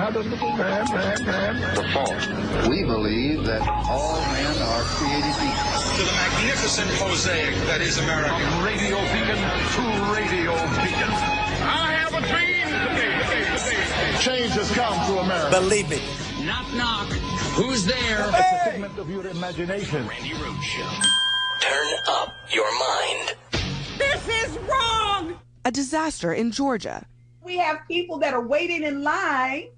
The fault. We believe that all men are created equal. To the magnificent mosaic that is America. From radio beacon to radio beacon. I have a dream today. Change has come to America. Believe it. Knock, knock. Who's there? It's a figment of your imagination. Randi Rhodes Show. Turn up your mind. This is wrong! A disaster in Georgia. We have people that are waiting in line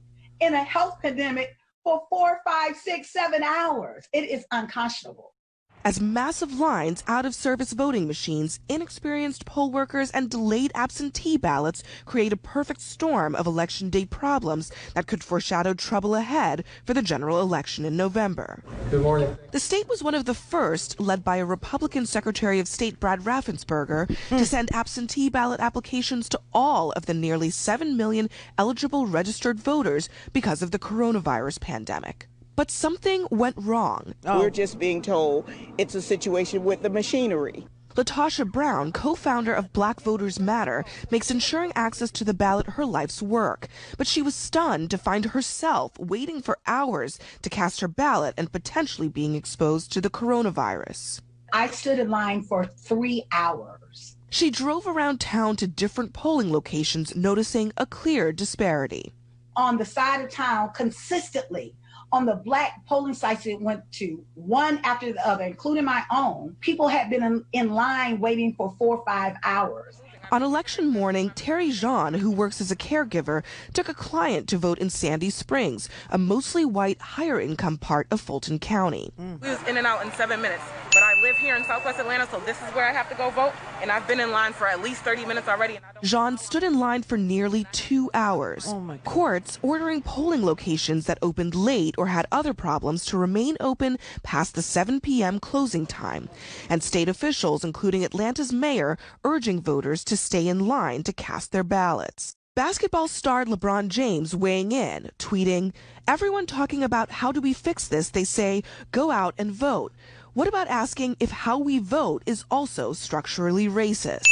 in a health pandemic for 4, 5, 6, 7 hours. It is unconscionable. As massive lines, out-of-service voting machines, inexperienced poll workers, and delayed absentee ballots create a perfect storm of election day problems that could foreshadow trouble ahead for the general election in November. Good morning. The state was one of the first, led by a Republican Secretary of State Brad Raffensperger, to send absentee ballot applications to all of the nearly 7 million eligible registered voters because of the coronavirus pandemic. But something went wrong. We're just being told it's a situation with the machinery. Latasha Brown, co-founder of Black Voters Matter, makes ensuring access to the ballot her life's work. But she was stunned to find herself waiting for hours to cast her ballot and potentially being exposed to the coronavirus. I stood in line for 3 hours. She drove around town to different polling locations, noticing a clear disparity. On the side of town, consistently, on the Black polling sites it went to, one after the other, including my own, people had been in line waiting for 4 or 5 hours. On election morning, Terry Jean, who works as a caregiver, took a client to vote in Sandy Springs, a mostly white, higher-income part of Fulton County. We was in and out in 7 minutes, but I live here in Southwest Atlanta, so this is where I have to go vote, and I've been in line for at least 30 minutes already. Jean stood in line for nearly 2 hours. Courts ordering polling locations that opened late or had other problems to remain open past the 7 p.m. closing time, and state officials, including Atlanta's mayor, urging voters to stay in line to cast their ballots. Basketball star LeBron James weighing in, tweeting, "Everyone talking about how do we fix this, they say, go out and vote. What about asking if how we vote is also structurally racist?"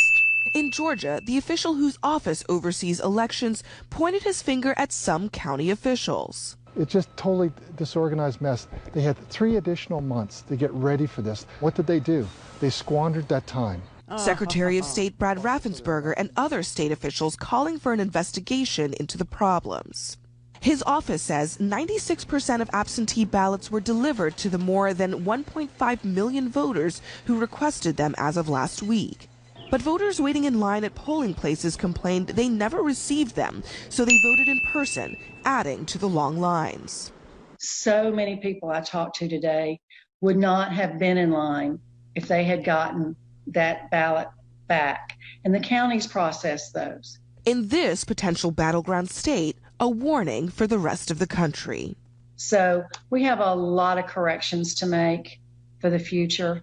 In Georgia, the official whose office oversees elections pointed his finger at some county officials. It's just totally disorganized mess. They had 3 additional months to get ready for this. What did they do? They squandered that time. Secretary of State Brad Raffensperger and other state officials calling for an investigation into the problems. His office says 96% of absentee ballots were delivered to the more than 1.5 million voters who requested them as of last week. But voters waiting in line at polling places complained they never received them, so they voted in person, adding to the long lines. So many people I talked to today would not have been in line if they had gotten that ballot back. And the counties process those. In this potential battleground state, a warning for the rest of the country. So we have a lot of corrections to make for the future.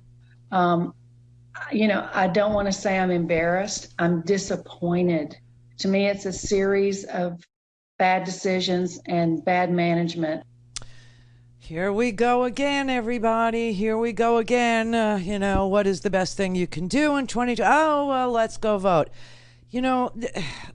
I don't want to say I'm embarrassed. I'm disappointed. To me, it's a series of bad decisions and bad management. Here we go again, everybody. Here we go again. What is the best thing you can do in 2020? Oh, well, let's go vote.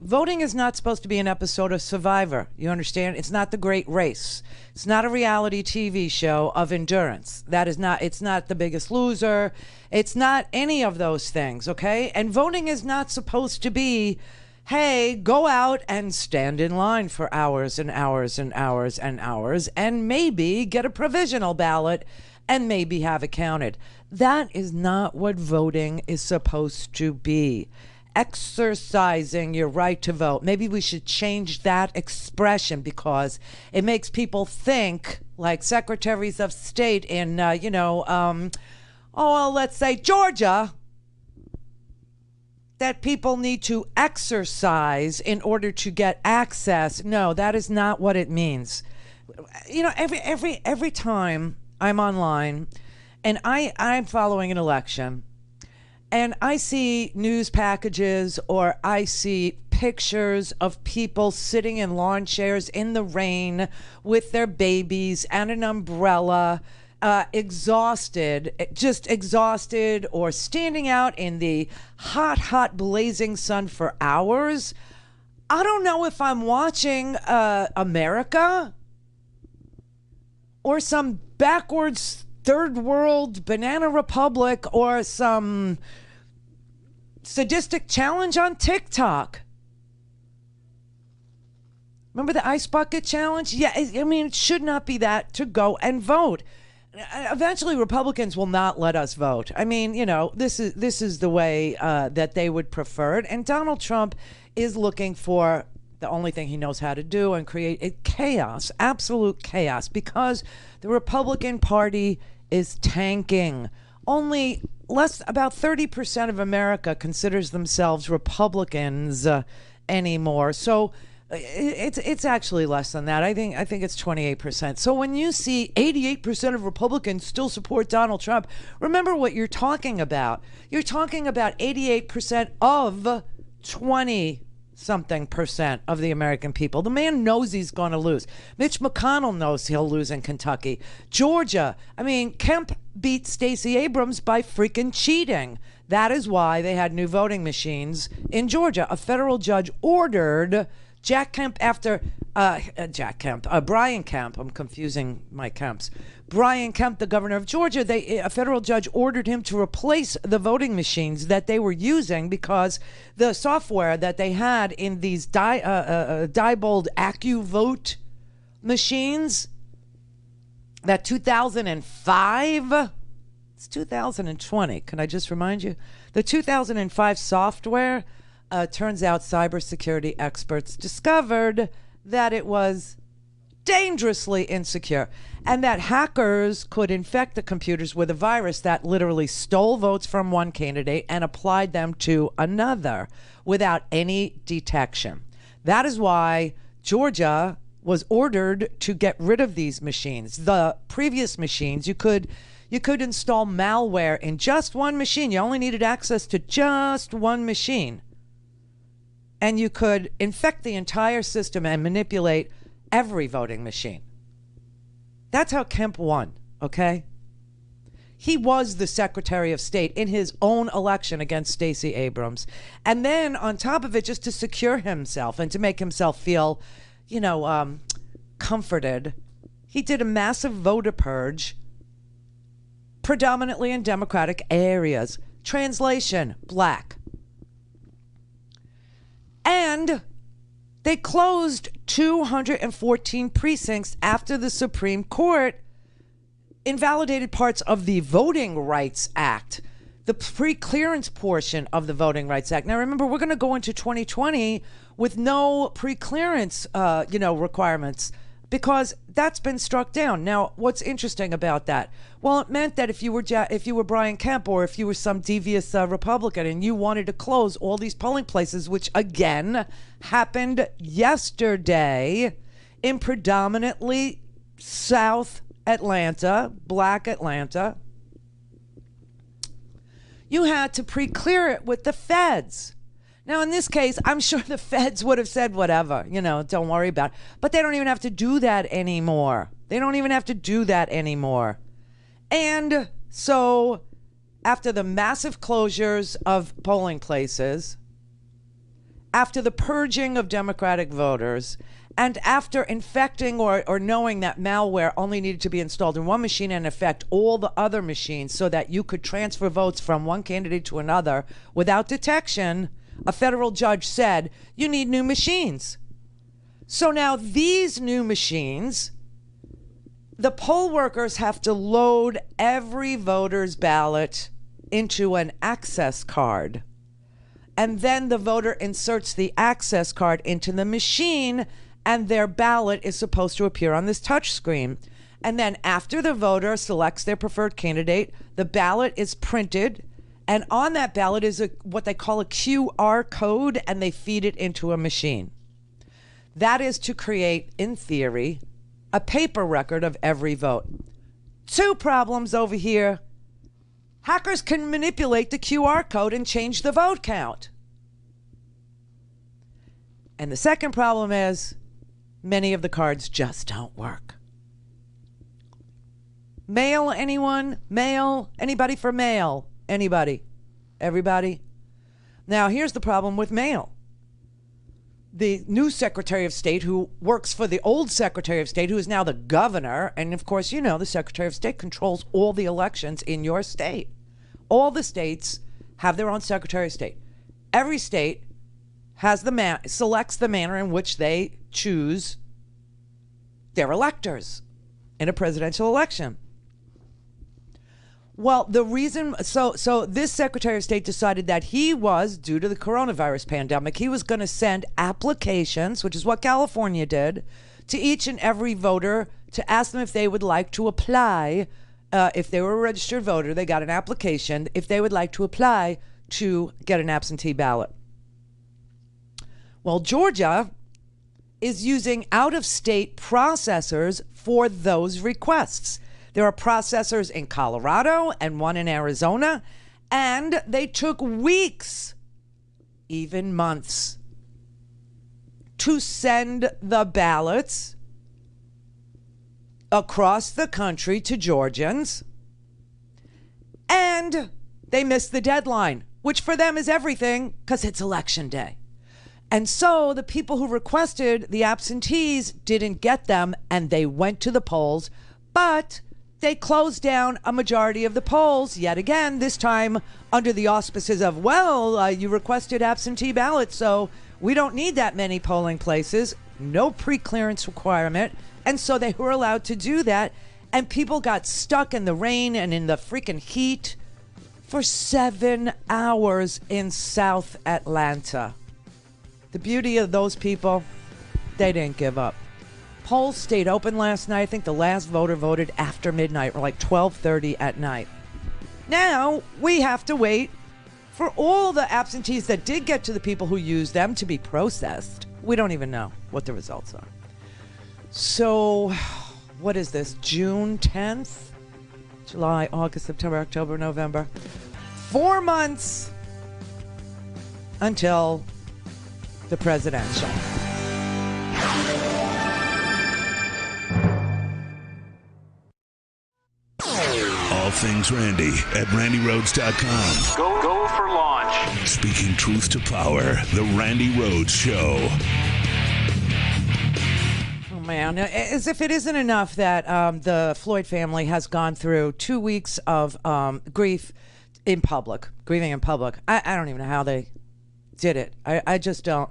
Voting is not supposed to be an episode of Survivor. You understand? It's not The Great Race. It's not a reality TV show of endurance. It's not The Biggest Loser. It's not any of those things, okay? And voting is not supposed to be, hey, go out and stand in line for hours and hours and hours and hours and maybe get a provisional ballot and maybe have it counted. That is not what voting is supposed to be. Exercising your right to vote. Maybe we should change that expression because it makes people think like secretaries of state in, let's say Georgia, that people need to exercise in order to get access. No, that is not what it means. Every time I'm online and I'm following an election, and I see news packages or I see pictures of people sitting in lawn chairs in the rain with their babies and an umbrella, exhausted or standing out in the hot, blazing sun for hours. I don't know if I'm watching America or some backwards third world banana republic or some sadistic challenge on TikTok. Remember the ice bucket challenge? Yeah, I mean, it should not be that to go and vote. Eventually, Republicans will not let us vote. I mean, you know, this is the way that they would prefer it. And Donald Trump is looking for the only thing he knows how to do and create chaos, absolute chaos, because the Republican Party is tanking. Only about 30% of America considers themselves Republicans anymore. So it's actually less than that. I think it's 28%. So when you see 88% of Republicans still support Donald Trump, remember what you're talking about. You're talking about 88% of 20-something% of the American people. The man knows he's going to lose. Mitch McConnell knows he'll lose in Kentucky. Georgia, I mean, Kemp beat Stacey Abrams by freaking cheating. That is why they had new voting machines in Georgia. A federal judge ordered Brian Kemp, I'm confusing my Kemps. Brian Kemp, the governor of Georgia, a federal judge ordered him to replace the voting machines that they were using because the software that they had in these Diebold AccuVote machines, that 2005, it's 2020, can I just remind you? The 2005 software, turns out cybersecurity experts discovered that it was dangerously insecure and that hackers could infect the computers with a virus that literally stole votes from one candidate and applied them to another without any detection. That is why Georgia was ordered to get rid of these machines. The previous machines, you could install malware in just one machine. You only needed access to just one machine. And you could infect the entire system and manipulate every voting machine. That's how Kemp won, okay? He was the Secretary of State in his own election against Stacey Abrams. And then on top of it, just to secure himself and to make himself feel, comforted, he did a massive voter purge, predominantly in Democratic areas. Translation, black. And they closed 214 precincts after the Supreme Court invalidated parts of the Voting Rights Act, the pre-clearance portion of the Voting Rights Act. Now, remember, we're going to go into 2020 with no pre-clearance, requirements, because that's been struck down. Now, what's interesting about that? Well, it meant that if you were Brian Kemp or if you were some devious Republican and you wanted to close all these polling places, which again happened yesterday in predominantly South Atlanta, black Atlanta, you had to pre-clear it with the feds. Now, in this case, I'm sure the feds would have said whatever, don't worry about it. But they don't even have to do that anymore. And so after the massive closures of polling places, after the purging of Democratic voters, and after infecting or knowing that malware only needed to be installed in one machine and affect all the other machines so that you could transfer votes from one candidate to another without detection, a federal judge said, you need new machines. So now these new machines, the poll workers have to load every voter's ballot into an access card. And then the voter inserts the access card into the machine, and their ballot is supposed to appear on this touch screen. And then after the voter selects their preferred candidate, the ballot is printed. And on that ballot is what they call a QR code, and they feed it into a machine. That is to create, in theory, a paper record of every vote. Two problems over here. Hackers can manipulate the QR code and change the vote count. And the second problem is many of the cards just don't work. Mail, anyone? Mail? Anybody for mail? Anybody? Everybody? Now, here's the problem with mail. the new Secretary of State who works for the old Secretary of State, who is now the governor. And of course, you know, the Secretary of State controls all the elections in your state. All the states have their own Secretary of State. Every state has selects the manner in which they choose their electors in a presidential election. Well, the reason, so this Secretary of State decided that he was, due to the coronavirus pandemic, he was going to send applications, which is what California did, to each and every voter to ask them if they would like to apply. If they were a registered voter, they got an application, if they would like to apply to get an absentee ballot. Well, Georgia is using out-of-state processors for those requests. There are processors in Colorado and one in Arizona, and they took weeks, even months, to send the ballots across the country to Georgians, and they missed the deadline, which for them is everything because it's election day. And so the people who requested the absentees didn't get them, and they went to the polls, but they closed down a majority of the polls yet again, this time under the auspices of, well, you requested absentee ballots, so we don't need that many polling places, no pre-clearance requirement. And so they were allowed to do that. And people got stuck in the rain and in the freaking heat for 7 hours in South Atlanta. The beauty of those people, they didn't give up. Polls stayed open last night. I think the last voter voted after midnight, or like 12:30 at night. Now we have to wait for all the absentees that did get to the people who used them to be processed. We don't even know what the results are. So, what is this? June 10th? July, August, September, October, November. 4 months until the presidential. All things Randi at RandiRhodes.com. Go for launch. Speaking truth to power, the Randi Rhodes Show. Oh, man. As if it isn't enough that the Floyd family has gone through 2 weeks of grief in public, grieving in public. I don't even know how they did it. I just don't.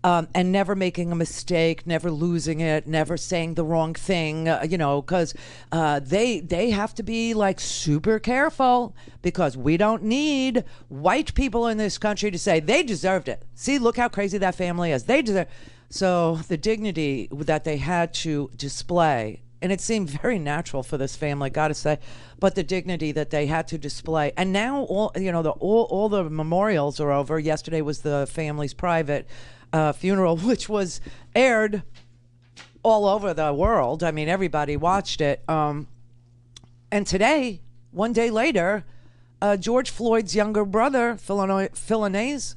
And never making a mistake, never losing it, never saying the wrong thing, because they have to be like super careful, because we don't need white people in this country to say they deserved it. See, look how crazy that family is. They deserve. So the dignity that they had to display, and it seemed very natural for this family, gotta say, but the dignity that they had to display. And now all the memorials are over. Yesterday was the family's private funeral, which was aired all over the world. I mean, everybody watched it. And today, 1 day later, George Floyd's younger brother, Philanese,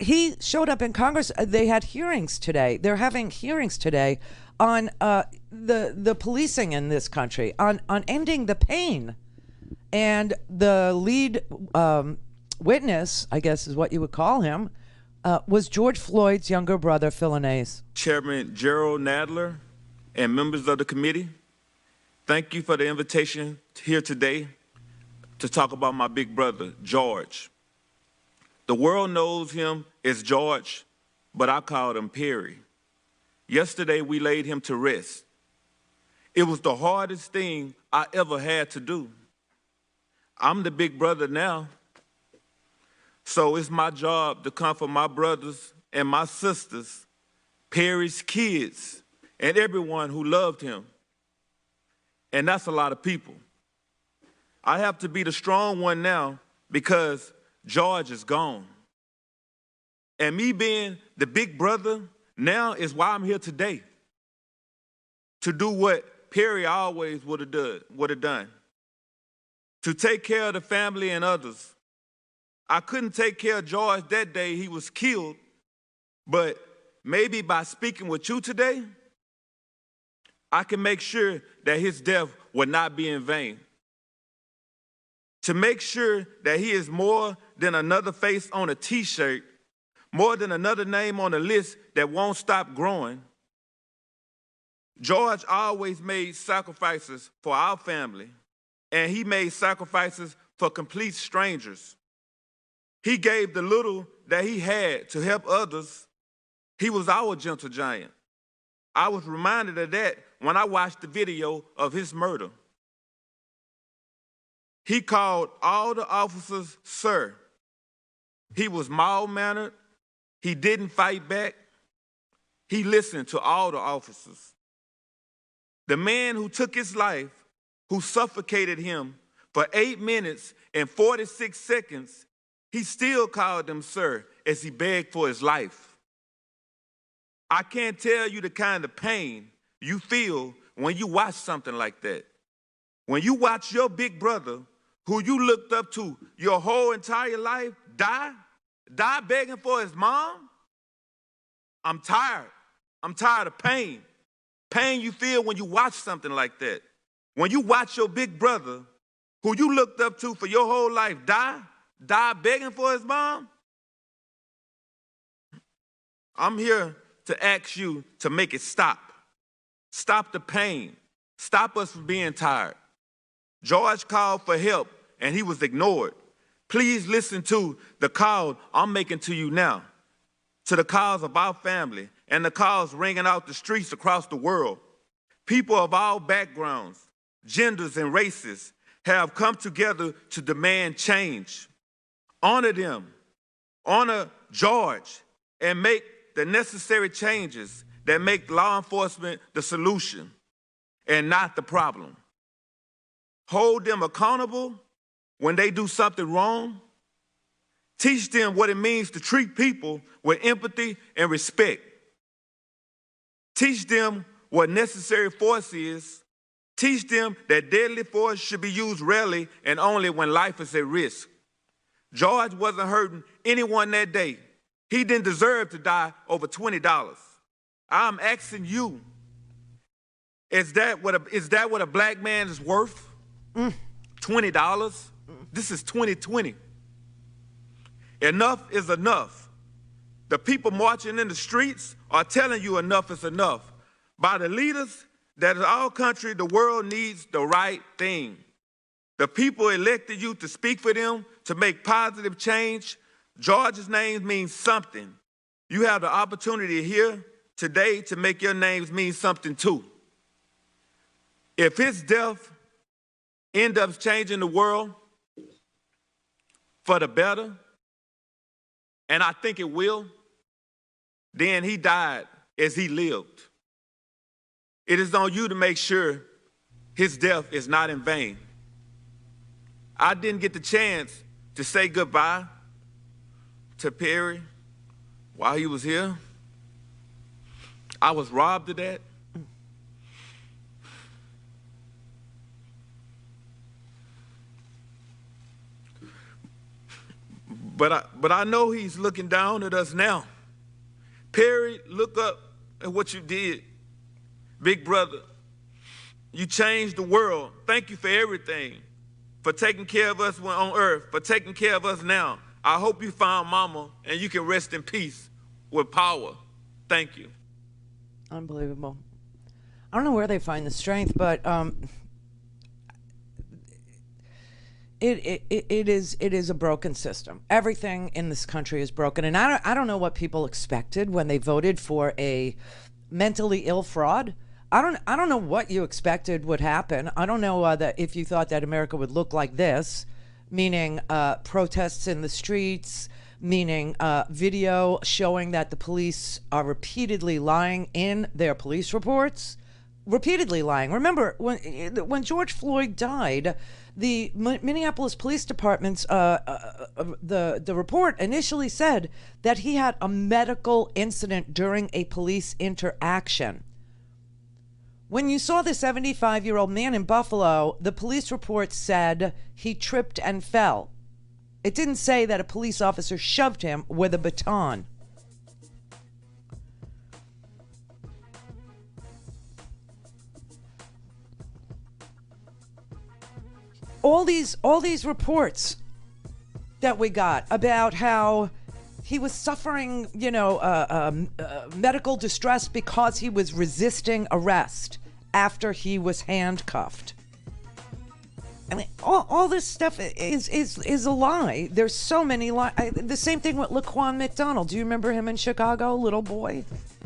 he showed up in Congress. They had hearings today. They're having hearings today on the policing in this country, on ending the pain. And the lead witness, I guess is what you would call him, was George Floyd's younger brother, Philanese. Chairman Gerald Nadler and members of the committee, thank you for the invitation here today to talk about my big brother, George. The world knows him as George, but I called him Perry. Yesterday, we laid him to rest. It was the hardest thing I ever had to do. I'm the big brother now, so it's my job to comfort my brothers and my sisters, Perry's kids, and everyone who loved him. And that's a lot of people. I have to be the strong one now because George is gone. And me being the big brother now is why I'm here today, to do what Perry always would have done, to take care of the family and others. I couldn't take care of George that day he was killed, but maybe by speaking with you today, I can make sure that his death would not be in vain. To make sure that he is more than another face on a t-shirt, more than another name on a list that won't stop growing. George always made sacrifices for our family, and he made sacrifices for complete strangers. He gave the little that he had to help others. He was our gentle giant. I was reminded of that when I watched the video of his murder. He called all the officers sir. He was mild-mannered. He didn't fight back. He listened to all the officers. The man who took his life, who suffocated him for 8 minutes and 46 seconds, he still called them sir as he begged for his life. I can't tell you the kind of pain you feel when you watch something like that. When you watch your big brother, who you looked up to your whole entire life, die begging for his mom. I'm tired. I'm tired of pain. Pain you feel when you watch something like that. When you watch your big brother, who you looked up to for your whole life, die begging for his mom. I'm here to ask you to make it stop. Stop the pain. Stop us from being tired. George called for help and he was ignored. Please listen to the call I'm making to you now, to the calls of our family and the calls ringing out the streets across the world. People of all backgrounds, genders, and races have come together to demand change. Honor them, honor George, and make the necessary changes that make law enforcement the solution and not the problem. Hold them accountable when they do something wrong. Teach them what it means to treat people with empathy and respect. Teach them what necessary force is. Teach them that deadly force should be used rarely and only when life is at risk. George wasn't hurting anyone that day. He didn't deserve to die over $20. I'm asking you, is that what a black man is worth? $20? This is 2020. Enough is enough. The people marching in the streets are telling you enough is enough. By the leaders that in our country, the world needs the right thing. The people elected you to speak for them, to make positive change. George's name means something. You have the opportunity here today to make your names mean something too. If his death ends up changing the world for the better, and I think it will, then he died as he lived. It is on you to make sure his death is not in vain. I didn't get the chance to say goodbye to Perry while he was here. I was robbed of that. But I know he's looking down at us now. Perry, look up at what you did. Big brother, you changed the world. Thank you for everything, for taking care of us when on earth, for taking care of us now. I hope you found mama and you can rest in peace with power. Thank you. Unbelievable. I don't know where they find the strength, but it is a broken system. Everything in this country is broken, and I don't know what people expected when they voted for a mentally ill fraud. I don't know what you expected would happen. I don't know that if you thought that America would look like this, meaning protests in the streets, meaning video showing that the police are repeatedly lying in their police reports, repeatedly lying. Remember when George Floyd died, the Minneapolis Police Department's the report initially said that he had a medical incident during a police interaction. When you saw the 75-year-old man in Buffalo, the police report said he tripped and fell. It didn't say that a police officer shoved him with a baton. All these reports that we got about how he was suffering, medical distress because he was resisting arrest after he was handcuffed. I mean, all this stuff is a lie. There's so many lies. The same thing with Laquan McDonald. Do you remember him in Chicago? Little boy,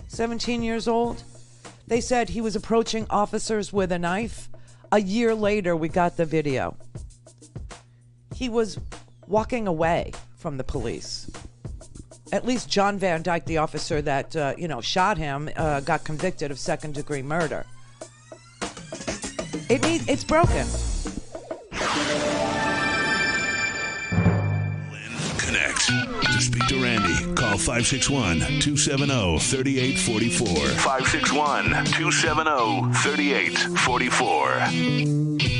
17 years old. They said he was approaching officers with a knife. A year later, we got the video. He was walking away from the police. At least John Van Dyke, the officer that, shot him, got convicted of second-degree murder. It's broken. Connect. To speak to Randi, call 561-270-3844. 561-270-3844.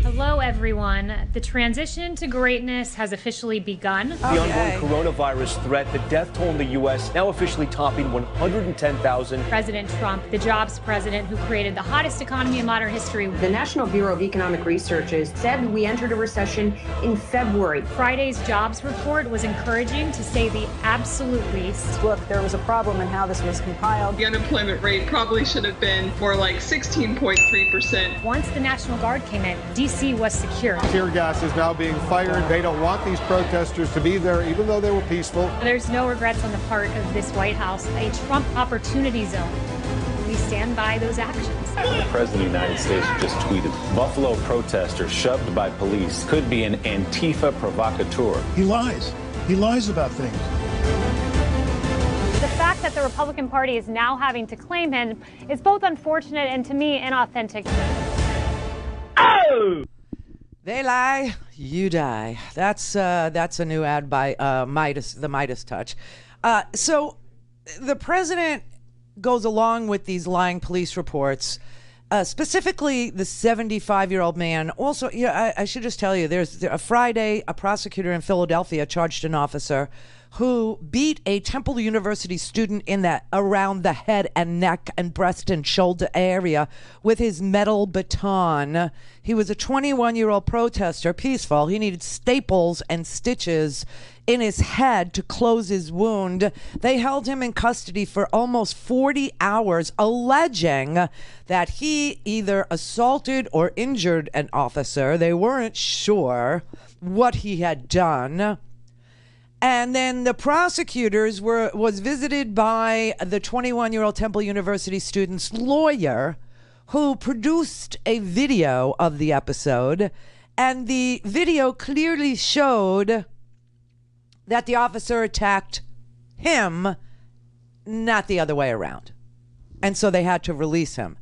Hello, everyone. The transition to greatness has officially begun. The ongoing coronavirus threat, the death toll in the U.S. now officially topping 110,000. President Trump, the jobs president who created the hottest economy in modern history. The National Bureau of Economic Research said we entered a recession in February. Friday's jobs report was encouraging, to say the absolute least. Look, there was a problem in how this was compiled. The unemployment rate probably should have been more like 16.3%. Once the National Guard came in, D.C. was secure. Tear gas is now being fired. They don't want these protesters to be there, even though they were peaceful. There's no regrets on the part of this White House. A Trump opportunity zone. We stand by those actions. The President of the United States just tweeted, Buffalo protester shoved by police could be an Antifa provocateur. He lies. He lies about things. The fact that the Republican Party is now having to claim him is both unfortunate and, to me, inauthentic. Oh! They lie, you die. That's a new ad by the Midas Touch. So the president goes along with these lying police reports, specifically the 75-year-old man. Also, I should just tell you, there's a Friday, a prosecutor in Philadelphia charged an officer who beat a Temple University student around the head and neck and breast and shoulder area with his metal baton. He was a 21-year-old protester, peaceful. He needed staples and stitches in his head to close his wound. They held him in custody for almost 40 hours, alleging that he either assaulted or injured an officer. They weren't sure what he had done. And then the prosecutors was visited by the 21-year-old Temple University student's lawyer, who produced a video of the episode. And the video clearly showed that the officer attacked him, not the other way around. And so they had to release him.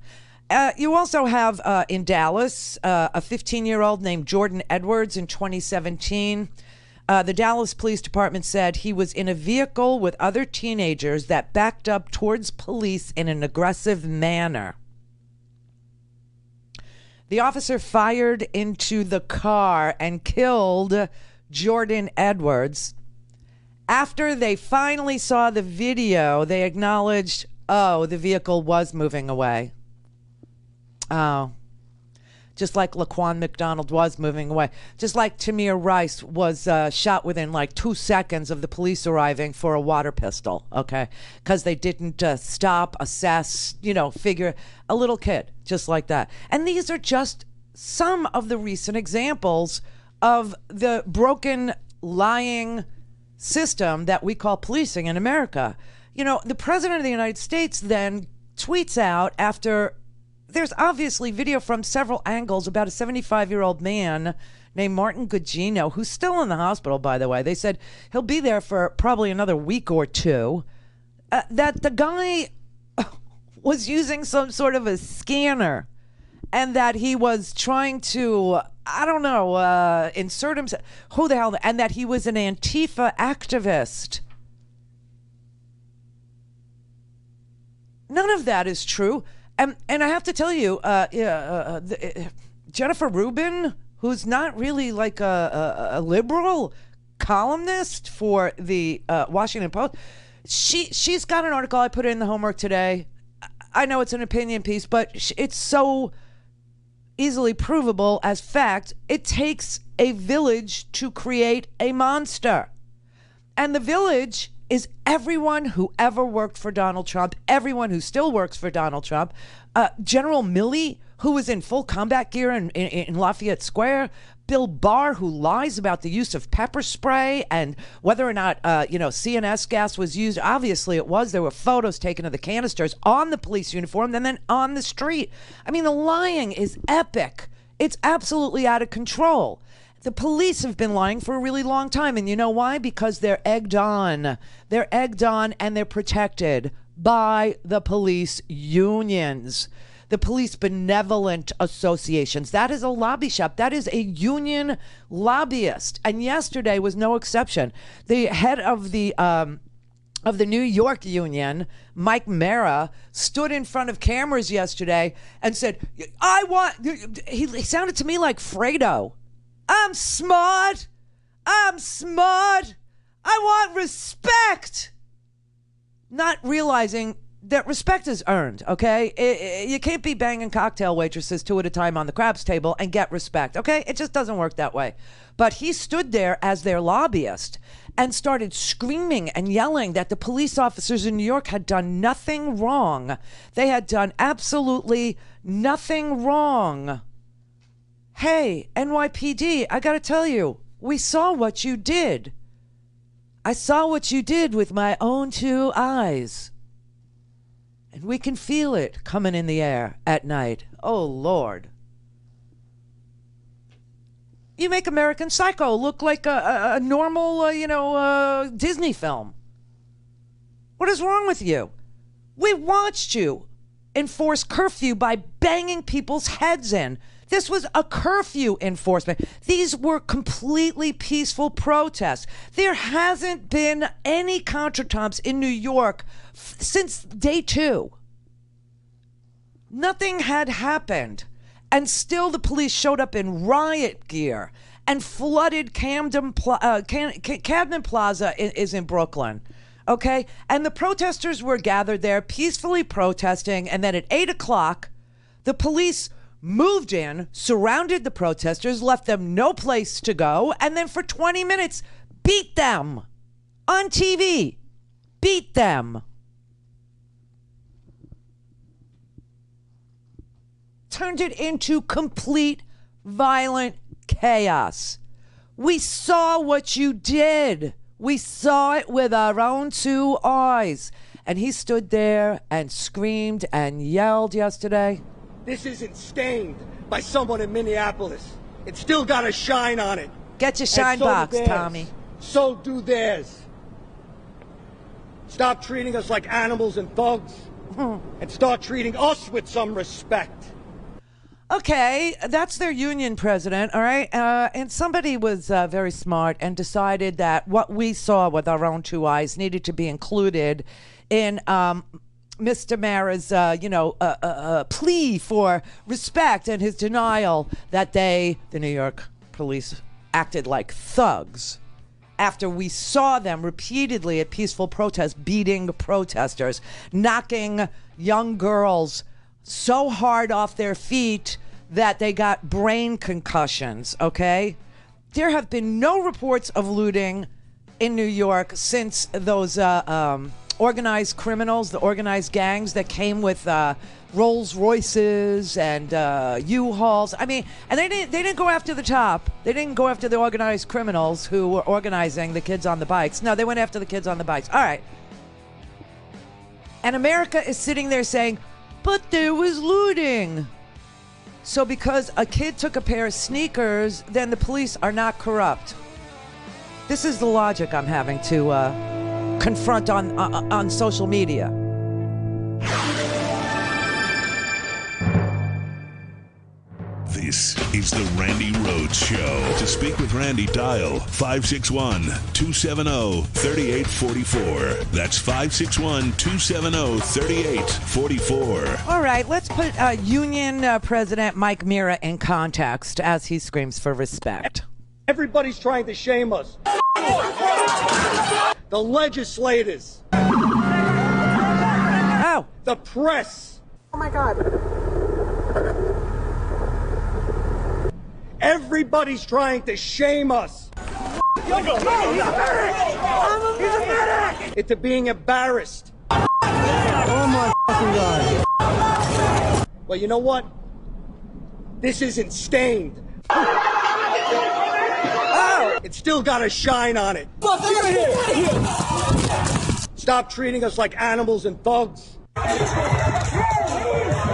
You also have in Dallas a 15-year-old named Jordan Edwards in 2017. The Dallas Police Department said he was in a vehicle with other teenagers that backed up towards police in an aggressive manner. The officer fired into the car and killed Jordan Edwards. After they finally saw the video, they acknowledged, the vehicle was moving away. Oh. Just like Laquan McDonald was moving away. Just like Tamir Rice was shot within like 2 seconds of the police arriving for a water pistol, okay? Because they didn't stop, assess, figure. A little kid, just like that. And these are just some of the recent examples of the broken, lying system that we call policing in America. The President of the United States then tweets out after... There's obviously video from several angles about a 75-year-old man named Martin Gugino, who's still in the hospital, by the way. They said he'll be there for probably another week or two. That the guy was using some sort of a scanner, and that he was trying to, insert himself. Who the hell? And that he was an Antifa activist. None of that is true. And I have to tell you, Jennifer Rubin, who's not really like a liberal columnist for the Washington Post, she's got an article. I put it in the homework today. I know it's an opinion piece, but it's so easily provable as fact. It takes a village to create a monster. And the Village is everyone who ever worked for Donald Trump, everyone who still works for Donald Trump. General Milley, who was in full combat gear in Lafayette Square. Bill Barr, who lies about the use of pepper spray and whether or not, CNS gas was used. Obviously it was. There were photos taken of the canisters on the police uniform and then on the street. I mean, the lying is epic. It's absolutely out of control. The police have been lying for a really long time. And you know why? Because they're egged on. They're egged on and they're protected by the police unions. The police benevolent associations. That is a lobby shop. That is a union lobbyist. And yesterday was no exception. The head of the New York union, Mike Mara, stood in front of cameras yesterday and said, he sounded to me like Fredo. I'm smart. I want respect. Not realizing that respect is earned, okay? You can't be banging cocktail waitresses 2 at a time on the craps table and get respect, okay? It just doesn't work that way. But he stood there as their lobbyist and started screaming and yelling that the police officers in New York had done nothing wrong. They had done absolutely nothing wrong. Hey, NYPD, I gotta tell you, we saw what you did. I saw what you did with my own 2 eyes. And we can feel it coming in the air at night. Oh, Lord. You make American Psycho look like a normal, Disney film. What is wrong with you? We watched you enforce curfew by banging people's heads in. This was a curfew enforcement. These were completely peaceful protests. There hasn't been any contretemps in New York since day 2. Nothing had happened. And still the police showed up in riot gear and flooded Camden Plaza is in Brooklyn. Okay? And the protesters were gathered there peacefully protesting. And then at 8 o'clock, the police moved in, surrounded the protesters, left them no place to go, and then for 20 minutes beat them on TV. Beat them. Turned it into complete violent chaos. We saw what you did. We saw it with our own 2 eyes. And he stood there and screamed and yelled yesterday. This isn't stained by someone in Minneapolis. It's still got a shine on it. Get your shine box, Tommy. So do theirs. Stop treating us like animals and thugs and start treating us with some respect. Okay, that's their union president, all right? And somebody was very smart and decided that what we saw with our own 2 eyes needed to be included in Mr. Mara's, plea for respect and his denial that the New York police, acted like thugs after we saw them repeatedly at peaceful protests beating protesters, knocking young girls so hard off their feet that they got brain concussions, okay? There have been no reports of looting in New York since those organized criminals, the organized gangs that came with Rolls Royces and U-Hauls. I mean, and they didn't go after the top. They didn't go after the organized criminals who were organizing the kids on the bikes. No, they went after the kids on the bikes. All right. And America is sitting there saying, but there was looting. So because a kid took a pair of sneakers, then the police are not corrupt. This is the logic I'm having to confront on social media. This is the Randi Rhodes Show. To speak with Randi, dial 561-270-3844. That's 561-270-3844. All right, let's put Union President Mike Mira in context as he screams for respect. Everybody's trying to shame us. The legislators. Oh. The press. Oh my God. Everybody's trying to shame us. Into being embarrassed. Oh my fucking God. Well, you know what? This isn't stained. Oh! It's still got a shine on it. Stop treating us like animals and thugs.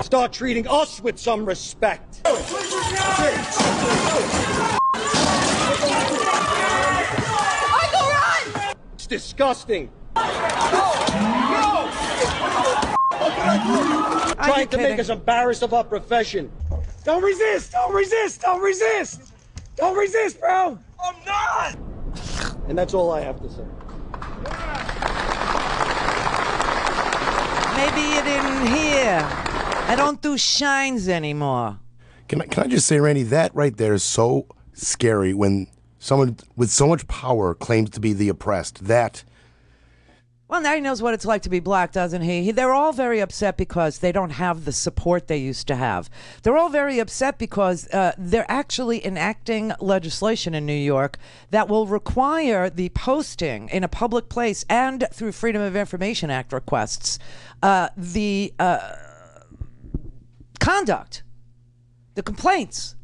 Start treating us with some respect. It's disgusting. Trying to make us embarrassed of our profession. Don't resist! Don't resist! Don't resist! Don't resist, bro! I'm not! And that's all I have to say. Maybe you didn't hear. I don't do shines anymore. Can I just say, Randy, that right there is so scary when someone with so much power claims to be the oppressed. That... Well, now he knows what it's like to be black, doesn't he? They're all very upset because they don't have the support they used to have. They're all very upset because they're actually enacting legislation in New York that will require the posting in a public place and through Freedom of Information Act requests, the conduct, the complaints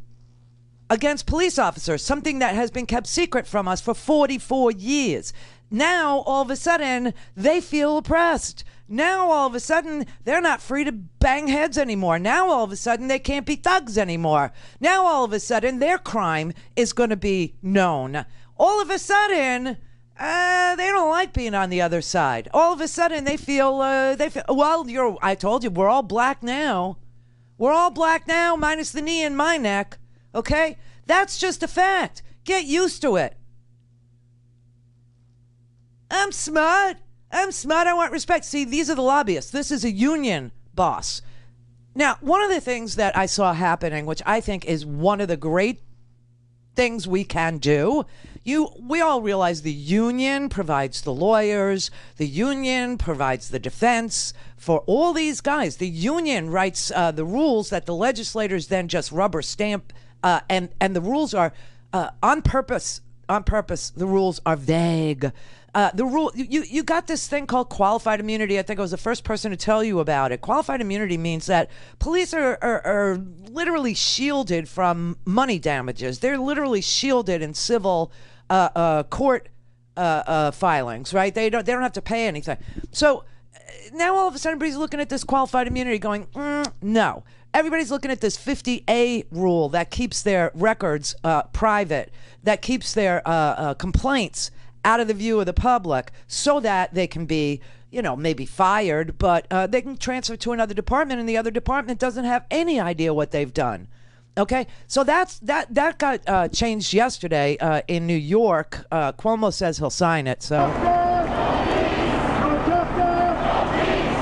against police officers, something that has been kept secret from us for 44 years. Now, all of a sudden, they feel oppressed. Now, all of a sudden, they're not free to bang heads anymore. Now, all of a sudden, they can't be thugs anymore. Now, all of a sudden, their crime is going to be known. All of a sudden, they don't like being on the other side. All of a sudden, they feel well, I told you, we're all black now. We're all black now, minus the knee in my neck. Okay? That's just a fact. Get used to it. I'm smart. I want respect. See, these are the lobbyists. This is a union boss. Now, one of the things that I saw happening, which I think is one of the great things we can do, we all realize the union provides the lawyers, the union provides the defense for all these guys. The union writes the rules that the legislators then just rubber stamp, and the rules are on purpose. On purpose, the rules are vague. You got this thing called qualified immunity. I think I was the first person to tell you about it. Qualified immunity means that police are literally shielded from money damages. They're literally shielded in civil court filings, right? They don't have to pay anything. So now all of a sudden everybody's looking at this qualified immunity going, no. Everybody's looking at this 50A rule that keeps their records private, that keeps their complaints out of the view of the public so that they can be, maybe fired, but they can transfer to another department and the other department doesn't have any idea what they've done. Okay, so that got changed yesterday in New York. Cuomo says he'll sign it, so...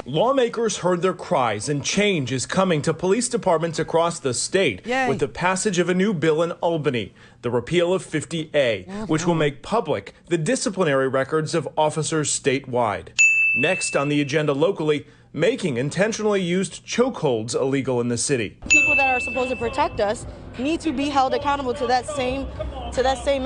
Lawmakers heard their cries, and change is coming to police departments across the state with the passage of a new bill in Albany, the repeal of 50A, which will make public the disciplinary records of officers statewide. Next on the agenda locally, making intentionally used chokeholds illegal in the city. People that are supposed to protect us need to be held accountable to that same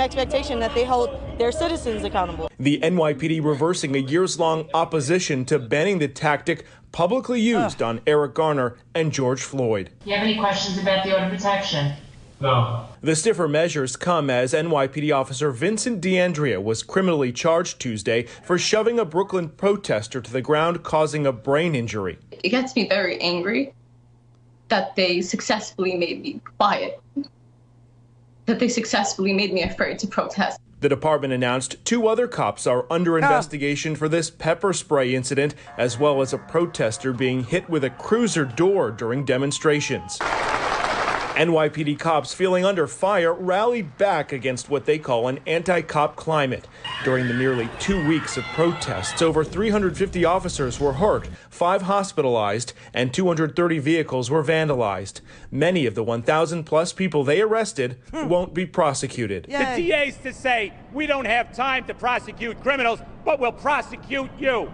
expectation that they hold their citizens accountable. The NYPD reversing a years-long opposition to banning the tactic publicly used on Eric Garner and George Floyd. Do you have any questions about the order of protection? No. The stiffer measures come as NYPD officer Vincent D'Andrea was criminally charged Tuesday for shoving a Brooklyn protester to the ground, causing a brain injury. It gets me very angry that they successfully made me quiet, that they successfully made me afraid to protest. The department announced 2 other cops are under investigation for this pepper spray incident, as well as a protester being hit with a cruiser door during demonstrations. NYPD cops feeling under fire rallied back against what they call an anti-cop climate. During the nearly 2 weeks of protests, over 350 officers were hurt, 5 hospitalized, and 230 vehicles were vandalized. Many of the 1,000-plus people they arrested won't be prosecuted. The DA's to say, we don't have time to prosecute criminals, but we'll prosecute you.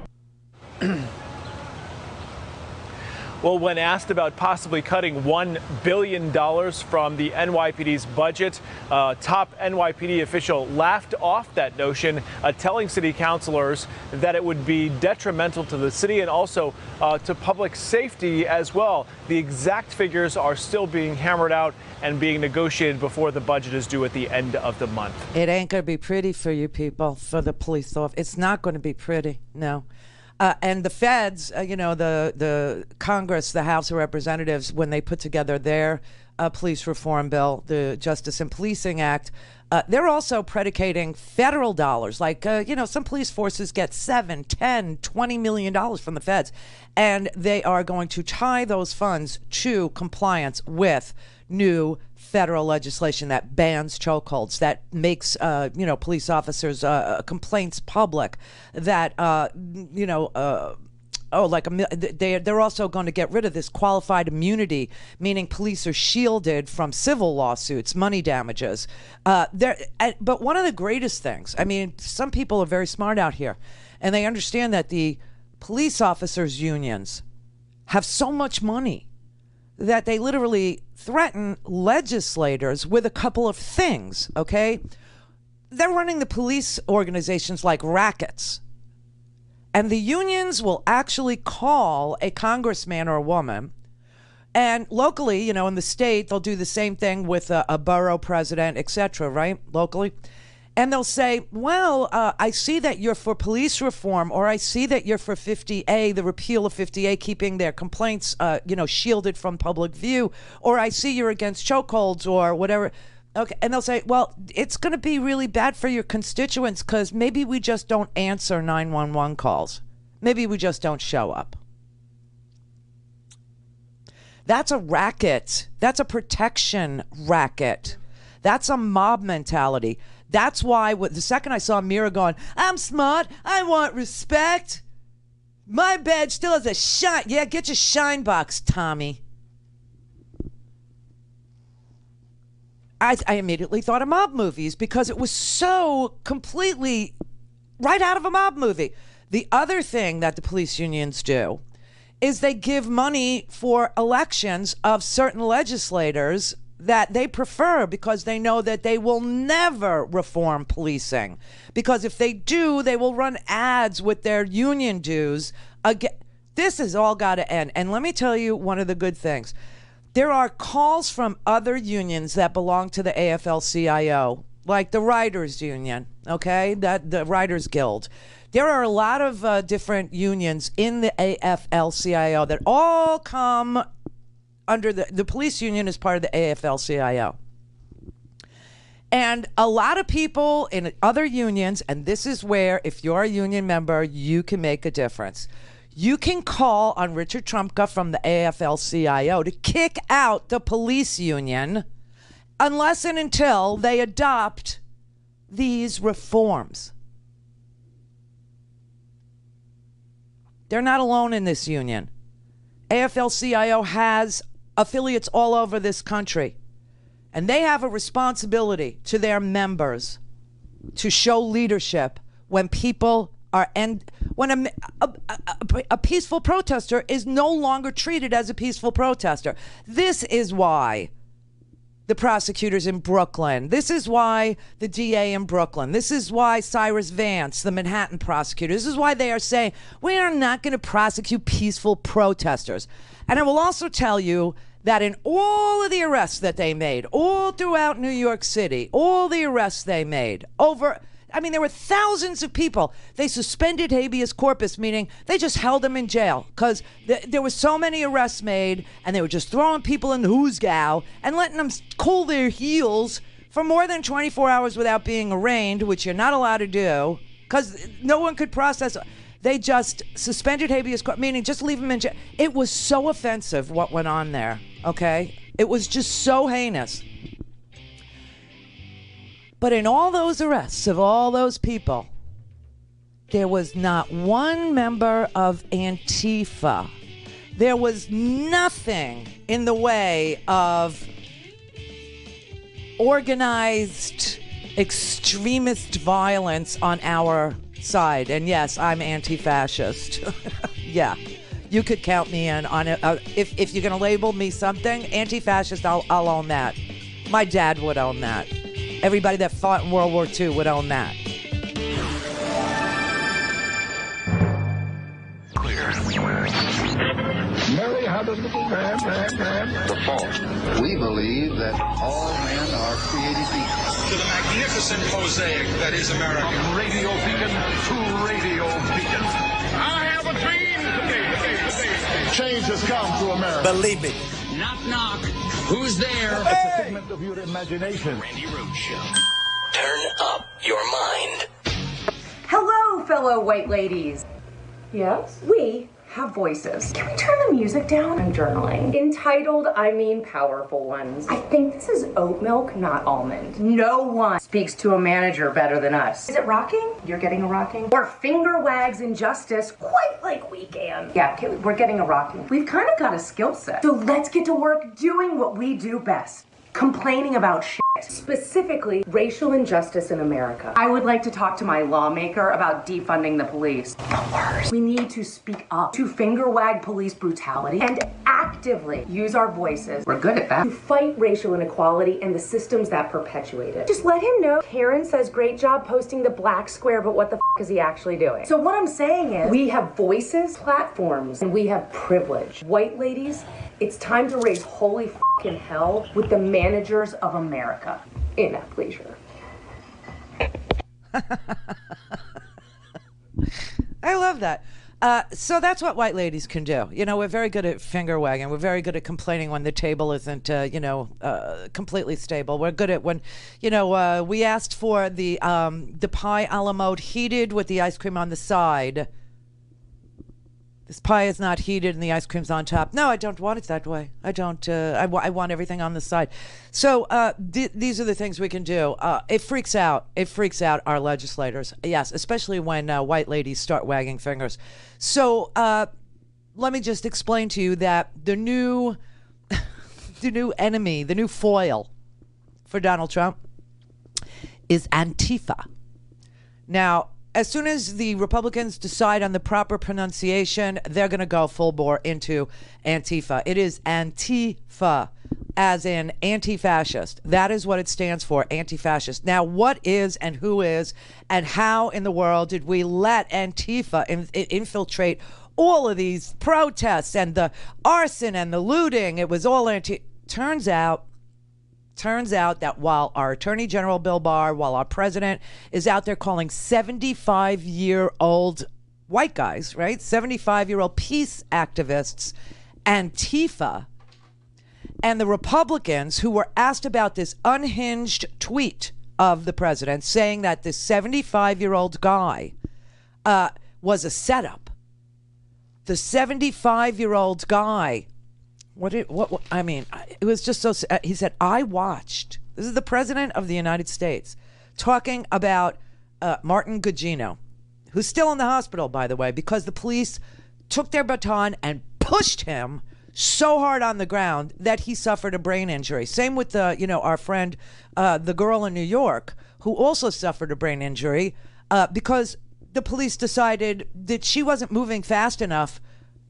Well, when asked about possibly cutting $1 billion from the NYPD's budget, top NYPD official laughed off that notion, telling city councilors that it would be detrimental to the city and also to public safety as well. The exact figures are still being hammered out and being negotiated before the budget is due at the end of the month. It ain't going to be pretty for you people, for the police office. It's not going to be pretty, no. And the feds, the Congress, the House of Representatives, when they put together their police reform bill, the Justice and Policing Act, they're also predicating federal dollars. Like, some police forces get $7, $10, $20 million from the feds. And they are going to tie those funds to compliance with new federal legislation that bans chokeholds, that makes police officers complaints public, that they're also going to get rid of this qualified immunity, meaning police are shielded from civil lawsuits, money damages. But one of the greatest things, some people are very smart out here, and they understand that the police officers' unions have so much money that they literally threaten legislators with a couple of things, okay? They're running the police organizations like rackets. And the unions will actually call a congressman or a woman. And locally, in the state, they'll do the same thing with a borough president, etc., right? Locally. And they'll say, well, I see that you're for police reform, or I see that you're for 50A, the repeal of 50A, keeping their complaints, shielded from public view, or I see you're against chokeholds or whatever. Okay, and they'll say, well, it's going to be really bad for your constituents because maybe we just don't answer 911 calls. Maybe we just don't show up. That's a racket. That's a protection racket. That's a mob mentality. That's why the second I saw Mira going, I'm smart, I want respect. My badge still has a shine. Yeah, get your shine box, Tommy. I immediately thought of mob movies because it was so completely right out of a mob movie. The other thing that the police unions do is they give money for elections of certain legislators that they prefer because they know that they will never reform policing. Because if they do, they will run ads with their union dues. This has all got to end. And let me tell you one of the good things. There are calls from other unions that belong to the AFL-CIO, like the Writers Union, okay, the Writers Guild. There are a lot of different unions in the AFL-CIO that all come under the police union is part of the AFL-CIO. And a lot of people in other unions, and this is where, if you're a union member, you can make a difference. You can call on Richard Trumka from the AFL-CIO to kick out the police union unless and until they adopt these reforms. They're not alone in this union. AFL-CIO has affiliates all over this country, and they have a responsibility to their members to show leadership when people are when a peaceful protester is no longer treated as a peaceful protester. This is why the prosecutors in Brooklyn, this is why the DA in Brooklyn, this is why Cyrus Vance, the Manhattan prosecutor, this is why they are saying we are not going to prosecute peaceful protesters. And I will also tell you that in all of the arrests that they made, all throughout New York City, all the arrests they made, there were thousands of people. They suspended habeas corpus, meaning they just held them in jail because there were so many arrests made, and they were just throwing people in the hoosgow and letting them cool their heels for more than 24 hours without being arraigned, which you're not allowed to do because no one could process. They just suspended habeas corpus, meaning just leave them in jail. It was so offensive what went on there, okay? It was just so heinous. But in all those arrests of all those people, there was not one member of Antifa. There was nothing in the way of organized extremist violence on our side. And yes, I'm anti-fascist. Yeah. you could count me in on it. If you're going to label me something, anti-fascist, I'll own that. My dad would own that. Everybody that fought in World War II would own that. Mary had a little lamb. The fault. We believe that all men are created equal. To the magnificent mosaic that is America. From radio beacon to radio beacon. I have a dream today. Change has come to America. Believe it. Knock, knock. Who's there? It's a figment of your imagination. Randi Rhodes Show. Turn up your mind. Hello, fellow white ladies. Yes? We have voices. Can we turn the music down? I'm journaling. Entitled, I mean powerful ones. I think this is oat milk, not almond. No one speaks to a manager better than us. Is it rocking? You're getting a rocking? Or finger wags injustice, quite like we can. Yeah, okay, we're getting a rocking. We've kind of got a skill set. So let's get to work doing what we do best. Complaining about shit. Specifically, racial injustice in America. I would like to talk to my lawmaker about defunding the police. The worst. We need to speak up to finger wag police brutality and actively use our voices. We're good at that. To fight racial inequality and the systems that perpetuate it. Just let him know. Karen says, great job posting the black square, but what the f is he actually doing? So what I'm saying is, we have voices, platforms, and we have privilege. White ladies, it's time to raise holy f***ing hell with the managers of America. In athleisure. I love that. So that's what white ladies can do. You know, we're very good at finger wagging. We're very good at complaining when the table isn't, completely stable. We're good at when, we asked for the pie a la mode heated with the ice cream on the side. This pie is not heated and the ice cream's on top. No, I don't want it that way. I don't. I want everything on the side. So these are the things we can do. It freaks out. It freaks out our legislators. Yes, especially when white ladies start wagging fingers. So let me just explain to you that the new enemy, the new foil for Donald Trump is Antifa. Now, as soon as the Republicans decide on the proper pronunciation, they're going to go full bore into Antifa. It is Antifa, as in anti-fascist. That is what it stands for, anti-fascist. Now, what is and who is and how in the world did we let Antifa infiltrate all of these protests and the arson and the looting? It was all anti. Turns out that while our Attorney General Bill Barr, while our president is out there calling 75-year-old white guys, right, 75-year-old peace activists, Antifa, and the Republicans who were asked about this unhinged tweet of the president saying that this 75-year-old guy was a setup. The 75-year-old guy. It was just so, he said, I watched, this is the president of the United States, talking about Martin Gugino, who's still in the hospital, by the way, because the police took their baton and pushed him so hard on the ground that he suffered a brain injury. Same with our friend, the girl in New York, who also suffered a brain injury because the police decided that she wasn't moving fast enough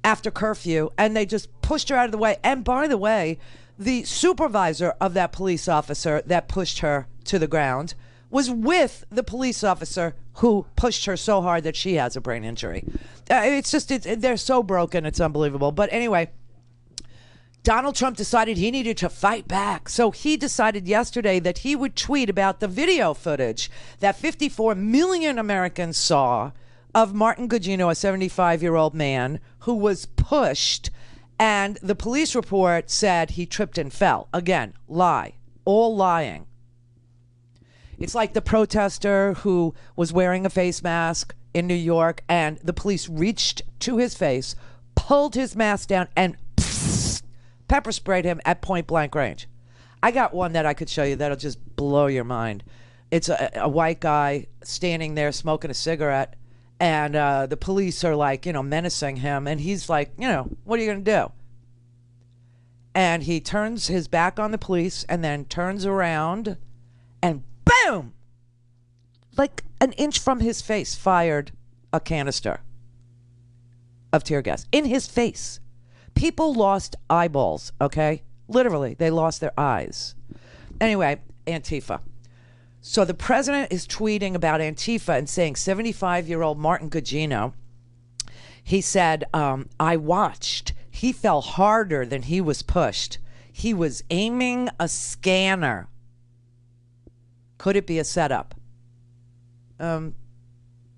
after curfew, and they just pushed her out of the way. And by the way, the supervisor of that police officer that pushed her to the ground was with the police officer who pushed her so hard that she has a brain injury. They're so broken, it's unbelievable. But anyway, Donald Trump decided he needed to fight back. So he decided yesterday that he would tweet about the video footage that 54 million Americans saw of Martin Gugino, a 75-year-old man who was pushed, and the police report said he tripped and fell. Again, lie. All lying. It's like the protester who was wearing a face mask in New York, and the police reached to his face, pulled his mask down, and pepper sprayed him at point blank range. I got one that I could show you that'll just blow your mind. It's a white guy standing there smoking a cigarette, and the police are like, menacing him. And he's like, what are you going to do? And he turns his back on the police and then turns around and boom! Like an inch from his face, fired a canister. of tear gas in his face. People lost eyeballs, okay? Literally, they lost their eyes. Anyway, Antifa. So the president is tweeting about Antifa and saying 75-year-old Martin Gugino, he said, I watched. He fell harder than he was pushed. He was aiming a scanner. Could it be a setup?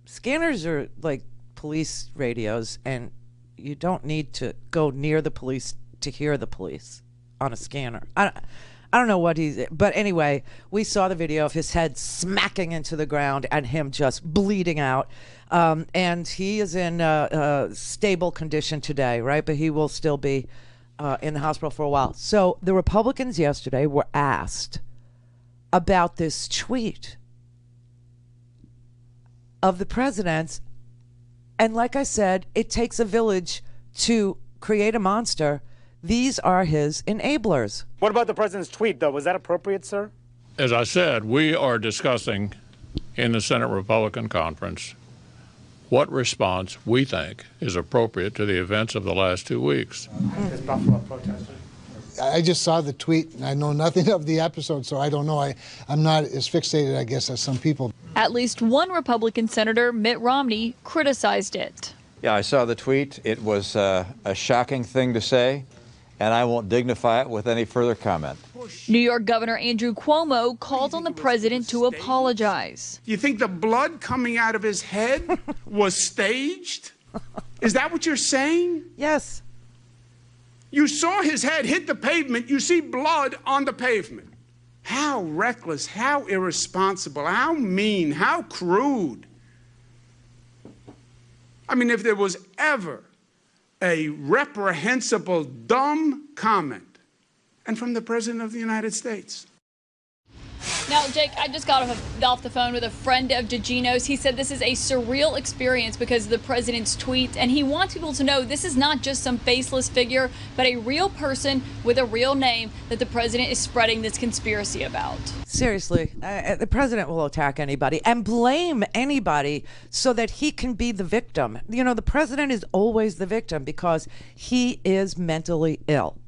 Scanners are like police radios, and you don't need to go near the police to hear the police on a scanner. I don't know what but anyway, we saw the video of his head smacking into the ground and him just bleeding out. And he is in stable condition today, right? But he will still be in the hospital for a while. So the Republicans yesterday were asked about this tweet of the president's. And like I said, it takes a village to create a monster. These are his enablers. What about the president's tweet, though? Was that appropriate, sir? As I said, we are discussing in the Senate Republican Conference what response we think is appropriate to the events of the last 2 weeks. This Buffalo protester. I just saw the tweet, and I know nothing of the episode, so I don't know. I'm not as fixated, I guess, as some people. At least one Republican senator, Mitt Romney, criticized it. Yeah, I saw the tweet. It was a shocking thing to say, and I won't dignify it with any further comment. New York Governor Andrew Cuomo called on the president to apologize. You think the blood coming out of his head was staged? Is that what you're saying? Yes. You saw his head hit the pavement. You see blood on the pavement. How reckless, how irresponsible, how mean, how crude. I mean, if there was ever a reprehensible, dumb comment, and from the President of the United States. Now, Jake, I just got off the phone with a friend of Gugino's. He said this is a surreal experience because of the president's tweets, and he wants people to know this is not just some faceless figure, but a real person with a real name that the president is spreading this conspiracy about. Seriously, the president will attack anybody and blame anybody so that he can be the victim. You know, the president is always the victim because he is mentally ill.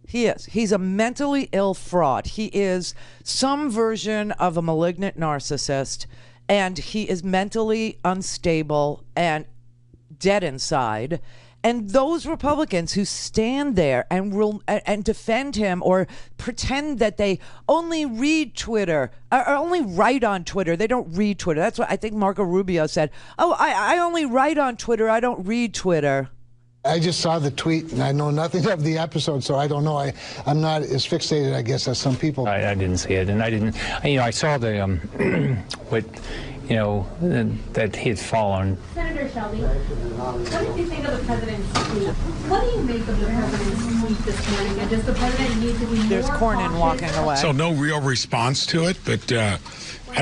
He is. He's a mentally ill fraud. He is some version of a malignant narcissist, and he is mentally unstable and dead inside. And those Republicans who stand there and defend him or pretend that they only read Twitter or only write on Twitter. They don't read Twitter. That's what I think Marco Rubio said. Oh, I only write on Twitter. I don't read Twitter. I just saw the tweet, and I know nothing of the episode, so I don't know. I'm not as fixated, I guess, as some people. I didn't see it, and I didn't. I saw the what, that he had fallen. Senator Shelby, what did you think of the president's tweet? What do you make of the president's tweet this morning? And does the president need to be more There's Cornyn walking away. So no real response to it, but I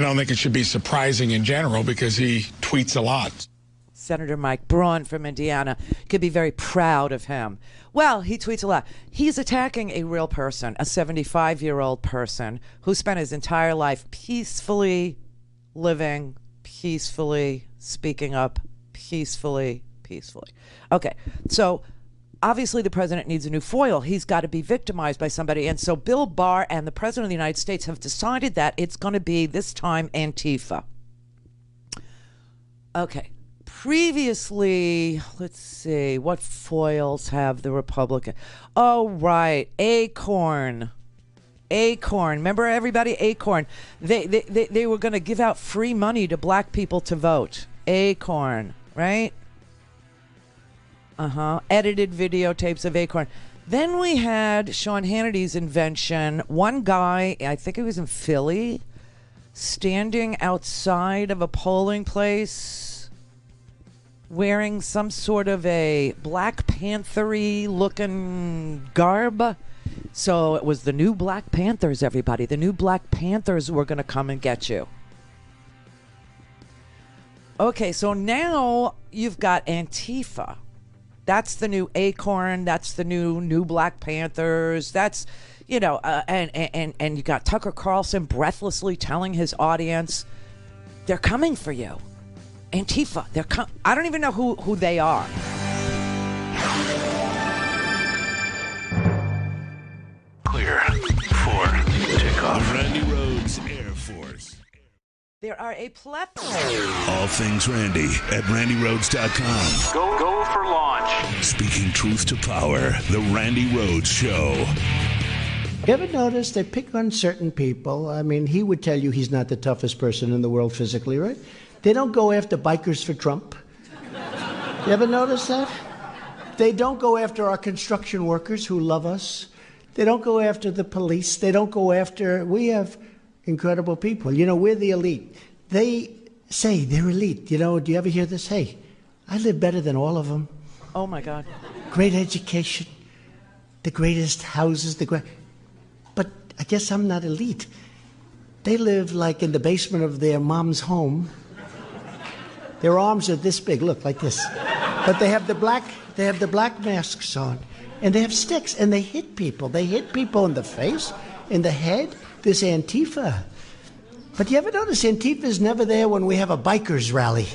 don't think it should be surprising in general because he tweets a lot. Senator Mike Braun from Indiana could be very proud of him. Well, he tweets a lot. He's attacking a real person, a 75-year-old person who spent his entire life peacefully living, peacefully speaking up, peacefully. Okay, so obviously the president needs a new foil. He's got to be victimized by somebody. And so Bill Barr and the president of the United States have decided that it's going to be, this time, Antifa. Okay. Previously, let's see, what foils have the Republican? Oh, right, Acorn. Remember, everybody? Acorn. They were going to give out free money to black people to vote. Acorn, right? Edited videotapes of Acorn. Then we had Sean Hannity's invention. One guy, I think he was in Philly, standing outside of a polling place wearing some sort of a Black Panther-y looking garb. So it was the new Black Panthers, everybody. The new Black Panthers were going to come and get you. Okay, so now you've got Antifa. That's the new Acorn. That's the new Black Panthers. That's, and you got Tucker Carlson breathlessly telling his audience, they're coming for you. Antifa, I don't even know who they are. Clear for takeoff. The Randi Rhodes Air Force. There are a plethora. All things Randi at RandiRhodes.com. Go for launch. Speaking truth to power, the Randi Rhodes Show. You ever notice they pick on certain people? I mean, he would tell you he's not the toughest person in the world physically, right? They don't go after bikers for Trump. You ever notice that? They don't go after our construction workers who love us. They don't go after the police. They don't go after... We have incredible people. You know, we're the elite. They say they're elite. You know, do you ever hear this? Hey, I live better than all of them. Oh, my God. Great education. The greatest houses. But I guess I'm not elite. They live like in the basement of their mom's home. Their arms are this big, look, like this. But they have the black masks on, and they have sticks, and they hit people. They hit people in the face, in the head. This Antifa. But you ever notice Antifa's never there when we have a bikers rally?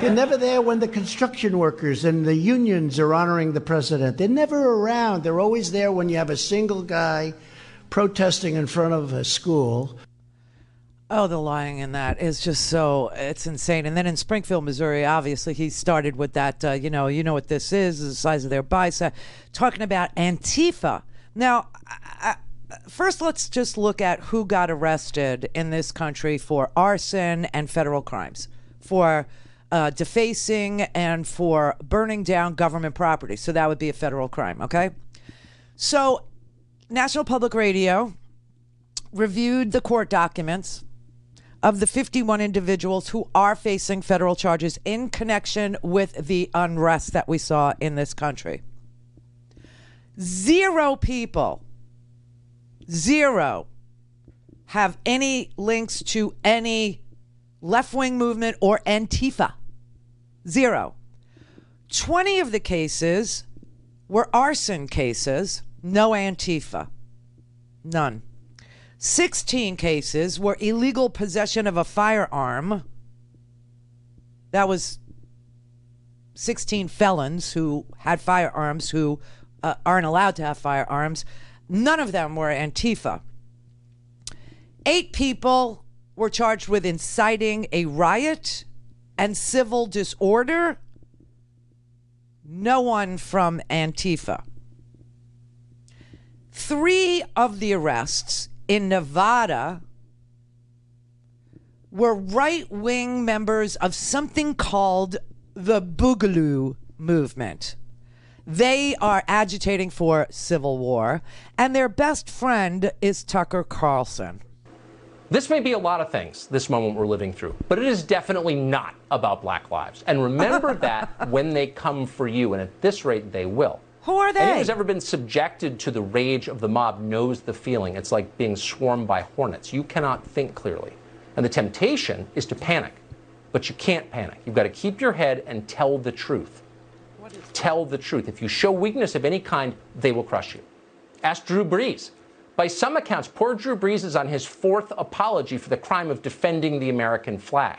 They're never there when the construction workers and the unions are honoring the president. They're never around. They're always there when you have a single guy protesting in front of a school. Oh, the lying in that is just so, it's insane. And then in Springfield, Missouri, obviously he started with that, you know what this is, the size of their bicep, talking about Antifa. Now, first let's just look at who got arrested in this country for arson and federal crimes, for defacing and for burning down government property. So that would be a federal crime, okay? So National Public Radio reviewed the court documents of the 51 individuals who are facing federal charges in connection with the unrest that we saw in this country. 0 people, 0, have any links to any left-wing movement or Antifa. 0. 20 of the cases were arson cases, no Antifa. None. 16 cases were illegal possession of a firearm. That was 16 felons who had firearms who aren't allowed to have firearms. None of them were Antifa. 8 people were charged with inciting a riot and civil disorder. No one from Antifa. 3 of the arrests in Nevada were right-wing members of something called the Boogaloo movement. They are agitating for civil war, and their best friend is Tucker Carlson. This may be a lot of things, this moment we're living through, but it is definitely not about Black lives. And remember that when they come for you, and at this rate, they will. Who are they? Anyone who's ever been subjected to the rage of the mob knows the feeling. It's like being swarmed by hornets. You cannot think clearly. And the temptation is to panic. But you can't panic. You've got to keep your head and tell the truth. Tell the truth. If you show weakness of any kind, they will crush you. Ask Drew Brees. By some accounts, poor Drew Brees is on his 4th apology for the crime of defending the American flag.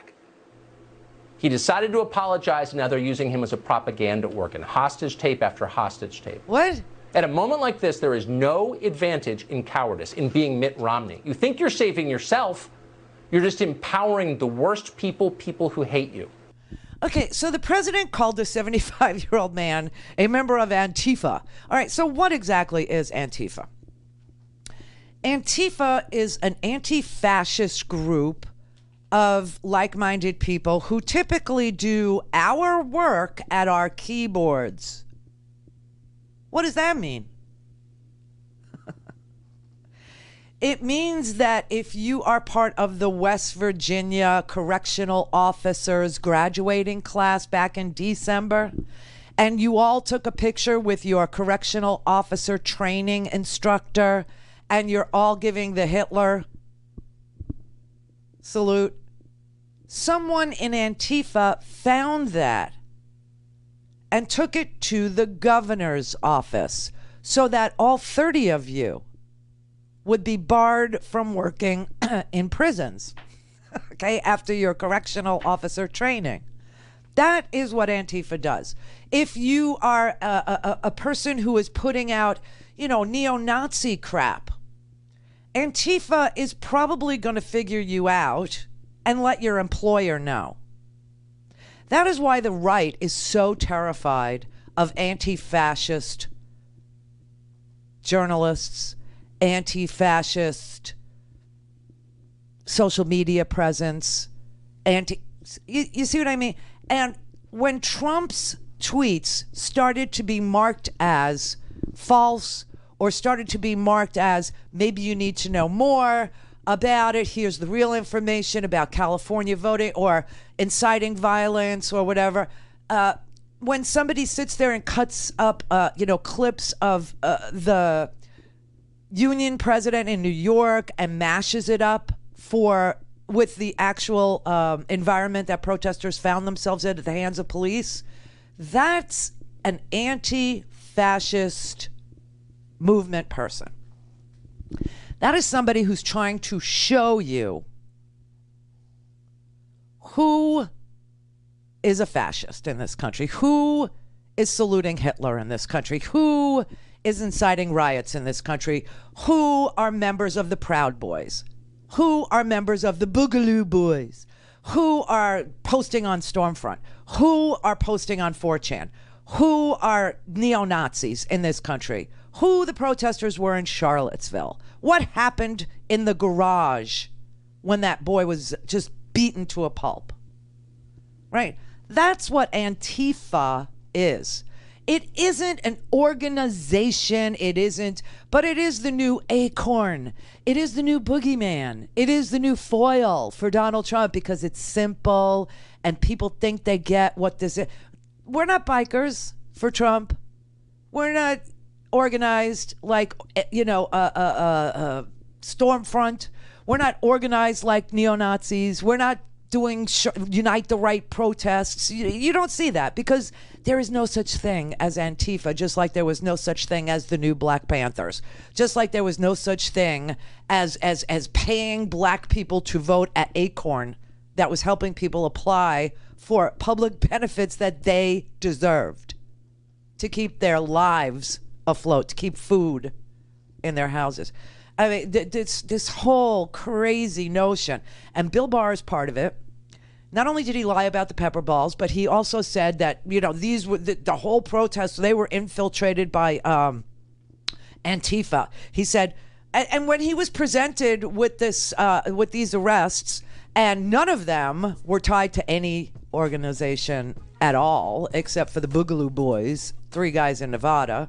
He decided to apologize, and now they're using him as a propaganda organ. Hostage tape after hostage tape. What? At a moment like this, there is no advantage in cowardice, in being Mitt Romney. You think you're saving yourself. You're just empowering the worst people who hate you. Okay, so the president called the 75-year-old man a member of Antifa. All right, so what exactly is Antifa? Antifa is an anti-fascist group of like-minded people who typically do our work at our keyboards. What does that mean? It means that if you are part of the West Virginia correctional officers graduating class back in December, and you all took a picture with your correctional officer training instructor, and you're all giving the Hitler salute, someone in Antifa found that and took it to the governor's office so that all 30 of you would be barred from working in prisons, okay, after your correctional officer training. That is what Antifa does. If you are a person who is putting out, neo-Nazi crap, Antifa is probably going to figure you out and let your employer know. That is why the right is so terrified of anti-fascist journalists, anti-fascist social media presence, you see what I mean? And when Trump's tweets started to be marked as false or started to be marked as maybe you need to know more about it, here's the real information about California voting or inciting violence or whatever, when somebody sits there and cuts up clips of the union president in New York and mashes it up with the actual environment that protesters found themselves in at the hands of police, that's an anti-fascist movement person. That is somebody who's trying to show you who is a fascist in this country, who is saluting Hitler in this country, who is inciting riots in this country, who are members of the Proud Boys, who are members of the Boogaloo Boys, who are posting on Stormfront, who are posting on 4chan, who are neo-Nazis in this country, who the protesters were in Charlottesville, what happened in the garage when that boy was just beaten to a pulp. Right? That's what Antifa is. It isn't an organization. It isn't, but it is the new Acorn. It is the new boogeyman. It is the new foil for Donald Trump because it's simple and people think they get what this is. We're not bikers for Trump. We're not organized like, Stormfront. We're not organized like neo-Nazis. We're not doing Unite the Right protests. You don't see that because there is no such thing as Antifa, just like there was no such thing as the new Black Panthers, just like there was no such thing as paying black people to vote at Acorn that was helping people apply for public benefits that they deserved to keep their lives afloat, to keep food in their houses. I mean, this whole crazy notion, and Bill Barr is part of it. Not only did he lie about the pepper balls, but he also said that these were the whole protest. They were infiltrated by Antifa. He said, and when he was presented with with these arrests, and none of them were tied to any organization at all, except for the Boogaloo Boys, 3 guys in Nevada.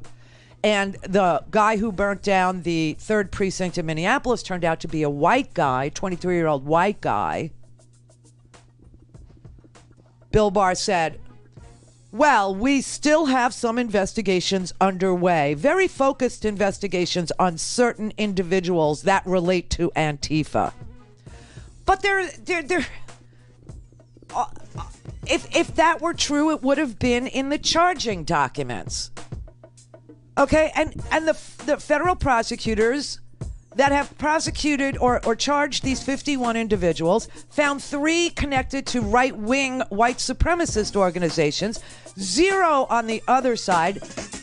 And the guy who burnt down the 3rd precinct in Minneapolis turned out to be a white guy, 23-year-old white guy. Bill Barr said, well, we still have some investigations underway, very focused investigations on certain individuals that relate to Antifa. But if that were true, it would have been in the charging documents. Okay, and the federal prosecutors that have prosecuted or charged these 51 individuals found 3 connected to right-wing white supremacist organizations, 0 on the other side,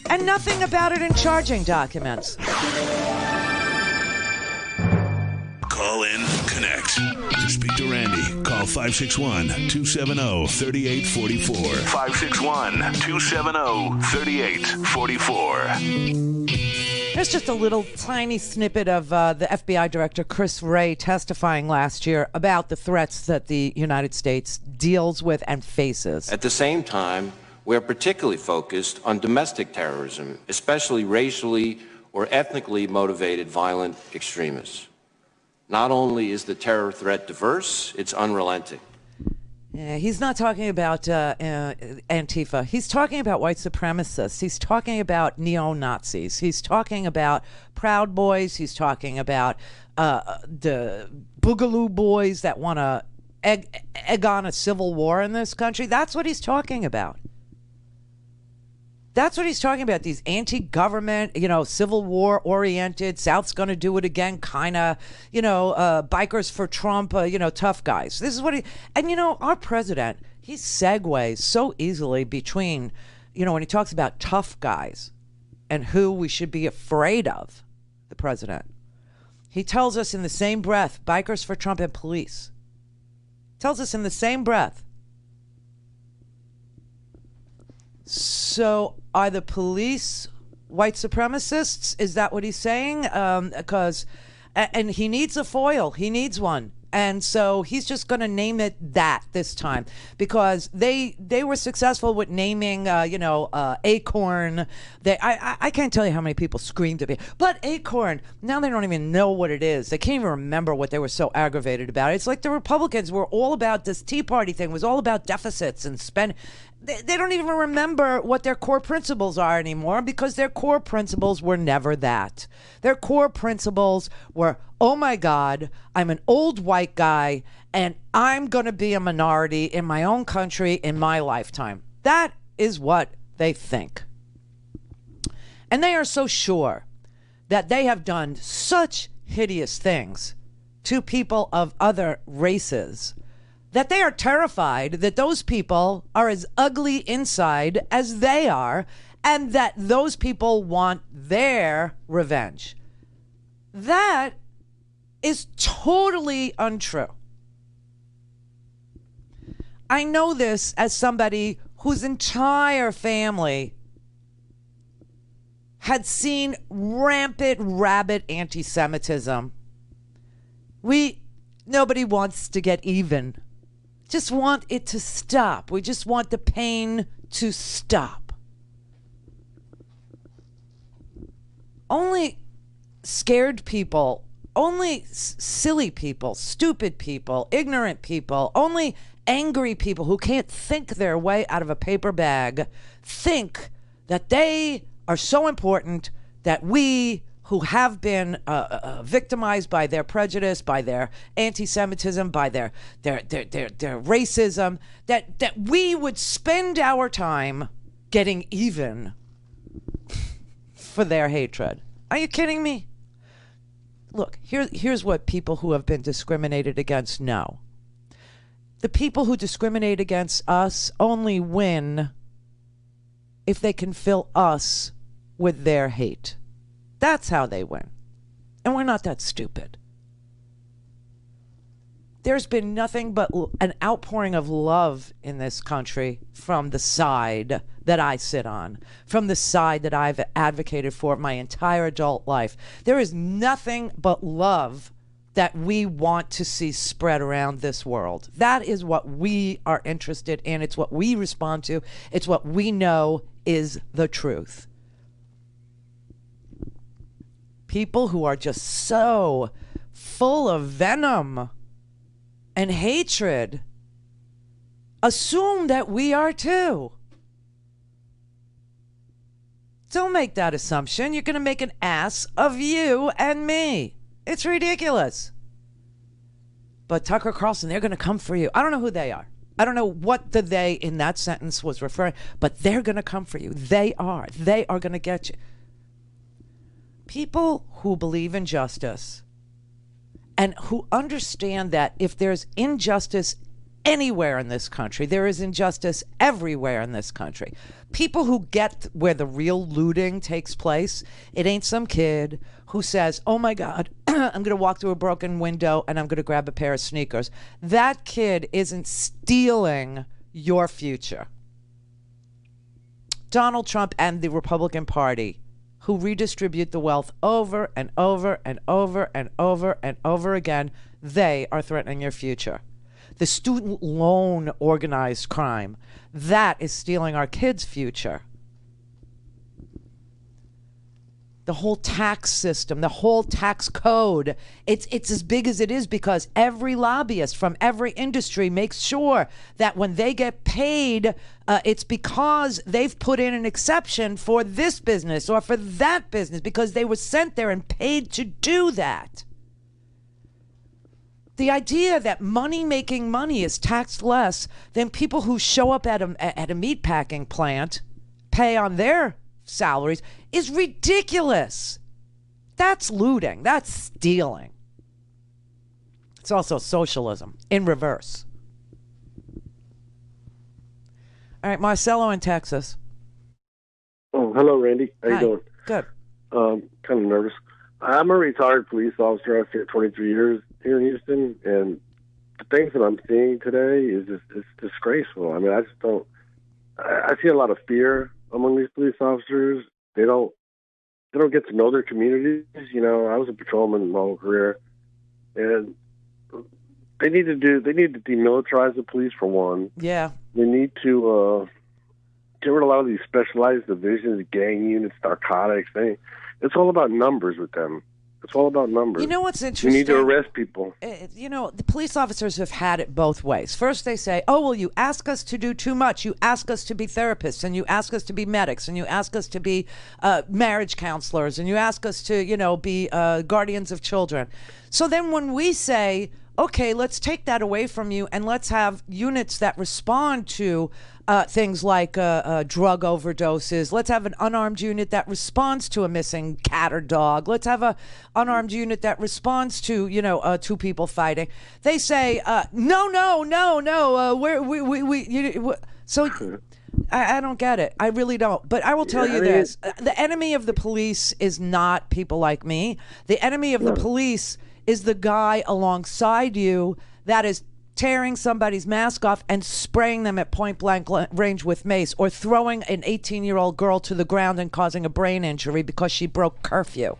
and nothing about it in charging documents. Call in, connect. To speak to Randi, call 561-270-3844. 561-270-3844. Here's just a little tiny snippet of the FBI Director Chris Wray testifying last year about the threats that the United States deals with and faces. At the same time, we're particularly focused on domestic terrorism, especially racially or ethnically motivated violent extremists. Not only is the terror threat diverse, it's unrelenting. Yeah, he's not talking about Antifa. He's talking about white supremacists. He's talking about neo-Nazis. He's talking about Proud Boys. He's talking about the Boogaloo Boys that want to egg on a civil war in this country. That's what he's talking about. That's what he's talking about. These anti-government, Civil War-oriented, South's going to do it again, kind of, bikers for Trump, tough guys. This is what he... And, our president, he segues so easily between, when he talks about tough guys and who we should be afraid of, the president. He tells us in the same breath, bikers for Trump and police. Tells us in the same breath. So are the police white supremacists? Is that what he's saying? And he needs a foil. He needs one. And so he's just going to name it that this time, because they were successful with naming, Acorn. I can't tell you how many people screamed at me, but Acorn, now they don't even know what it is. They can't even remember what they were so aggravated about. It's like the Republicans were all about this Tea Party thing, was all about deficits and spend. They don't even remember what their core principles are anymore, because their core principles were never that. Their core principles were, oh my God, I'm an old white guy and I'm going to be a minority in my own country in my lifetime. That is what they think. And they are so sure that they have done such hideous things to people of other races that they are terrified that those people are as ugly inside as they are, and that those people want their revenge. That is totally untrue. I know this as somebody whose entire family had seen rampant, rabid anti-Semitism. Nobody wants to get even. Just want it to stop. We just want the pain to stop. Only scared people, only silly people, stupid people, ignorant people, only angry people who can't think their way out of a paper bag think that they are so important that we who have been victimized by their prejudice, by their anti-Semitism, by their racism, that we would spend our time getting even for their hatred. Are you kidding me? Look, here's what people who have been discriminated against know. The people who discriminate against us only win if they can fill us with their hate. That's how they win. And we're not that stupid. There's been nothing but an outpouring of love in this country from the side that I sit on, from the side that I've advocated for my entire adult life. There is nothing but love that we want to see spread around this world. That is what we are interested in. It's what we respond to. It's what we know is the truth. People who are just so full of venom and hatred assume that we are too. Don't make that assumption. You're going to make an ass of you and me. It's ridiculous. But Tucker Carlson, they're going to come for you. I don't know who they are. I don't know what the they in that sentence was referring, but they're going to come for you. They are. They are going to get you. People who believe in justice and who understand that if there's injustice anywhere in this country, there is injustice everywhere in this country. People who get where the real looting takes place. It ain't some kid who says, oh my God, I'm going to walk through a broken window and I'm going to grab a pair of sneakers. That kid isn't stealing your future. Donald Trump and the Republican Party, who redistribute the wealth over and over and over and over and over again, they are threatening your future. The student loan organized crime, that is stealing our kids' future. The whole tax system, the whole tax code, it's as big as it is because every lobbyist from every industry makes sure that when they get paid, it's because they've put in an exception for this business or for that business because they were sent there and paid to do that. The idea that money making money is taxed less than people who show up at a meatpacking plant pay on their salaries is ridiculous. That's looting. That's stealing. It's also socialism in reverse. All right, Marcelo in Texas. Oh, hello, Randy. How you doing? Good. Kind of nervous. I'm a retired police officer. I've spent 23 years here in Houston, and the things that I'm seeing today is just it's disgraceful. I mean, I just don't. I see a lot of fear among these police officers. They don't get to know their communities. You know, I was a patrolman my whole career, and they need to demilitarize the police for one. Yeah. They need to get rid of a lot of these specialized divisions, gang units, narcotics. It's all about numbers with them. It's all about numbers. You know what's interesting? You need to arrest people. You know, the police officers have had it both ways. First, they say, oh, well, you ask us to do too much. You ask us to be therapists, and you ask us to be medics, and you ask us to be marriage counselors, and you ask us to, you know, be guardians of children. So then when we say, okay, let's take that away from you, and let's have units that respond to things like drug overdoses. Let's have an unarmed unit that responds to a missing cat or dog. Let's have a unarmed unit that responds to, you know, two people fighting. They say, no. So I don't get it. I really don't. But I will tell you this. The enemy of the police is not people like me. The enemy of the police is the guy alongside you that is tearing somebody's mask off and spraying them at point blank range with mace, or throwing an 18-year-old girl to the ground and causing a brain injury because she broke curfew.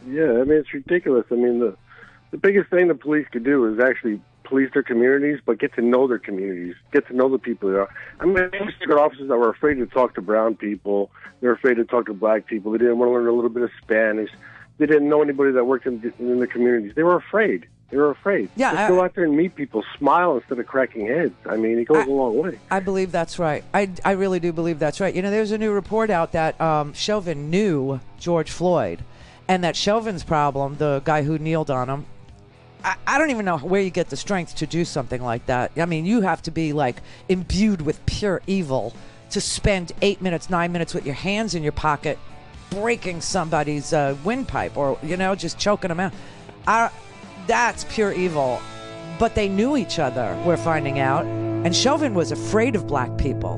Yeah, I mean, it's ridiculous. I mean, the biggest thing the police could do is actually police their communities, but get to know their communities, get to know the people there. I mean, I used to get officers that were afraid to talk to brown people. They were afraid to talk to black people. They didn't want to learn a little bit of Spanish. They didn't know anybody that worked in the communities. They were afraid. Yeah, just go out there and meet people, smile instead of cracking heads. I mean, it goes a long way. I believe that's right. I really do believe that's right. You know, there's a new report out that Chauvin knew George Floyd, and that Chauvin's problem, the guy who kneeled on him, I don't even know where you get the strength to do something like that. I mean, you have to be, like, imbued with pure evil to spend 8 minutes, 9 minutes with your hands in your pocket breaking somebody's windpipe, or, you know, just choking them out. That's pure evil. But they knew each other, we're finding out. And Chauvin was afraid of black people.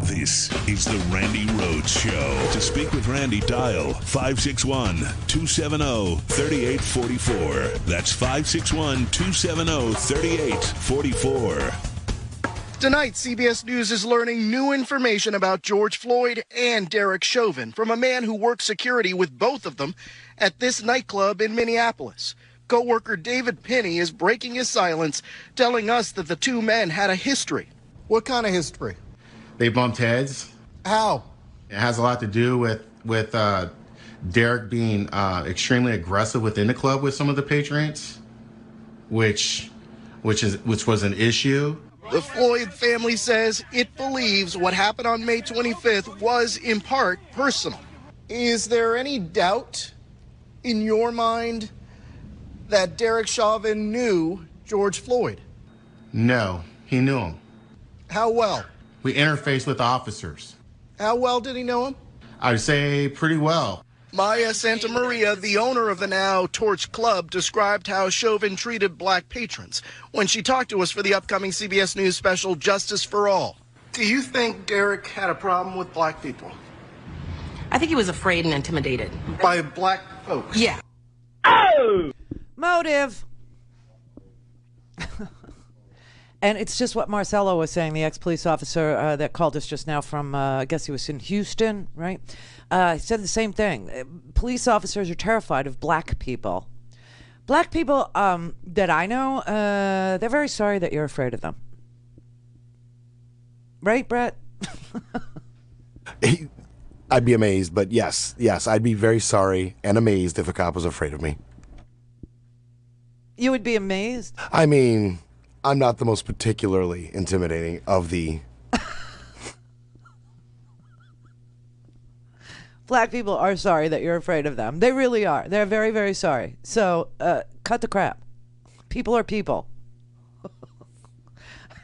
This is the Randi Rhodes Show. To speak with Randi, dial 561-270-3844. That's 561-270-3844. Tonight, CBS News is learning new information about George Floyd and Derek Chauvin from a man who worked security with both of them at this nightclub in Minneapolis. Co-worker David Penny is breaking his silence, telling us that the two men had a history. What kind of history? They bumped heads. How? It has a lot to do with Derek being extremely aggressive within the club with some of the patrons, which was an issue. The Floyd family says it believes what happened on May 25th was, in part, personal. Is there any doubt in your mind that Derek Chauvin knew George Floyd? No, he knew him. How well? We interfaced with officers. How well did he know him? I'd say pretty well. Maya Santa Maria, the owner of the now Torch Club, described how Chauvin treated black patrons when she talked to us for the upcoming CBS News special, Justice for All. Do you think Derek had a problem with black people? I think he was afraid and intimidated. By black folks? Yeah. Oh! Motive. And it's just what Marcelo was saying, the ex-police officer that called us just now from, I guess he was in Houston, right? He said the same thing. Police officers are terrified of black people. Black people that I know, they're very sorry that you're afraid of them. Right, Brett? I'd be amazed, but yes, I'd be very sorry and amazed if a cop was afraid of me. You would be amazed? I mean, I'm not the most particularly intimidating of the... Black people are sorry that you're afraid of them. They really are. They're very, very sorry. So, cut the crap. People are people.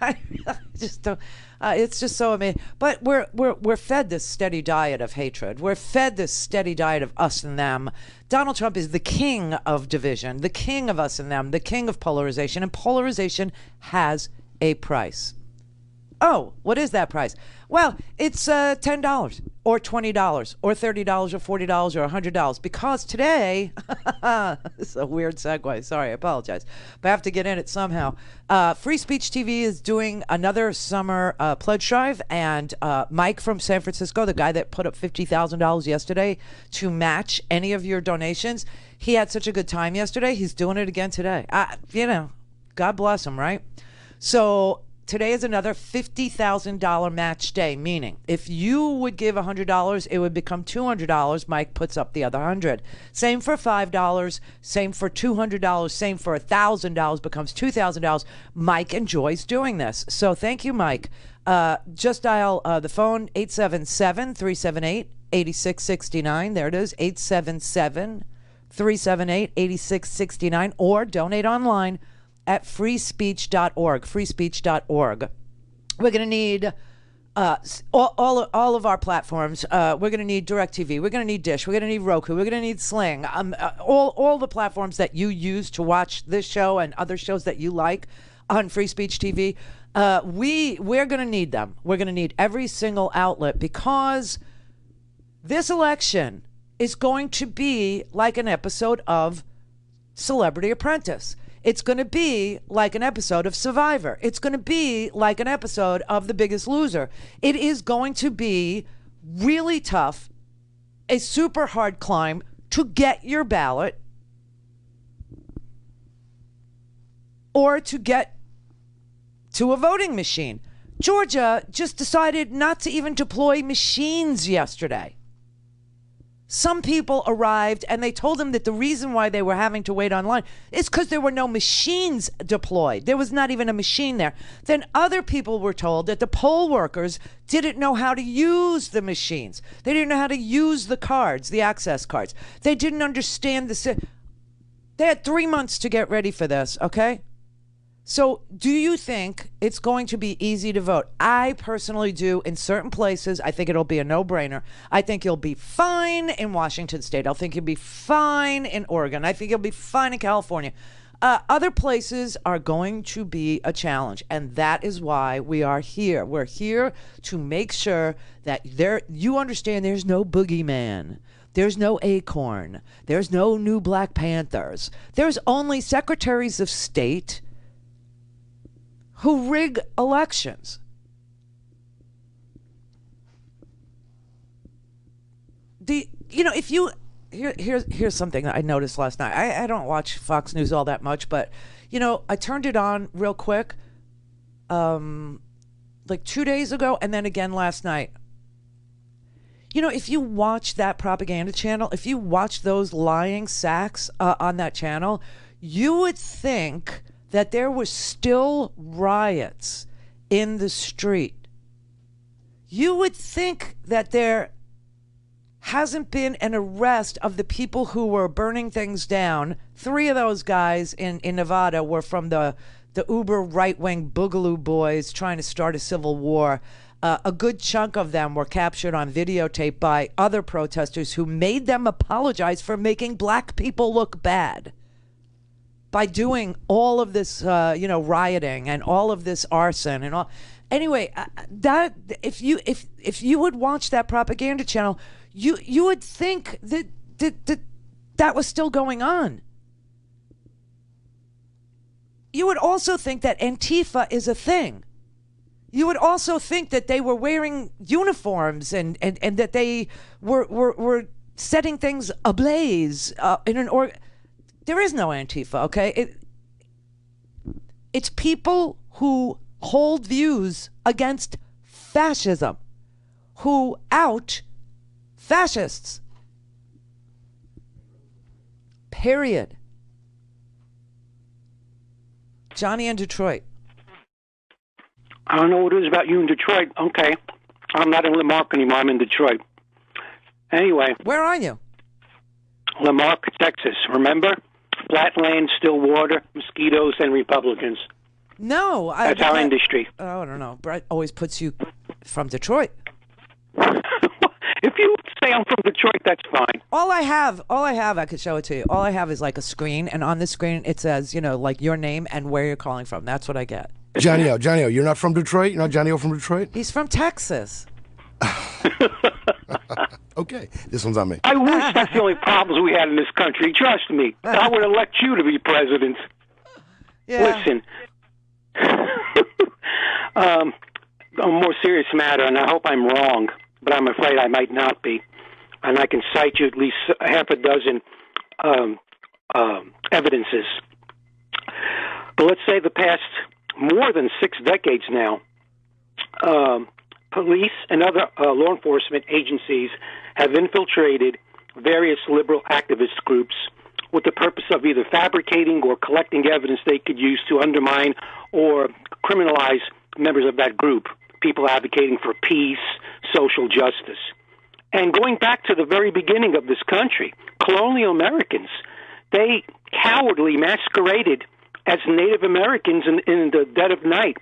I realize just don't. It's just so amazing. But we're fed this steady diet of hatred. We're fed this steady diet of us and them. Donald Trump is the king of division, the king of us and them, the king of polarization, and polarization has a price. Oh, what is that price? Well, it's $10 or $20 or $30 or $40 or $100 because today, it's a weird segue. Sorry, I apologize. But I have to get in it somehow. Free Speech TV is doing another summer pledge drive, and Mike from San Francisco, the guy that put up $50,000 yesterday to match any of your donations, he had such a good time yesterday. He's doing it again today. God bless him, right? So today is another $50,000 match day, meaning if you would give $100, it would become $200. Mike puts up the other $100. Same for $5, same for $200, same for $1,000 becomes $2,000. Mike enjoys doing this. So thank you, Mike. Just dial the phone, 877-378-8669. There it is, 877-378-8669, or donate online at freespeech.org, freespeech.org. We're going to need all of our platforms. We're going to need DirecTV. We're going to need Dish. We're going to need Roku. We're going to need Sling. All the platforms that you use to watch this show and other shows that you like on Free Speech TV, we're going to need them. We're going to need every single outlet because this election is going to be like an episode of Celebrity Apprentice. It's going to be like an episode of Survivor. It's going to be like an episode of The Biggest Loser. It is going to be really tough, a super hard climb to get your ballot or to get to a voting machine. Georgia just decided not to even deploy machines yesterday. Some people arrived and they told them that the reason why they were having to wait online is because there were no machines deployed. There was not even a machine there. Then other people were told that the poll workers didn't know how to use the machines. They didn't know how to use the cards, the access cards. They didn't understand they had 3 months to get ready for this, okay? So do you think it's going to be easy to vote? I personally do in certain places. I think it'll be a no-brainer. I think you'll be fine in Washington State. I think you'll be fine in Oregon. I think you'll be fine in California. Other places are going to be a challenge, and that is why we are here. We're here to make sure that you understand there's no boogeyman. There's no acorn. There's no new Black Panthers. There's only secretaries of state who rig elections. Here's something that I noticed last night. I don't watch Fox News all that much, but I turned it on real quick, like 2 days ago, and then again last night. If you watch that propaganda channel, if you watch those lying sacks on that channel, you would think that there were still riots in the street. You would think that there hasn't been an arrest of the people who were burning things down. 3 of those guys in Nevada were from the uber right-wing Boogaloo Boys trying to start a civil war. A good chunk of them were captured on videotape by other protesters who made them apologize for making black people look bad by doing all of this, rioting and all of this arson and all. Anyway, that if you would watch that propaganda channel, you would think that was still going on. You would also think that Antifa is a thing. You would also think that they were wearing uniforms and that they were setting things ablaze in an There is no Antifa, okay? It's people who hold views against fascism, who out fascists. Period. Johnny in Detroit. I don't know what it is about you in Detroit. Okay. I'm not in Lamarck anymore. I'm in Detroit. Anyway. Where are you? Lamarck, Texas. Remember? Flatland, still water, mosquitoes, and Republicans. No. That's our industry. Oh, I don't know. Brett always puts you from Detroit. If you say I'm from Detroit, that's fine. All I have, I could show it to you. All I have is like a screen, and on the screen it says, like your name and where you're calling from. That's what I get. Johnny O, you're not from Detroit? You're not Johnny O from Detroit? He's from Texas. Okay, this one's on me. I wish that's the only problems we had in this country. Trust me. I would elect you to be president. Yeah. Listen. A more serious matter, and I hope I'm wrong, but I'm afraid I might not be. And I can cite you at least half a dozen evidences. But let's say the past more than 6 decades now, police and other law enforcement agencies have infiltrated various liberal activist groups with the purpose of either fabricating or collecting evidence they could use to undermine or criminalize members of that group, people advocating for peace, social justice. And going back to the very beginning of this country, colonial Americans, they cowardly masqueraded as Native Americans in the dead of night,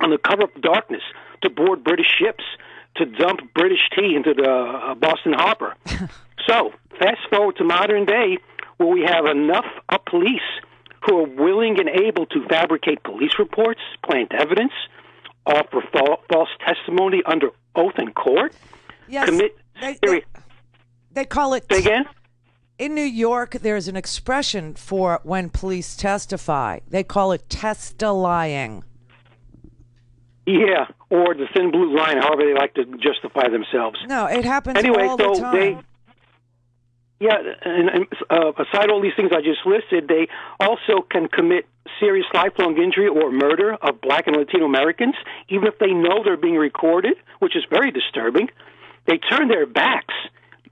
on the cover of darkness, to board British ships, to dump British tea into the Boston Harbor. So, fast forward to modern day, where we have enough police who are willing and able to fabricate police reports, plant evidence, offer false testimony under oath in court, yes, commit... They call it... Say again? In New York, there's an expression for when police testify. They call it test-a-lying. Yeah, or the thin blue line, however they like to justify themselves. No, it happens anyway, all the time. And aside all these things I just listed, they also can commit serious lifelong injury or murder of Black and Latino Americans, even if they know they're being recorded, which is very disturbing. They turn their backs.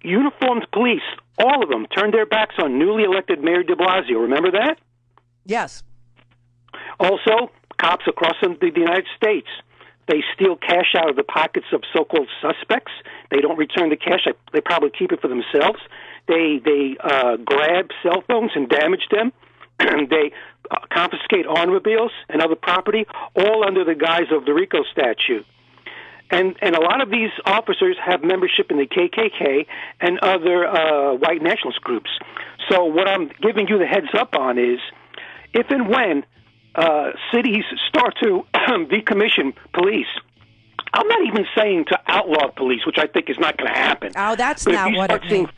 Uniformed police, all of them, turned their backs on newly elected Mayor de Blasio. Remember that? Yes. Also, cops across the United States, they steal cash out of the pockets of so-called suspects. They don't return the cash. They probably keep it for themselves. They grab cell phones and damage them. They confiscate automobiles and other property, all under the guise of the RICO statute. And a lot of these officers have membership in the KKK and other white nationalist groups. So what I'm giving you the heads up on is, if and when cities start to decommission police, I'm not even saying to outlaw police, which I think is not going to happen. Oh, that's but not what it means.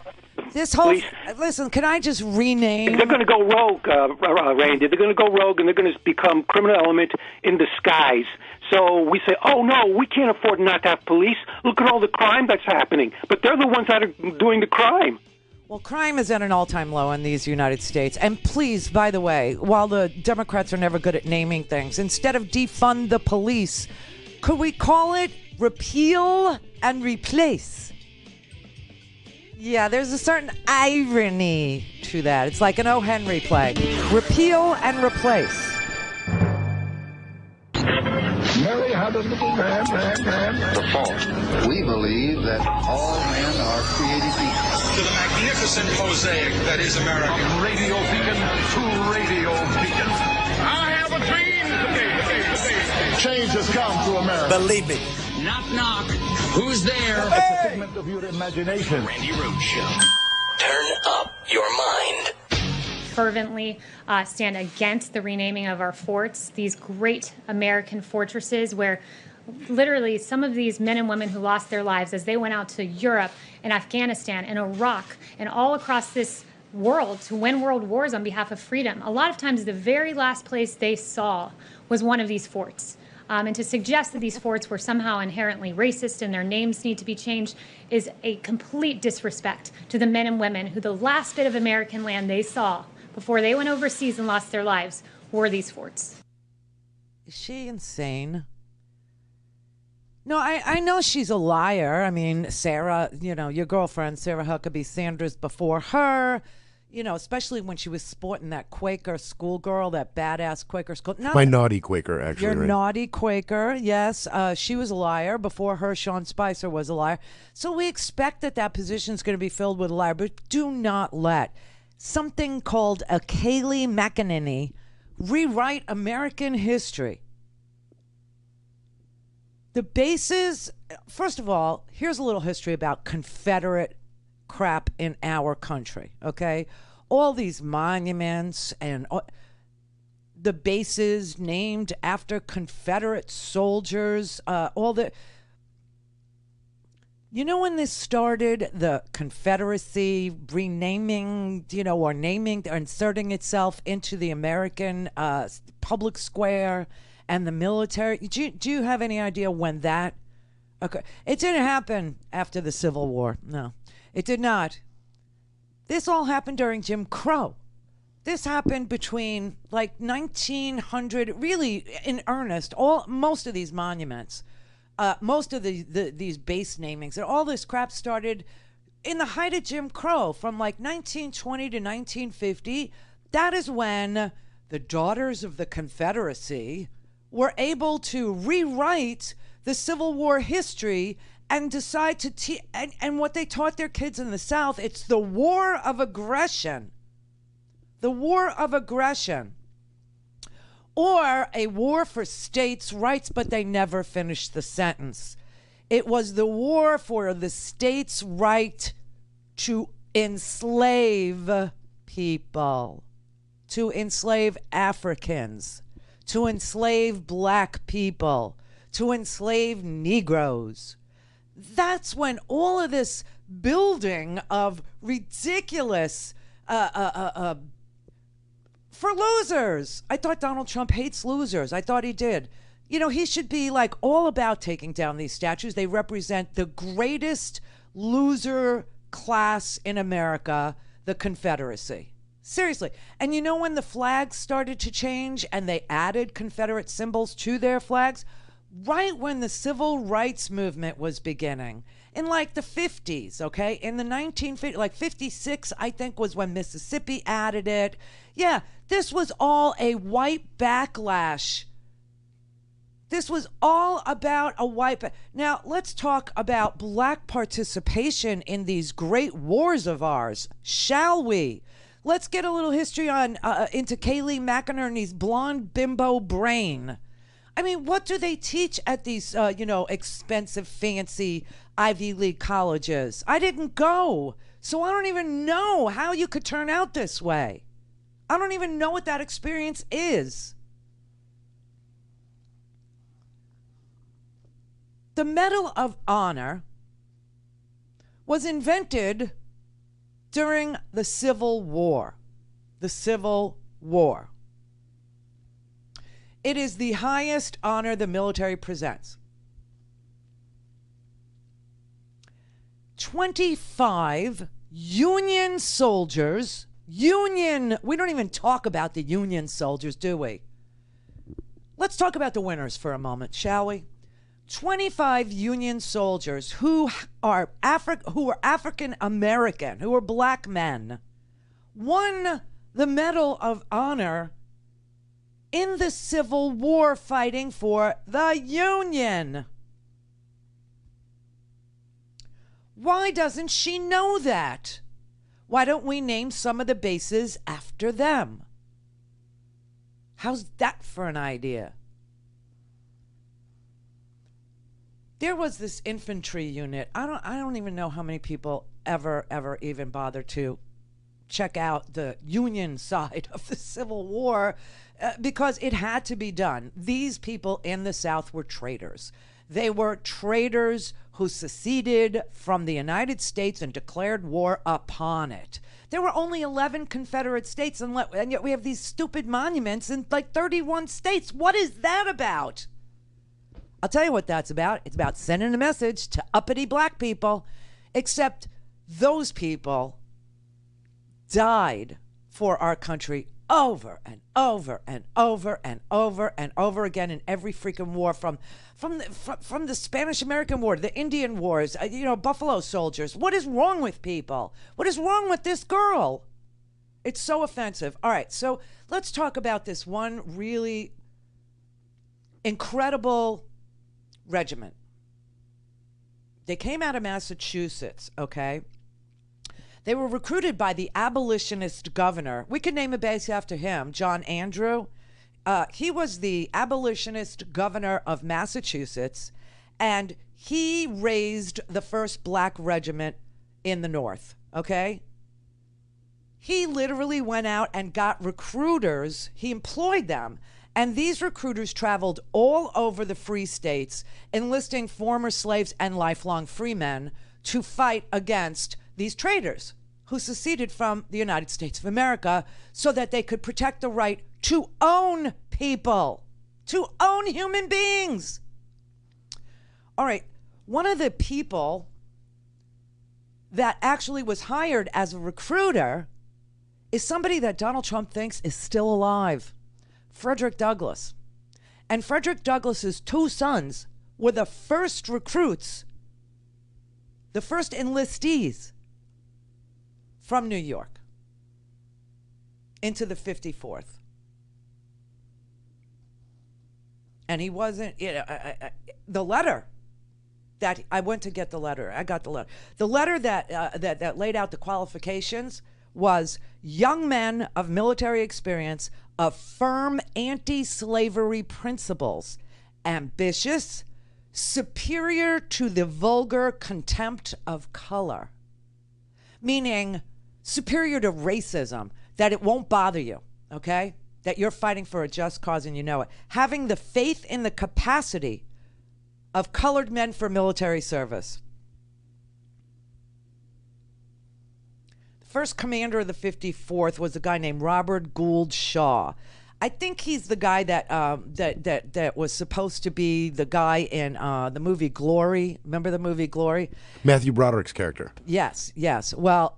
This whole listen, can I just rename? They're going to go rogue, Randy. They're going to go rogue, and they're going to become criminal element in disguise. So we say, oh, no, we can't afford not to have police. Look at all the crime that's happening. But they're the ones that are doing the crime. Well, crime is at an all-time low in these United States. And please, by the way, while the Democrats are never good at naming things, instead of defund the police, could we call it repeal and replace? Yeah, there's a certain irony to that. It's like an O. Henry play. Repeal and replace. Mary had a little man. The fault. We believe that all men are created equal. To the magnificent mosaic that is America. From radio beacon to radio beacon. I have a dream today. Change has come to America. Believe me. Knock, knock. Who's there? It's a figment of your imagination. Randi Rhodes Show. Turn up your mind. Fervently stand against the renaming of our forts, these great American fortresses where literally some of these men and women who lost their lives as they went out to Europe and Afghanistan and Iraq and all across this world to win world wars on behalf of freedom. A lot of times the very last place they saw was one of these forts. And to suggest that these forts were somehow inherently racist and their names need to be changed is a complete disrespect to the men and women who the last bit of American land they saw before they went overseas and lost their lives were these forts. Is she insane? No, I know she's a liar. I mean, Sarah, your girlfriend, Sarah Huckabee Sanders before her, especially when she was sporting that Quaker schoolgirl, that badass Quaker school. My naughty Quaker, actually. Your right? naughty Quaker, yes. She was a liar. Before her, Sean Spicer was a liar. So we expect that position is going to be filled with a liar, but do not let something called a Kayleigh McEnany, rewrite American history. The bases, first of all, here's a little history about Confederate crap in our country, okay? All these monuments and the bases named after Confederate soldiers, all the... You know when this started, the Confederacy renaming, or naming, or inserting itself into the American public square and the military? Do you have any idea when that occurred? It didn't happen after the Civil War. No, it did not. This all happened during Jim Crow. This happened between like 1900, really in earnest, most of these monuments. Most of these base namings and all this crap started in the height of Jim Crow from like 1920 to 1950. That is when the Daughters of the Confederacy were able to rewrite the Civil War history and decide to and what they taught their kids in the South, it's the war of aggression. The war of aggression. Or a war for states' rights, but they never finished the sentence. It was the war for the states' right to enslave people, to enslave Africans, to enslave black people, to enslave Negroes. That's when all of this building of ridiculous for losers. I thought Donald Trump hates losers. I thought he did. He should be like all about taking down these statues. They represent the greatest loser class in America, the Confederacy. Seriously. And when the flags started to change and they added Confederate symbols to their flags? Right when the civil rights movement was beginning. In like the 50s, okay? In the 1950s, like 56, I think, was when Mississippi added it. Yeah, this was all a white backlash. This was all about a white... Now, let's talk about black participation in these great wars of ours, shall we? Let's get a little history on into Kayleigh McInerney's blonde bimbo brain. I mean, what do they teach at these, expensive, fancy Ivy League colleges? I didn't go, so I don't even know how you could turn out this way. I don't even know what that experience is. The Medal of Honor was invented during the Civil War. The Civil War. It is the highest honor the military presents. 25 Union soldiers, we don't even talk about the Union soldiers, do we? Let's talk about the winners for a moment, shall we? 25 Union soldiers who are African American, who are black men, won the Medal of Honor in the Civil War fighting for the Union. Why doesn't she know that? Why don't we name some of the bases after them? How's that for an idea? There was this infantry unit. I don't even know how many people ever even bother to check out the Union side of the Civil War because it had to be done. These people in the South were traitors. They were traitors who seceded from the United States and declared war upon it. There were only 11 Confederate states, and yet we have these stupid monuments in like 31 states. What is that about? I'll tell you what that's about. It's about sending a message to uppity black people, except those people died for our country over and over and over and over and over again in every freaking war, from the Spanish-American War, the Indian Wars, Buffalo Soldiers. What is wrong with people? What is wrong with this girl? It's so offensive. All right, so let's talk about this one really incredible regiment. They came out of Massachusetts, okay? They were recruited by the abolitionist governor. We could name a base after him, John Andrew. He was the abolitionist governor of Massachusetts, and he raised the first black regiment in the North, okay? He literally went out and got recruiters. He employed them. And these recruiters traveled all over the free states, enlisting former slaves and lifelong free men to fight against these traitors who seceded from the United States of America so that they could protect the right to own people, to own human beings. All right, one of the people that actually was hired as a recruiter is somebody that Donald Trump thinks is still alive. Frederick Douglass. And Frederick Douglass's two sons were the first recruits, the first enlistees from New York into the 54th. And he wasn't, the letter that I went to get the letter. I got the letter. The letter that laid out the qualifications was young men of military experience, of firm anti-slavery principles, ambitious, superior to the vulgar contempt of color, meaning superior to racism, that it won't bother you, okay? That you're fighting for a just cause and you know it. Having the faith in the capacity of colored men for military service. First commander of the 54th was a guy named Robert Gould Shaw. I think he's the guy that was supposed to be the guy in the movie Glory. Remember the movie Glory? Matthew Broderick's character. Yes, yes. Well,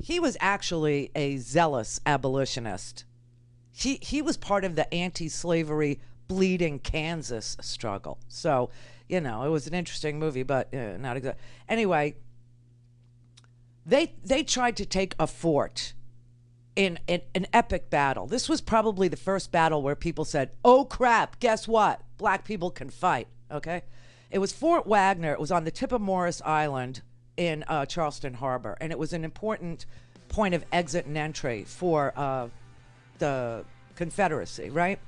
he was actually a zealous abolitionist. He was part of the anti-slavery Bleeding Kansas struggle. So, you know, it was an interesting movie, but not exactly. Anyway, They tried to take a fort in an epic battle. This was probably the first battle where people said, oh crap, guess what? Black people can fight, okay? It was Fort Wagner. It was on the tip of Morris Island in Charleston Harbor, and it was an important point of exit and entry for the Confederacy, right?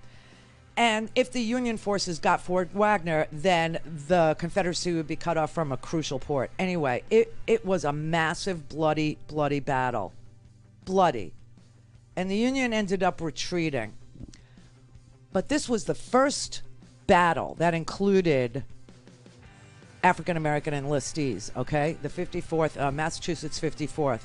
And if the Union forces got Fort Wagner, then the Confederacy would be cut off from a crucial port. Anyway, it was a massive, bloody battle. Bloody. And the Union ended up retreating. But this was the first battle that included African-American enlistees, okay? The 54th, Massachusetts 54th.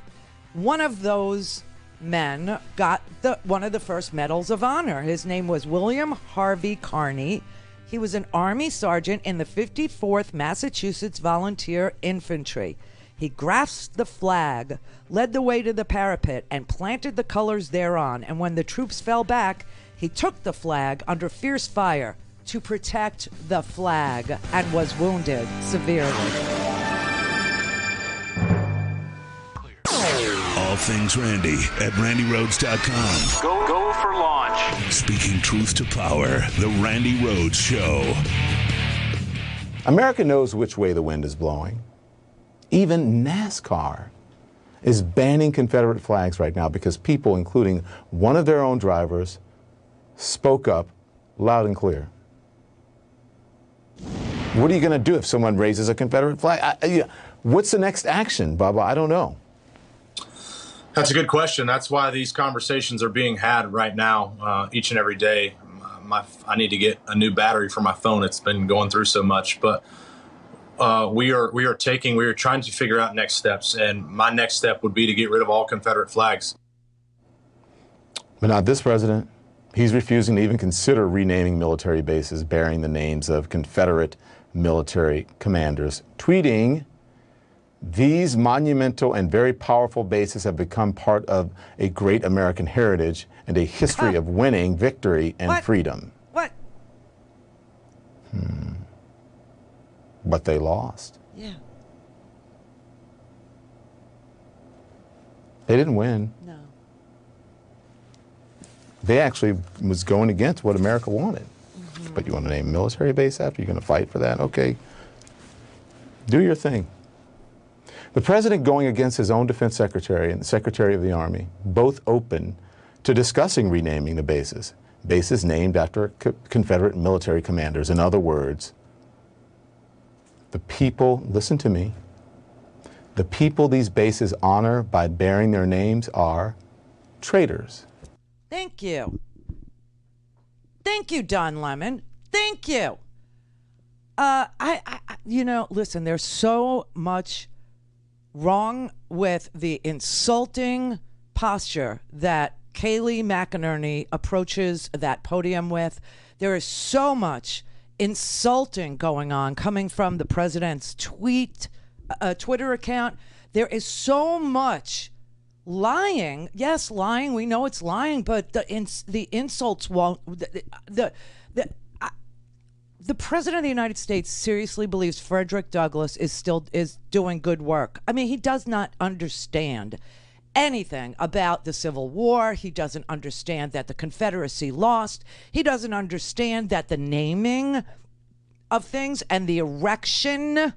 One of those men got one of the first medals of honor. His name was William Harvey Carney. He was an Army sergeant in the 54th Massachusetts Volunteer Infantry. He grasped the flag, led the way to the parapet, and planted the colors thereon. And when the troops fell back, he took the flag under fierce fire to protect the flag and was wounded severely. All things Randi at RandiRhodes.com. Go for launch. Speaking truth to power, the Randi Rhodes Show. America knows which way the wind is blowing. Even NASCAR is banning Confederate flags right now because people, including one of their own drivers, spoke up loud and clear. What are you going to do if someone raises a Confederate flag? What's the next action, Bubba? I don't know. That's a good question. That's why these conversations are being had right now, each and every day. I need to get a new battery for my phone. It's been going through so much. But we are trying to figure out next steps. And my next step would be to get rid of all Confederate flags. But not this president. He's refusing to even consider renaming military bases bearing the names of Confederate military commanders, tweeting, "These monumental and very powerful bases have become part of a great American heritage and a history of winning, victory, and freedom." What? But they lost. Yeah. They didn't win. No. They actually was going against what America wanted. But you want to name a military base after? You're going to fight for that? Okay. Do your thing. The president going against his own defense secretary and the secretary of the Army, both open to discussing renaming the bases. bases named after Confederate military commanders. In other words, the people, listen to me, the people these bases honor by bearing their names are traitors. Thank you. Thank you, Don Lemon. Thank you. Listen, there's so much wrong with the insulting posture that Kayleigh McInerney approaches that podium with. There is so much insulting going on coming from the president's Twitter account. There is so much lying. Yes, lying. We know it's lying, but the insults won't. The president of the United States seriously believes Frederick Douglass is doing good work. I mean, he does not understand anything about the Civil War. He doesn't understand that the Confederacy lost. He doesn't understand that the naming of things and the erection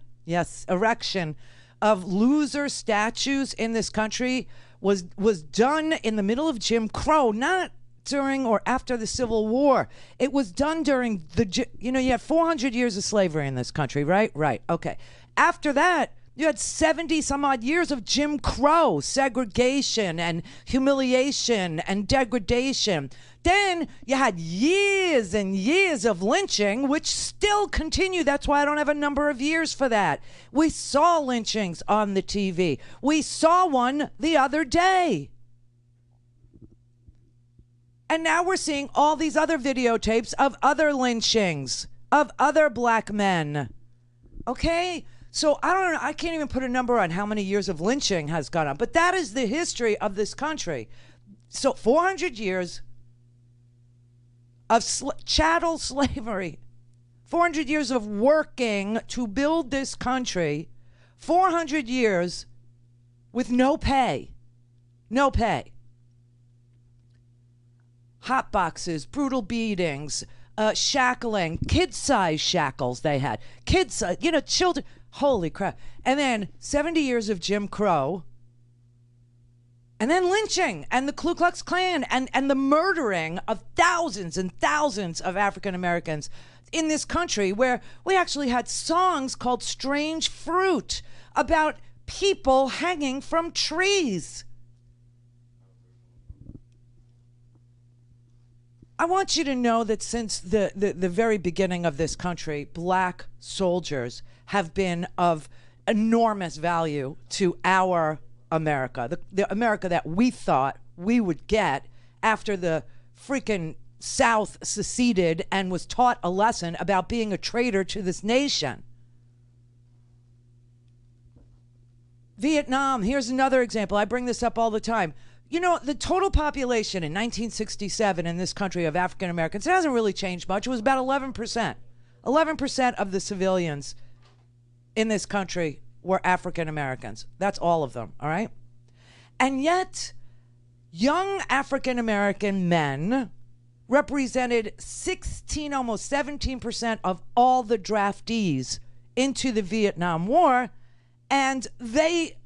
of loser statues in this country was done in the middle of Jim Crow, not during or after the Civil War. It was done during you had 400 years of slavery in this country, right? Right. Okay. After that, you had 70 some odd years of Jim Crow, segregation and humiliation and degradation. Then you had years and years of lynching, which still continue. That's why I don't have a number of years for that. We saw lynchings on the TV. We saw one the other day. And now we're seeing all these other videotapes of other lynchings, of other black men. Okay? So I don't know. I can't even put a number on how many years of lynching has gone on. But that is the history of this country. So 400 years of chattel slavery, 400 years of working to build this country, 400 years with no pay. No pay. Hot boxes, brutal beatings, shackling, kid-size shackles they had. Kids, children. Holy crap. And then 70 years of Jim Crow. And then lynching and the Ku Klux Klan and the murdering of thousands and thousands of African Americans in this country, where we actually had songs called Strange Fruit about people hanging from trees. I want you to know that since the very beginning of this country, black soldiers have been of enormous value to our America, the America that we thought we would get after the freaking South seceded and was taught a lesson about being a traitor to this nation. Vietnam, here's another example. I bring this up all the time. The total population in 1967 in this country of African Americans, it hasn't really changed much. It was about 11%. 11% of the civilians in this country were African Americans. That's all of them, all right? And yet, young African American men represented 16, almost 17% of all the draftees into the Vietnam War, and they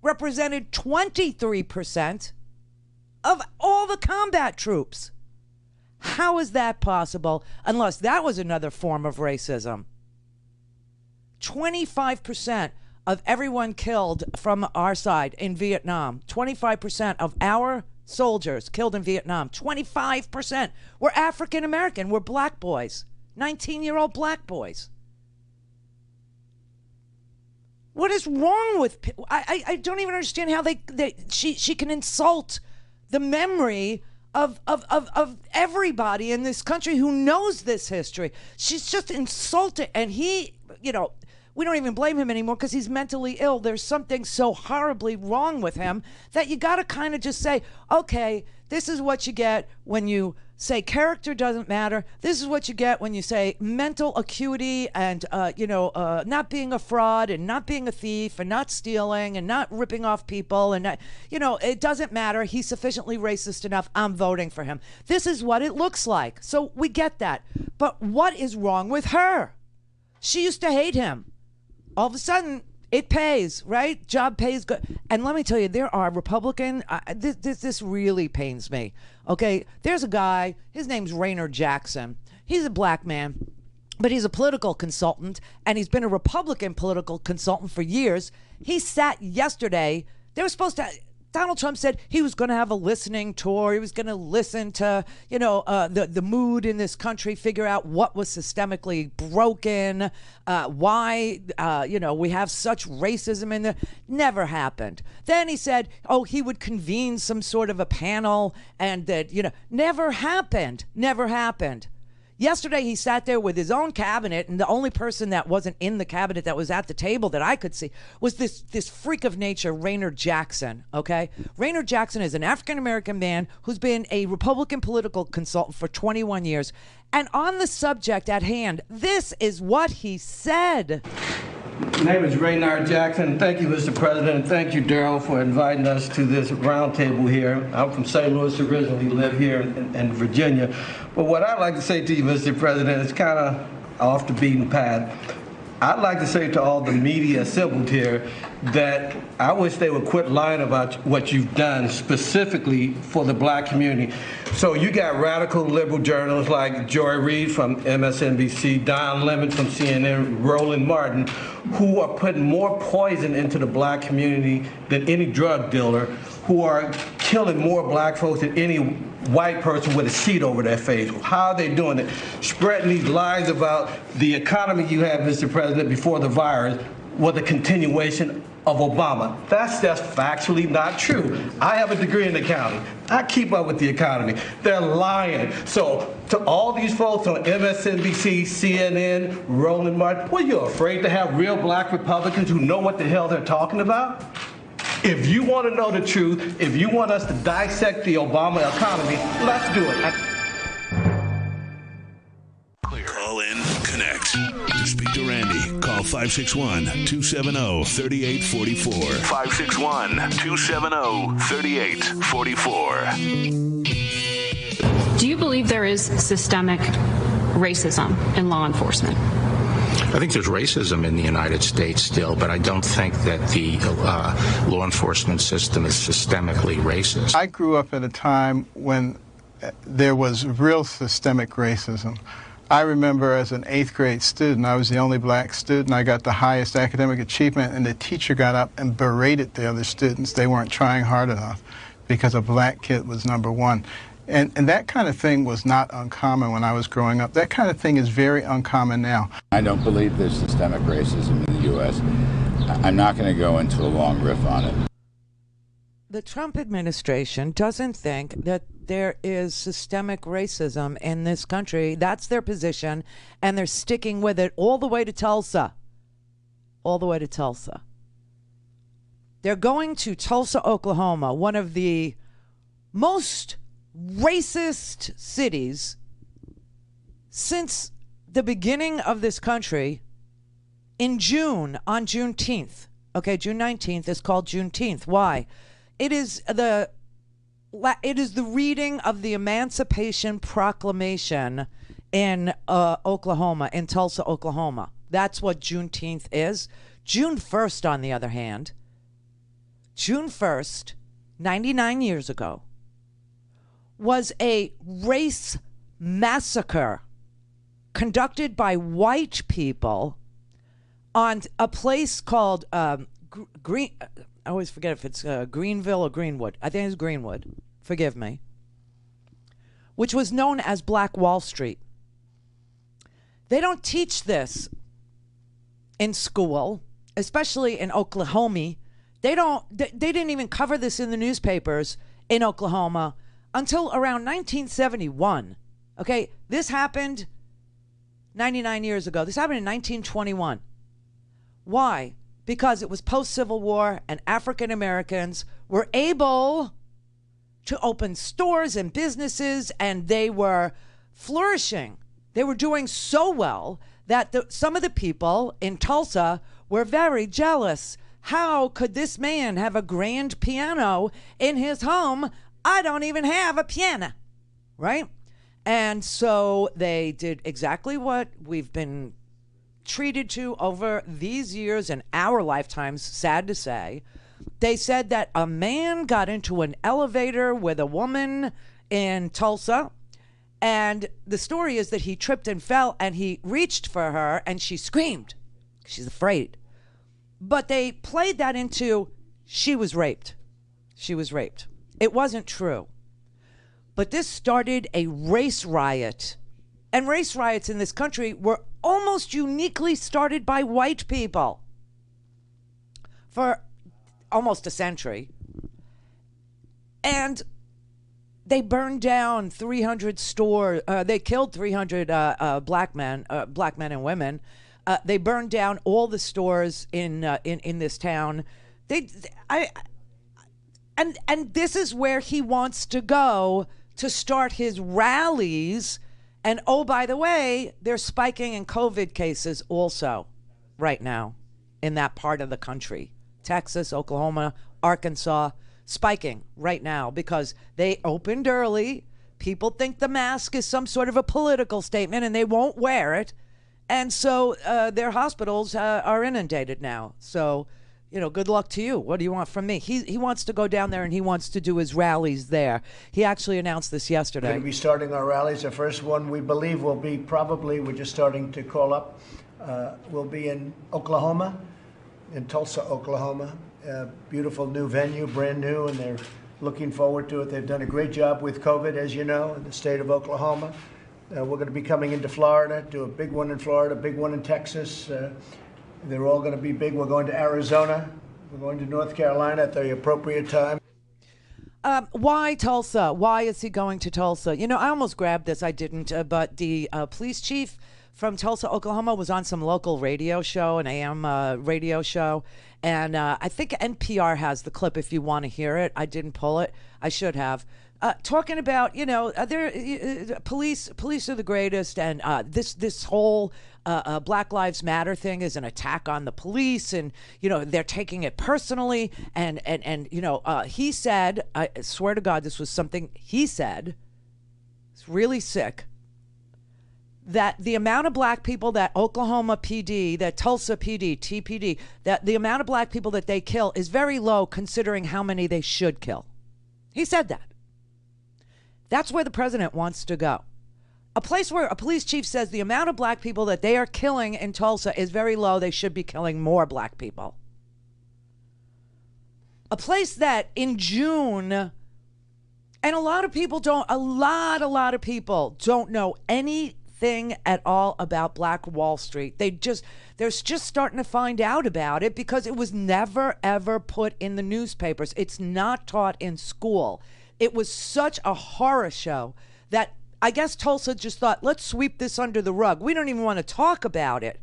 represented 23% of all the combat troops. How is that possible unless that was another form of racism? 25% of everyone killed from our side in Vietnam, 25% of our soldiers killed in Vietnam, 25% were African American, were black boys, 19-year-old black boys. What is wrong with people? I don't even understand how she can insult the memory of everybody in this country who knows this history. She's just insulting, and he, we don't even blame him anymore because he's mentally ill. There's something so horribly wrong with him that you got to kind of just say, okay, this is what you get when you say character doesn't matter. This is what you get when you say mental acuity and, not being a fraud and not being a thief and not stealing and not ripping off people. And, it doesn't matter. He's sufficiently racist enough. I'm voting for him. This is what it looks like. So we get that. But what is wrong with her? She used to hate him. All of a sudden, It pays, right? Job pays good. And let me tell you, there are Republican, this really pains me. Okay, there's a guy, his name's Raynor Jackson. He's a black man, but he's a political consultant, and he's been a Republican political consultant for years. He sat yesterday, they were supposed to, Donald Trump said he was going to have a listening tour. He was going to listen to, the mood in this country, figure out what was systemically broken, why, we have such racism in there. Never happened. Then he said, he would convene some sort of a panel, and that, never happened. Never happened. Yesterday, he sat there with his own cabinet, and the only person that wasn't in the cabinet that was at the table that I could see was this freak of nature, Raynor Jackson, okay? Raynor Jackson is an African-American man who's been a Republican political consultant for 21 years. And on the subject at hand, this is what he said. My name is Raynor Jackson. Thank you, Mr. President. Thank you, Daryl, for inviting us to this roundtable here. I'm from St. Louis originally, live here in Virginia. But what I'd like to say to you, Mr. President, is kind of off the beaten path. I'd like to say to all the media assembled here that I wish they would quit lying about what you've done specifically for the black community. So you got radical liberal journalists like Joy Reid from MSNBC, Don Lemon from CNN, Roland Martin, who are putting more poison into the black community than any drug dealer, who are killing more black folks than any white person with a sheet over their face. How are they doing it? Spreading these lies about the economy you have, Mr. President, before the virus was a continuation of Obama. That's just factually not true. I have a degree in accounting. I keep up with the economy. They're lying. So to all these folks on MSNBC, CNN, Roland Martin, what, you're afraid to have real black Republicans who know what the hell they're talking about? If you want to know the truth, if you want us to dissect the Obama economy, let's do it. Call in, connect. To speak to Randi, call 561-270-3844. 561-270-3844. Do you believe there is systemic racism in law enforcement? I think there's racism in the United States still, but I don't think that the law enforcement system is systemically racist. I grew up at a time when there was real systemic racism. I remember as an 8th grade student, I was the only black student. I got the highest academic achievement, and the teacher got up and berated the other students. They weren't trying hard enough because a black kid was #1. And that kind of thing was not uncommon when I was growing up. That kind of thing is very uncommon now. I don't believe there's systemic racism in the U.S. I'm not going to go into a long riff on it. The Trump administration doesn't think that there is systemic racism in this country. That's their position, and they're sticking with it all the way to Tulsa. All the way to Tulsa. They're going to Tulsa, Oklahoma, one of the most racist cities since the beginning of this country, in June, on Juneteenth. Okay, June 19th is called Juneteenth. Why? It is the reading of the Emancipation Proclamation in Oklahoma, in Tulsa, Oklahoma. That's what Juneteenth is. June 1st, on the other hand, June 1st, 99 years ago, was a race massacre conducted by white people on a place called Green. I always forget if it's Greenville or Greenwood. I think it's Greenwood. Forgive me. Which was known as Black Wall Street. They don't teach this in school, especially in Oklahoma. They didn't even cover this in the newspapers in Oklahoma until around 1971. Okay, this happened 99 years ago. This happened in 1921. Why? Because it was post-Civil War, and African Americans were able to open stores and businesses, and they were flourishing. They were doing so well that some of the people in Tulsa were very jealous. How could this man have a grand piano in his home? I don't even have a piano, right? And so they did exactly what we've been treated to over these years and our lifetimes, sad to say. They said that a man got into an elevator with a woman in Tulsa, and the story is that he tripped and fell, and he reached for her, and she screamed. She's afraid. But they played that into she was raped. She was raped. It wasn't true. But this started a race riot. And race riots in this country were almost uniquely started by white people for almost a century. And they burned down 300 stores. They killed 300 black men and women. They burned down all the stores in this town. And this is where he wants to go to start his rallies. And oh, by the way, they're spiking in COVID cases also right now in that part of the country. Texas, Oklahoma, Arkansas, spiking right now because they opened early. People think the mask is some sort of a political statement and they won't wear it. And so their hospitals are inundated now. So, good luck to you. What do you want from me? He wants to go down there and he wants to do his rallies there. He actually announced this yesterday. We're going to be starting our rallies. The first one we believe will be we're just starting to call up, will be in Oklahoma, in Tulsa, Oklahoma. Beautiful new venue, brand new, and they're looking forward to it. They've done a great job with COVID, as you know, in the state of Oklahoma. We're going to be coming into Florida, do a big one in Florida, big one in Texas. They're all going to be big. We're going to Arizona. We're going to North Carolina at the appropriate time. Why Tulsa? Why is he going to Tulsa? I almost grabbed this. I didn't. But the police chief from Tulsa, Oklahoma was on some local radio show, an AM radio show. And I think NPR has the clip if you want to hear it. I didn't pull it. I should have. Talking about, police are the greatest, and this whole Black Lives Matter thing is an attack on the police, and they're taking it personally. And he said, I swear to God, this was something he said. It's really sick. That the amount of black people that Oklahoma PD, that Tulsa PD, TPD, that the amount of black people that they kill is very low considering how many they should kill. He said that. That's where the president wants to go. A place where a police chief says the amount of black people that they are killing in Tulsa is very low. They should be killing more black people. A place that in June, and a lot of people don't know anything at all about Black Wall Street. They're just starting to find out about it because it was never, ever put in the newspapers. It's not taught in school. It was such a horror show that I guess Tulsa just thought, let's sweep this under the rug. We don't even want to talk about it.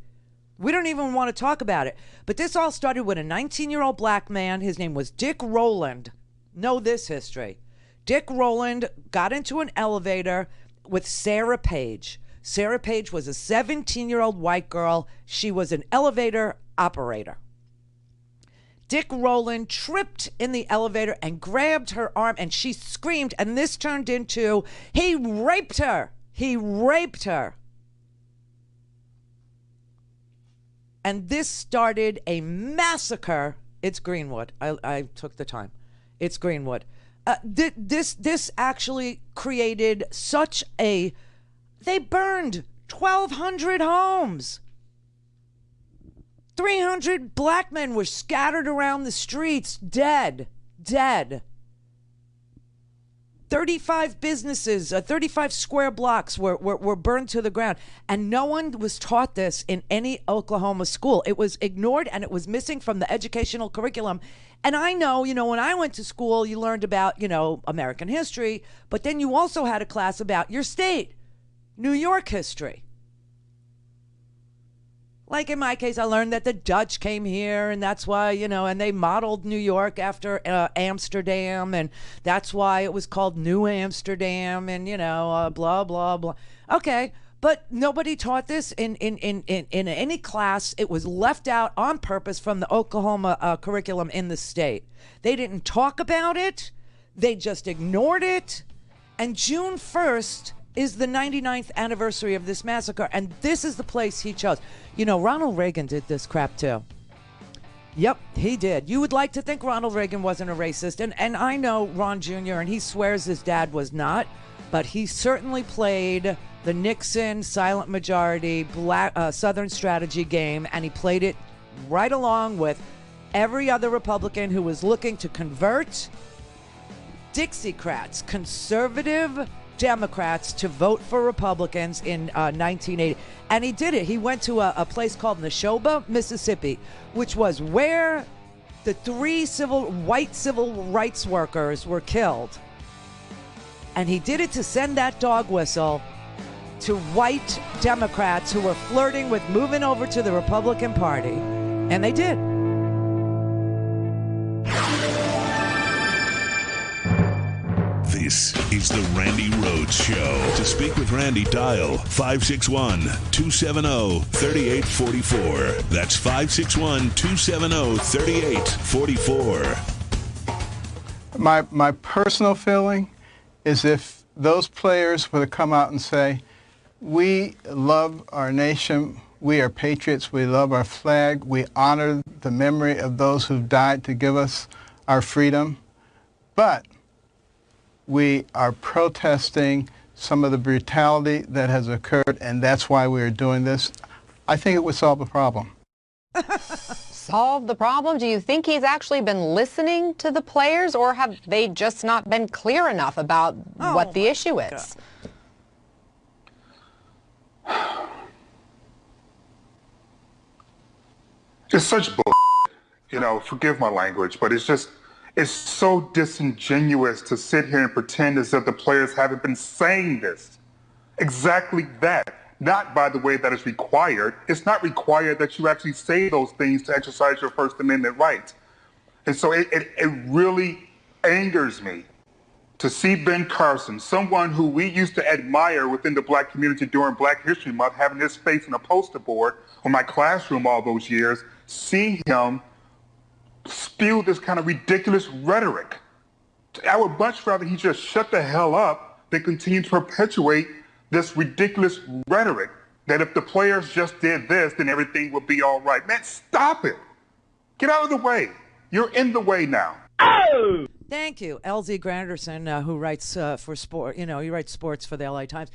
But this all started with a 19-year-old black man. His name was Dick Rowland. Know this history. Dick Rowland got into an elevator with Sarah Page. Sarah Page was a 17-year-old white girl. She was an elevator operator. Dick Rowland tripped in the elevator and grabbed her arm, and she screamed, and this turned into, he raped her. And this started a massacre. It's Greenwood. I took the time. It's Greenwood. This actually created such a... They burned 1,200 homes. 300 black men were scattered around the streets, dead. 35 businesses, 35 square blocks were burned to the ground. And no one was taught this in any Oklahoma school. It was ignored and it was missing from the educational curriculum. And I know, when I went to school, you learned about, American history, but then you also had a class about your state, New York history. Like in my case, I learned that the Dutch came here, and that's why, and they modeled New York after Amsterdam, and that's why it was called New Amsterdam, and, blah, blah, blah. Okay, but nobody taught this in any class. It was left out on purpose from the Oklahoma curriculum in the state. They didn't talk about it. They just ignored it. And June 1st, is the 99th anniversary of this massacre, and this is the place he chose. You know, Ronald Reagan did this crap too. Yep, he did. You would like to think Ronald Reagan wasn't a racist, and I know Ron Jr., and he swears his dad was not, but he certainly played the Nixon silent majority black Southern strategy game, and he played it right along with every other Republican who was looking to convert Dixiecrats, conservative Democrats, to vote for Republicans in 1980. And he did it. He went to a place called Neshoba, Mississippi, which was where the 3 white civil rights workers were killed. And he did it to send that dog whistle to white Democrats who were flirting with moving over to the Republican Party. And they did. This is the Randi Rhodes Show. To speak with Randi, dial 561-270-3844. That's 561-270-3844. My personal feeling is if those players were to come out and say, we love our nation, we are patriots, we love our flag, we honor the memory of those who've died to give us our freedom, but we are protesting some of the brutality that has occurred, and that's why we are doing this, I think it would solve the problem. Solve the problem? Do you think he's actually been listening to the players, or have they just not been clear enough about what the issue is? It's such bull, you know, forgive my language, but it's so disingenuous to sit here and pretend as if the players haven't been saying this. Exactly that. Not by the way that it's required. It's not required that you actually say those things to exercise your First Amendment right. And so it really angers me to see Ben Carson, someone who we used to admire within the black community during Black History Month, having his face on a poster board on my classroom all those years, see him spew this kind of ridiculous rhetoric. I would much rather he just shut the hell up than continue to perpetuate this ridiculous rhetoric that if the players just did this, then everything would be all right. Man, stop it. Get out of the way. You're in the way now. Oh! Thank you. LZ Granderson, who writes for sport, he writes sports for the LA Times.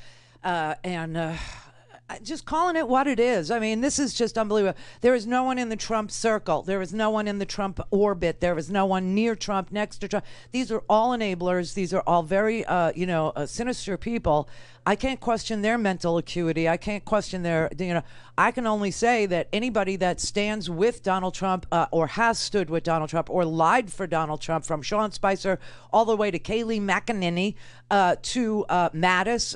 Just calling it what it is. I mean, this is just unbelievable. There is no one in the Trump circle. There is no one in the Trump orbit. There is no one near Trump, next to Trump. These are all enablers. These are all very, sinister people. I can't question their mental acuity. I can't question their, I can only say that anybody that stands with Donald Trump or has stood with Donald Trump or lied for Donald Trump, from Sean Spicer all the way to Kayleigh McEnany to Mattis.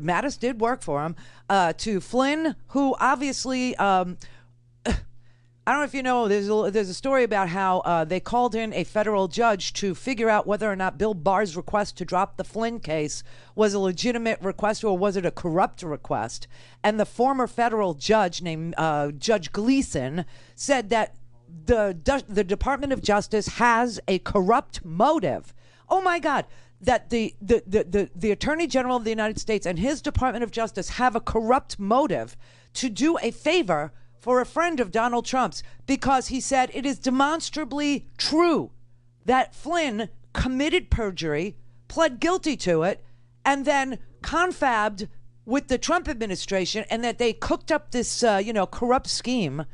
Mattis did work for him. To Flynn, who obviously, I don't know if you know, there's a story about how they called in a federal judge to figure out whether or not Bill Barr's request to drop the Flynn case was a legitimate request or was it a corrupt request. And the former federal judge named Judge Gleeson said that the Department of Justice has a corrupt motive. Oh my God. That the Attorney General of the United States and his Department of Justice have a corrupt motive to do a favor for a friend of Donald Trump's, because he said it is demonstrably true that Flynn committed perjury, pled guilty to it, and then confabbed with the Trump administration, and that they cooked up this corrupt scheme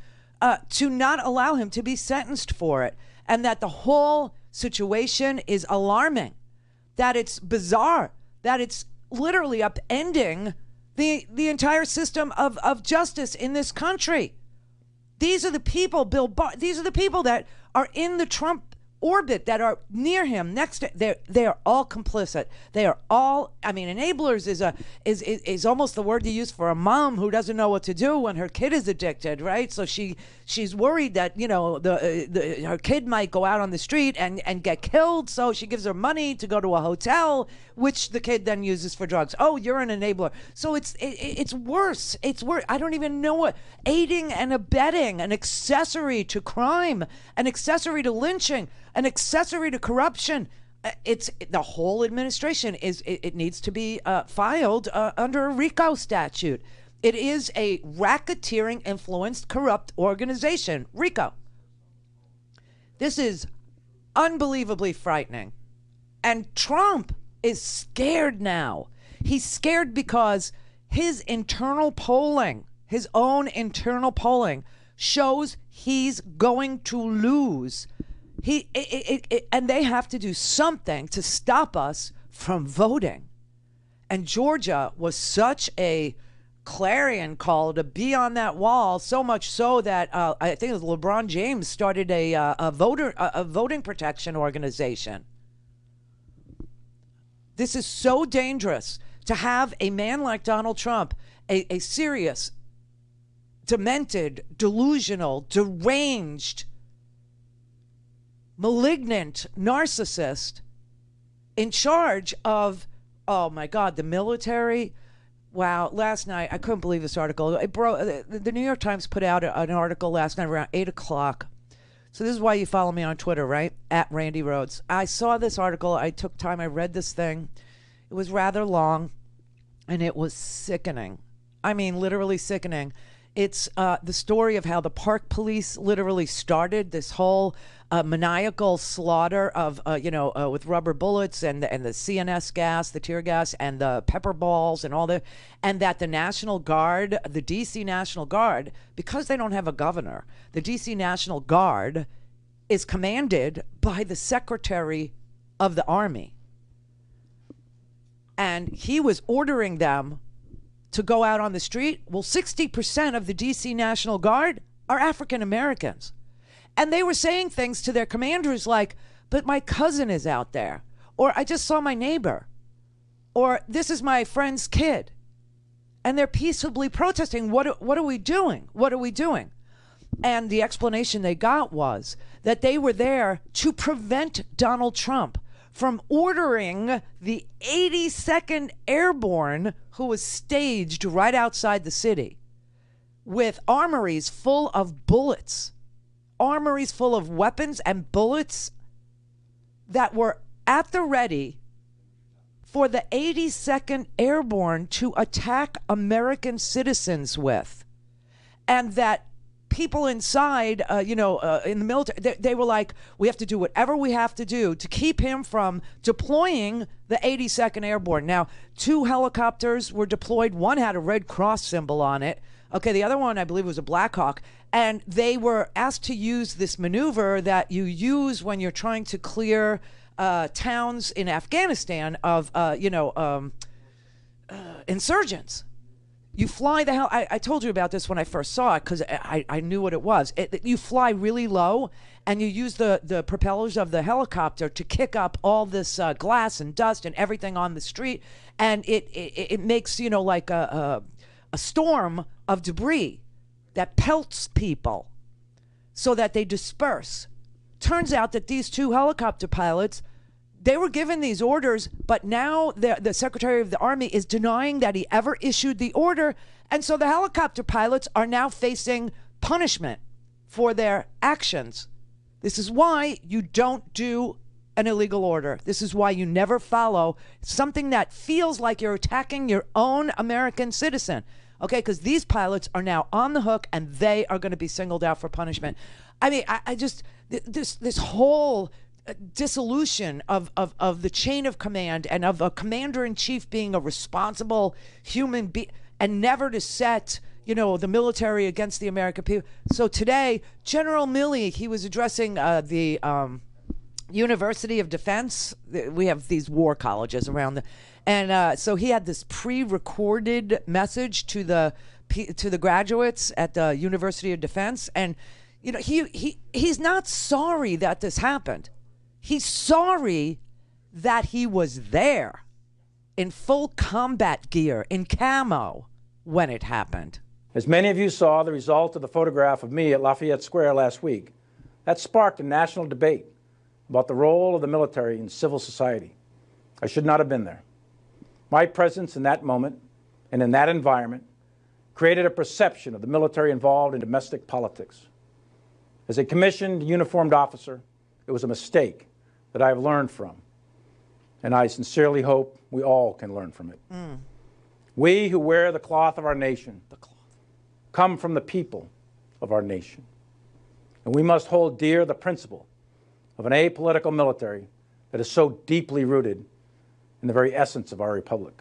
to not allow him to be sentenced for it, and that the whole situation is alarming, that it's bizarre, that it's literally upending the entire system of justice in this country. These are the people, Bill Barr, these are the people that are in the Trump orbit, that are near him, next to, they are all complicit. They are all, enablers is almost the word you use for a mom who doesn't know what to do when her kid is addicted, right? So she's worried that, her kid might go out on the street and get killed, so she gives her money to go to a hotel, which the kid then uses for drugs. Oh, you're an enabler. So it's worse. It's worse. I don't even know what. Aiding and abetting, an accessory to crime, an accessory to lynching, an accessory to corruption. it's the whole administration it needs to be filed under a RICO statute. It is a racketeering, influenced, corrupt organization, RICO. This is unbelievably frightening. And Trump is scared now. He's scared because his internal polling, his own internal polling, shows he's going to lose. And they have to do something to stop us from voting. And Georgia was such a clarion call to be on that wall, so much so that I think it was LeBron James started a voting protection organization. This is so dangerous to have a man like Donald Trump, a serious, demented, delusional, deranged, malignant narcissist in charge of, oh my God, the military. Wow, last night, I couldn't believe this article. The New York Times put out an article last night around 8 o'clock. So this is why you follow me on Twitter, right? At Randi Rhodes. I saw this article. I took time. I read this thing. It was rather long, and it was sickening. I mean, literally sickening. It's the story of how the park police literally started this whole maniacal slaughter of, with rubber bullets and the CNS gas, the tear gas, and the pepper balls and all that. And that the National Guard, the D.C. National Guard, because they don't have a governor, the D.C. National Guard is commanded by the Secretary of the Army. And he was ordering them to go out on the street. Well, 60% of the D.C. National Guard are African Americans. And they were saying things to their commanders like, but my cousin is out there. Or I just saw my neighbor. Or this is my friend's kid. And they're peaceably protesting. What are we doing? What are we doing? And the explanation they got was that they were there to prevent Donald Trump from ordering the 82nd Airborne, who was staged right outside the city with armories full of bullets, armories full of weapons and bullets that were at the ready for the 82nd Airborne to attack American citizens with. And that people inside, in the military, they were like, we have to do whatever we have to do to keep him from deploying the 82nd Airborne. Now, 2 helicopters were deployed. One had a Red Cross symbol on it. Okay, the other one, I believe, was a Black Hawk. And they were asked to use this maneuver that you use when you're trying to clear towns in Afghanistan of, insurgents. You fly the hell. I told you about this when I first saw it because I knew what it was. You fly really low and you use the propellers of the helicopter to kick up all this glass and dust and everything on the street, and it makes like a storm of debris that pelts people so that they disperse. Turns out that these 2 helicopter pilots, they were given these orders, but now the Secretary of the Army is denying that he ever issued the order. And so the helicopter pilots are now facing punishment for their actions. This is why you don't do an illegal order. This is why you never follow something that feels like you're attacking your own American citizen. Okay, because these pilots are now on the hook and they are going to be singled out for punishment. I mean, I just, this whole dissolution of the chain of command and of a commander-in-chief being a responsible human being and never to set, the military against the American people. So today, General Milley, he was addressing the University of Defense. We have these war colleges around and so he had this pre-recorded message to the graduates at the University of Defense, and he's not sorry that this happened. He's sorry that he was there in full combat gear, in camo, when it happened. As many of you saw the result of the photograph of me at Lafayette Square last week, that sparked a national debate about the role of the military in civil society. I should not have been there. My presence in that moment and in that environment created a perception of the military involved in domestic politics. As a commissioned uniformed officer, it was a mistake that I have learned from. and I sincerely hope we all can learn from it. We who wear the cloth of our nation come from the people of our nation, and we must hold dear the principle of an apolitical military that is so deeply rooted in the very essence of our republic.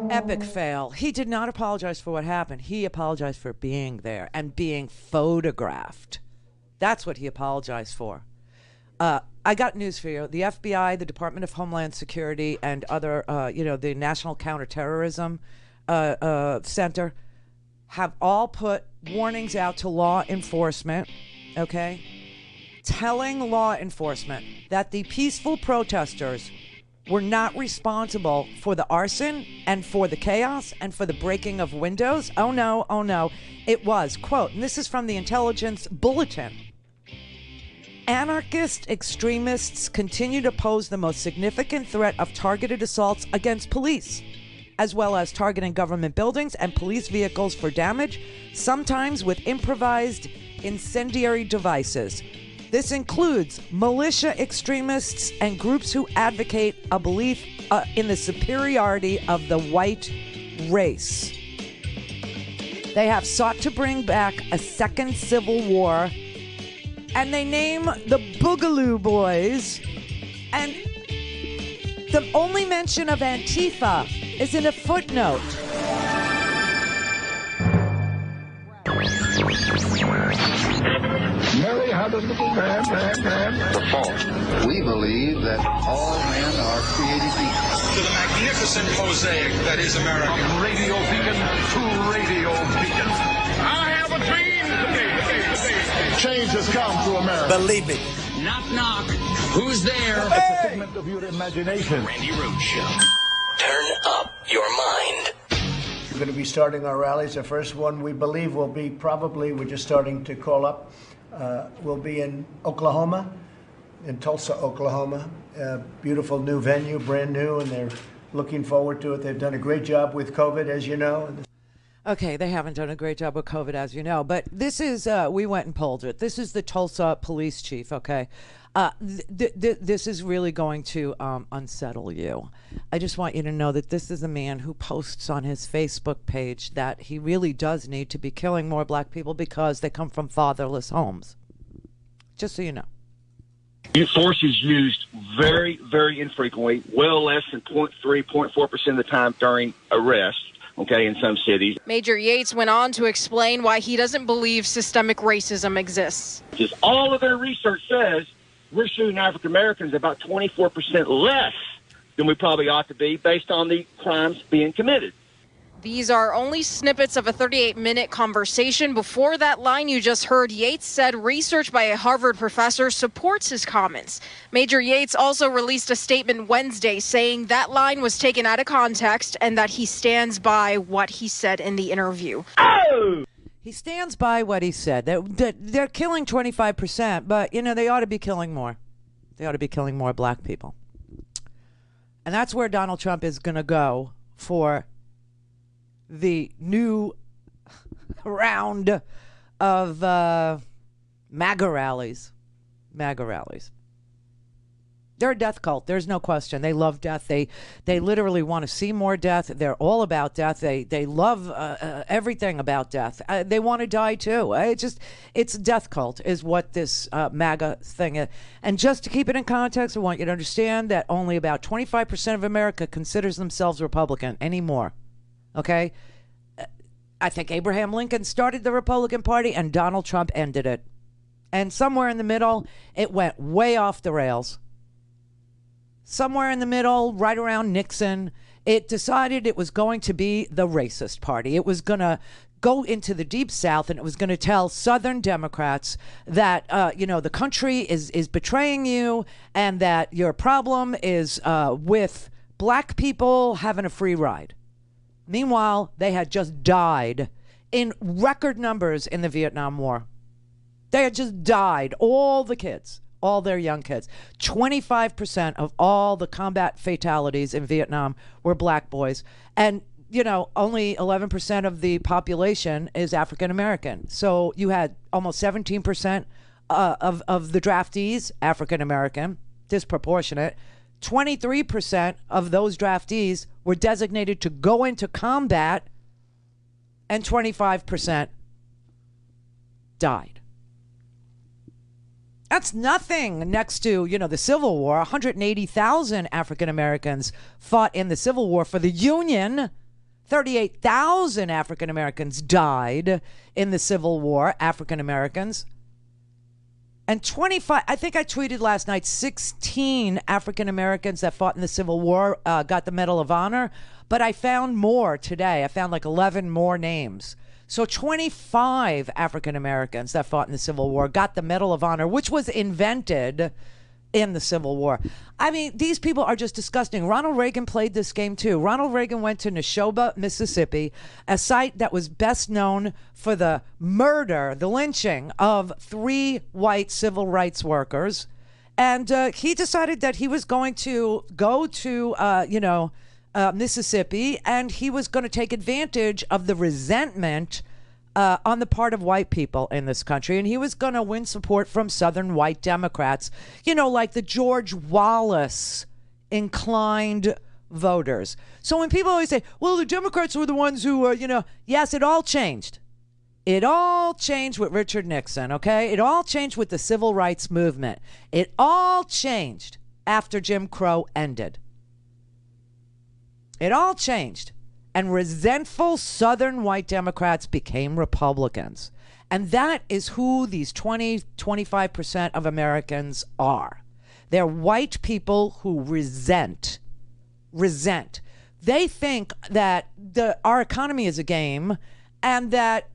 Epic fail. He did not apologize for what happened. He apologized for being there and being photographed. That's what he apologized for. I got news for you. The FBI, the Department of Homeland Security, and other, the National Counterterrorism Center have all put warnings out to law enforcement, okay, telling law enforcement that the peaceful protesters were not responsible for the arson and for the chaos and for the breaking of windows. Oh no. It was, quote, and this is from the intelligence bulletin, anarchist extremists continue to pose the most significant threat of targeted assaults against police, as well as targeting government buildings and police vehicles for damage, sometimes with improvised incendiary devices. This includes militia extremists and groups who advocate a belief in the superiority of the white race. They have sought to bring back a second civil war, and they name the Boogaloo Boys, and the only mention of Antifa is in a footnote. Mary had a little man. The fault. We believe that all men are created equal. To the magnificent mosaic that is America. From radio beacon to radio beacon. I have a dream today. Change has come to America. Believe it. Knock, knock. Who's there? It's a figment of your imagination. Randi Rhodes Show. Turn up your mind. We're going to be starting our rallies. The first one we believe will be we're just starting to call up, will be in Oklahoma, in Tulsa, Oklahoma. Beautiful new venue, brand new, and they're looking forward to it. They've done a great job with COVID, as you know. Okay, they haven't done a great job with COVID, as you know, but this is, we went and polled it. This is the Tulsa police chief, okay? This is really going to unsettle you. I just want you to know that this is a man who posts on his Facebook page that he really does need to be killing more black people because they come from fatherless homes. Just so you know. Force is used very, very infrequently, well less than 0.3, 0.4% of the time during arrest. Okay, in some cities. Major Yates went on to explain why he doesn't believe systemic racism exists. Just all of their research says we're shooting African Americans about 24% less than we probably ought to be based on the crimes being committed. These are only snippets of a 38-minute conversation. Before that line you just heard, Yates said research by a Harvard professor supports his comments. Major Yates also released a statement Wednesday saying that line was taken out of context and that he stands by what he said in the interview. Oh! He stands by what he said. They're killing 25%, but, they ought to be killing more. They ought to be killing more black people. And that's where Donald Trump is going to go for the new round of MAGA rallies. MAGA rallies. They're a death cult. There's no question. They love death. They literally want to see more death. They're all about death. They love everything about death. They want to die too. It's a death cult is what this MAGA thing is. And just to keep it in context, I want you to understand that only about 25% of America considers themselves Republican anymore. Okay? I think Abraham Lincoln started the Republican Party and Donald Trump ended it. And somewhere in the middle, it went way off the rails. Somewhere in the middle, right around Nixon, it decided it was going to be the racist party. It was going to go into the Deep South, and it was going to tell Southern Democrats that, the country is betraying you and that your problem is with black people having a free ride. Meanwhile, they had just died in record numbers in the Vietnam War. They had just died, all the kids. All their young kids. 25% of all the combat fatalities in Vietnam were black boys. And, only 11% of the population is African American. So you had almost 17% of the draftees, African American, disproportionate. 23% of those draftees were designated to go into combat, and 25% died. That's nothing next to, the Civil War. 180,000 African Americans fought in the Civil War for the Union. 38,000 African Americans died in the Civil War, African Americans. And 25, I think I tweeted last night, 16 African Americans that fought in the Civil War got the Medal of Honor. But I found more today. I found like 11 more names. So 25 African Americans that fought in the Civil War got the Medal of Honor, which was invented in the Civil War. I mean, these people are just disgusting. Ronald Reagan played this game too. Ronald Reagan went to Neshoba, Mississippi, a site that was best known for the murder, the lynching of 3 white civil rights workers. And he decided that he was going to go to, Mississippi, and he was going to take advantage of the resentment on the part of white people in this country. And he was going to win support from Southern white Democrats, like the George Wallace inclined voters. So when people always say, well, the Democrats were the ones who, yes, it all changed. It all changed with Richard Nixon, okay? It all changed with the civil rights movement. It all changed after Jim Crow ended. It all changed. And resentful Southern white Democrats became Republicans. And that is who these 25% of Americans are. They're white people who resent. They think that our economy is a game and that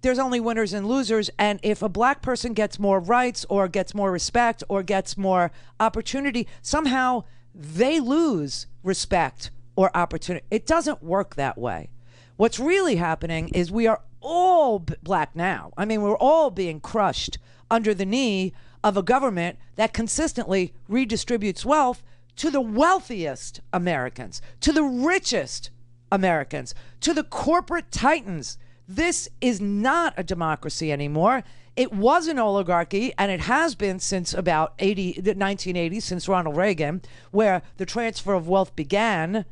there's only winners and losers. And if a black person gets more rights or gets more respect or gets more opportunity, somehow they lose respect or opportunity. It doesn't work that way. What's really happening is we are all black now. I mean, we're all being crushed under the knee of a government that consistently redistributes wealth to the wealthiest Americans, to the richest Americans, to the corporate titans. This is not a democracy anymore. It was an oligarchy, and it has been since about the 1980s, since Ronald Reagan, where the transfer of wealth began.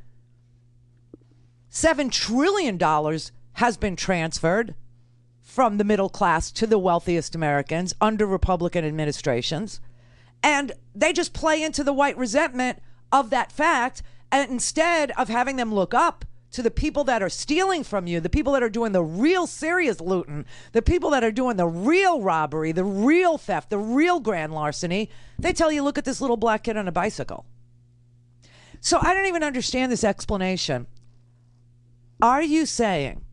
$7 trillion has been transferred from the middle class to the wealthiest Americans under Republican administrations. And they just play into the white resentment of that fact. And instead of having them look up to the people that are stealing from you, the people that are doing the real serious looting, the people that are doing the real robbery, the real theft, the real grand larceny, they tell you, look at this little black kid on a bicycle. So I don't even understand this explanation. Are you saying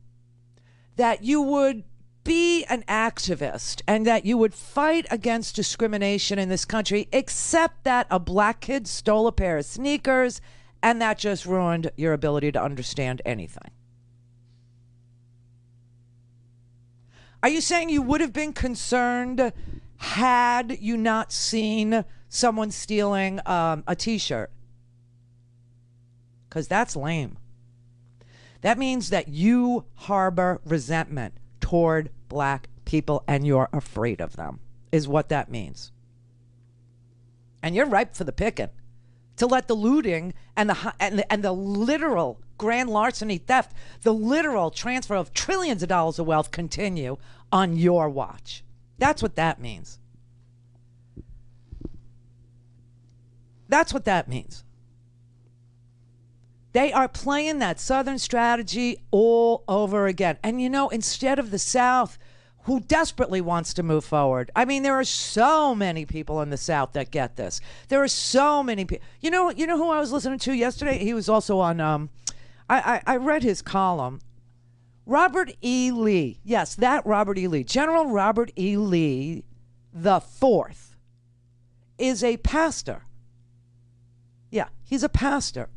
that you would be an activist and that you would fight against discrimination in this country, except that a black kid stole a pair of sneakers and that just ruined your ability to understand anything? Are you saying you would have been concerned had you not seen someone stealing a T-shirt? Because that's lame. That means that you harbor resentment toward black people and you're afraid of them, is what that means. And you're ripe for the picking to let the looting and the literal grand larceny theft, the literal transfer of trillions of dollars of wealth continue on your watch. That's what that means. That's what that means. They are playing that Southern strategy all over again. And instead of the South, who desperately wants to move forward. I mean, there are so many people in the South that get this. There are so many people. You know who I was listening to yesterday? He was also on, I read his column. Robert E. Lee. Yes, that Robert E. Lee. General Robert E. Lee the Fourth is a pastor. Yeah, he's a pastor.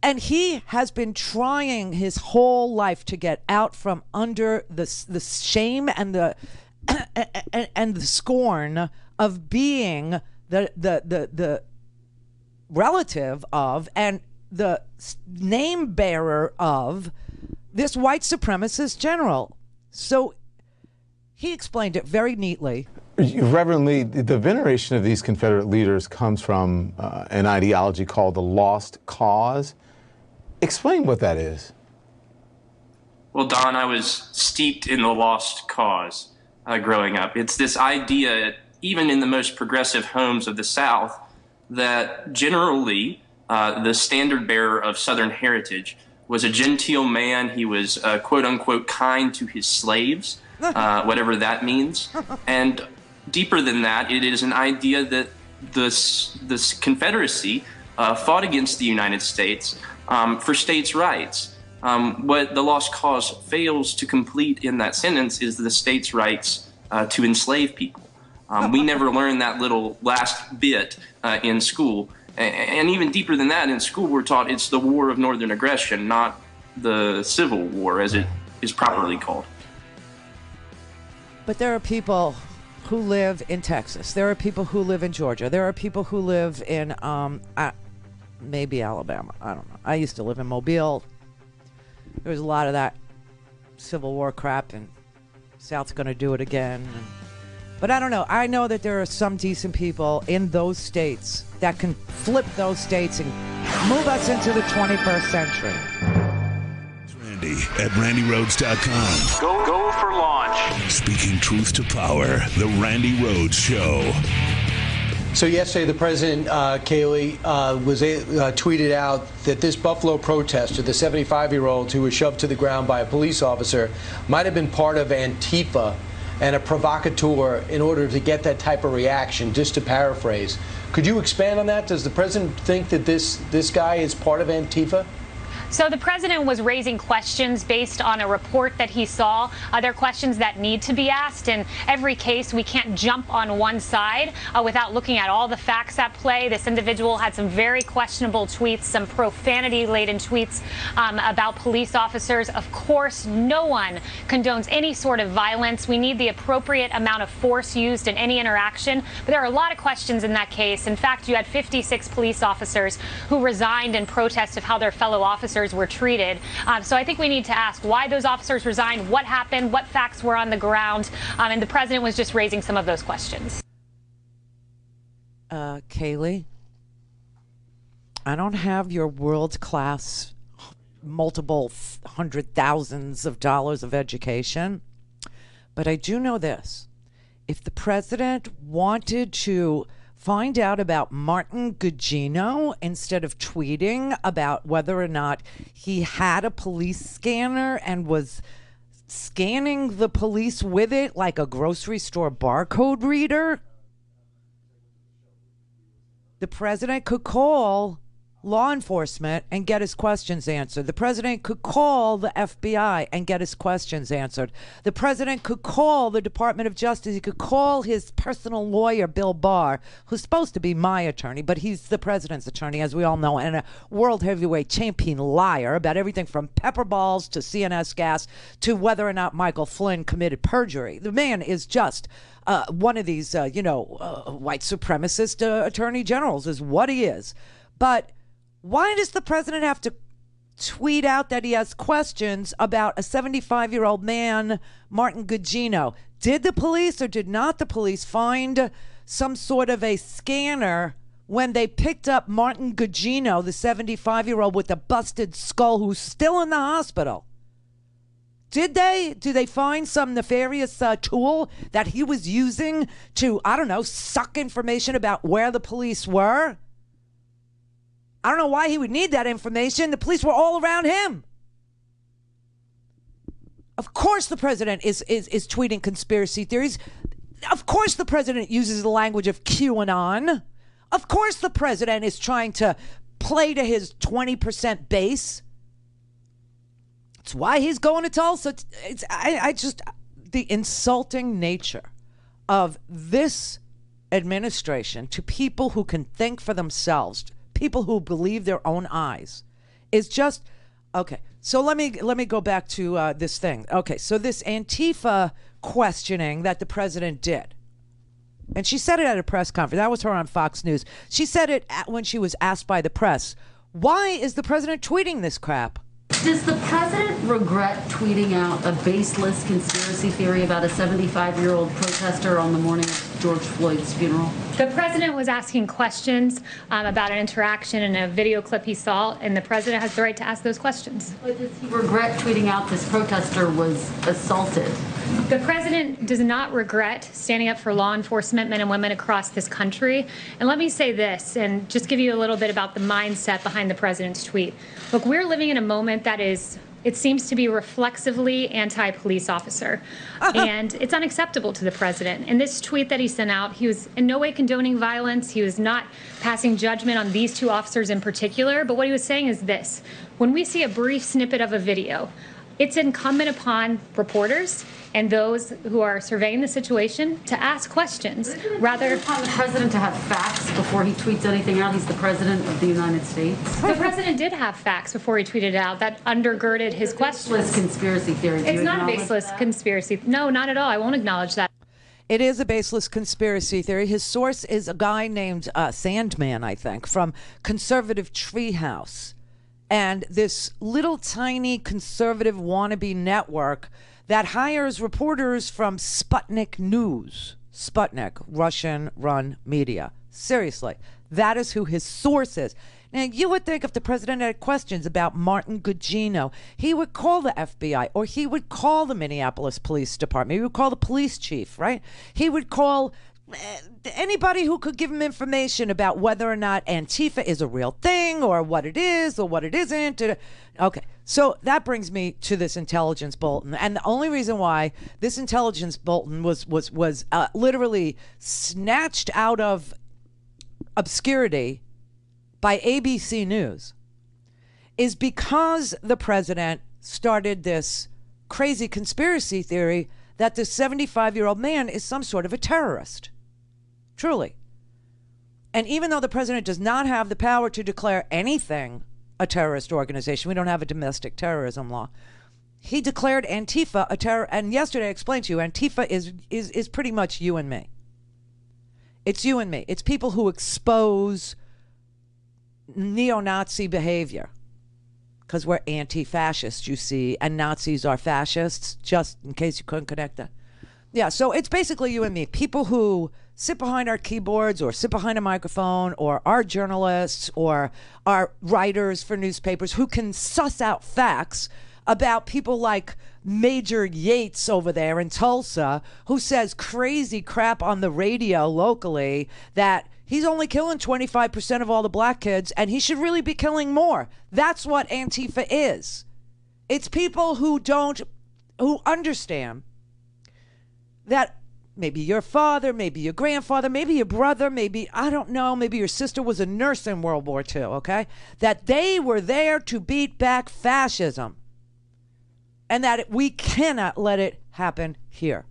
And he has been trying his whole life to get out from under the shame and the and the scorn of being the relative of and the name bearer of this white supremacist general. So He explained it very neatly. Reverend Lee, the veneration of these Confederate leaders comes from an ideology called the lost cause. Explain what that is. Well, Don, I was steeped in the lost cause growing up. It's this idea, even in the most progressive homes of the South, that General Lee, the standard bearer of Southern heritage, was a genteel man. He was, quote unquote, kind to his slaves, whatever that means. And deeper than that, it is an idea that this Confederacy fought against the United States for states' rights. What the lost cause fails to complete in that sentence is the states' rights to enslave people. We never learned that little last bit in school. And even deeper than that, in school we're taught it's the war of northern aggression, not the Civil War, as it is properly called. But there are people who live in Texas. There are people who live in Georgia. There are people who live in maybe Alabama. I don't know. I used to live in Mobile. There was a lot of that Civil War crap, and South's going to do it again. But I don't know. I know that there are some decent people in those states that can flip those states and move us into the 21st century. Randy at RandyRhodes.com. Go for launch. Speaking truth to power, the Randi Rhodes Show. So yesterday, the president, Kaylee, tweeted out that this Buffalo protester, the 75-year-old who was shoved to the ground by a police officer, might have been part of Antifa and a provocateur in order to get that type of reaction, just to paraphrase. Could you expand on that? Does the president think that this guy is part of Antifa? So the president was raising questions based on a report that he saw. There are questions that need to be asked. In every case, we can't jump on one side without looking at all the facts at play. This individual had some very questionable tweets, some profanity-laden tweets about police officers. Of course, no one condones any sort of violence. We need the appropriate amount of force used in any interaction. But there are a lot of questions in that case. In fact, you had 56 police officers who resigned in protest of how their fellow officers were treated. So I think we need to ask why those officers resigned, what happened, what facts were on the ground, and the president was just raising some of those questions. Kaylee, I don't have your world-class, multiple hundred thousands of dollars of education, but I do know this. If the president wanted to find out about Martin Gugino instead of tweeting about whether or not he had a police scanner and was scanning the police with it like a grocery store barcode reader, the president could call law enforcement and get his questions answered. The president could call the FBI and get his questions answered. The president could call the Department of Justice. He could call his personal lawyer, Bill Barr, who's supposed to be my attorney, but he's the president's attorney, as we all know, and a world heavyweight champion liar about everything from pepper balls to CNS gas to whether or not Michael Flynn committed perjury. The man is just one of these, white supremacist attorney generals is what he is. But why does the president have to tweet out that he has questions about a 75-year-old man, Martin Gugino? Did the police or did not the police find some sort of a scanner when they picked up Martin Gugino, the 75-year-old with the busted skull who's still in the hospital? Did they find some nefarious tool that he was using to, I don't know, suck information about where the police were? I don't know why he would need that information. The police were all around him. Of course the president is tweeting conspiracy theories. Of course the president uses the language of QAnon. Of course the president is trying to play to his 20% base. It's why he's going to Tulsa. The insulting nature of this administration to people who can think for themselves, people who believe their own eyes, is just okay. So let me go back to this thing. Okay, so this Antifa questioning that the president did, and she said it at a press conference. That was her on Fox News. She said it when she was asked by the press, "Why is the president tweeting this crap?" Does the president regret tweeting out a baseless conspiracy theory about a 75-year-old protester on the morning of George Floyd's funeral? The president was asking questions about an interaction in a video clip he saw, and the president has the right to ask those questions. But does he regret tweeting out this protester was assaulted? The president does not regret standing up for law enforcement men and women across this country. And let me say this, and just give you a little bit about the mindset behind the president's tweet. Look, we're living in a moment that is, it seems to be reflexively anti-police officer. And it's unacceptable to the president. In this tweet that he sent out, he was in no way condoning violence. He was not passing judgment on these two officers in particular. But what he was saying is this: when we see a brief snippet of a video, it's incumbent upon reporters and those who are surveying the situation to ask questions. Rather, upon the president to have facts before he tweets anything out. He's the president of the United States. The president did have facts before he tweeted it out that undergirded his questions. Baseless conspiracy theory. It's not a baseless conspiracy. No, not at all. I won't acknowledge that. It is a baseless conspiracy theory. His source is a guy named Sandman, I think, from Conservative Treehouse. And this little tiny conservative wannabe network that hires reporters from Sputnik News. Sputnik, Russian-run media. Seriously, that is who his source is. Now, you would think if the president had questions about Martin Gugino, he would call the FBI, or he would call the Minneapolis Police Department. He would call the police chief, right? He would call anybody who could give him information about whether or not Antifa is a real thing, or what it is, or what it isn't. Okay, so that brings me to this intelligence bulletin, and the only reason why this intelligence bulletin was literally snatched out of obscurity by ABC News is because the president started this crazy conspiracy theory that this 75-year-old man is some sort of a terrorist. Truly. And even though the president does not have the power to declare anything a terrorist organization, we don't have a domestic terrorism law, he declared Antifa a terror. And yesterday I explained to you, Antifa is pretty much you and me. It's you and me. It's people who expose neo-Nazi behavior. Because we're anti-fascists, you see, and Nazis are fascists, just in case you couldn't connect that. Yeah, so it's basically you and me. People who sit behind our keyboards or sit behind a microphone or are journalists or are writers for newspapers who can suss out facts about people like Major Yates over there in Tulsa, who says crazy crap on the radio locally that he's only killing 25% of all the black kids, and he should really be killing more. That's what Antifa is. It's people who understand that maybe your father, maybe your grandfather, maybe your brother, maybe, I don't know, maybe your sister was a nurse in World War II, okay? That they were there to beat back fascism. And that we cannot let it happen here.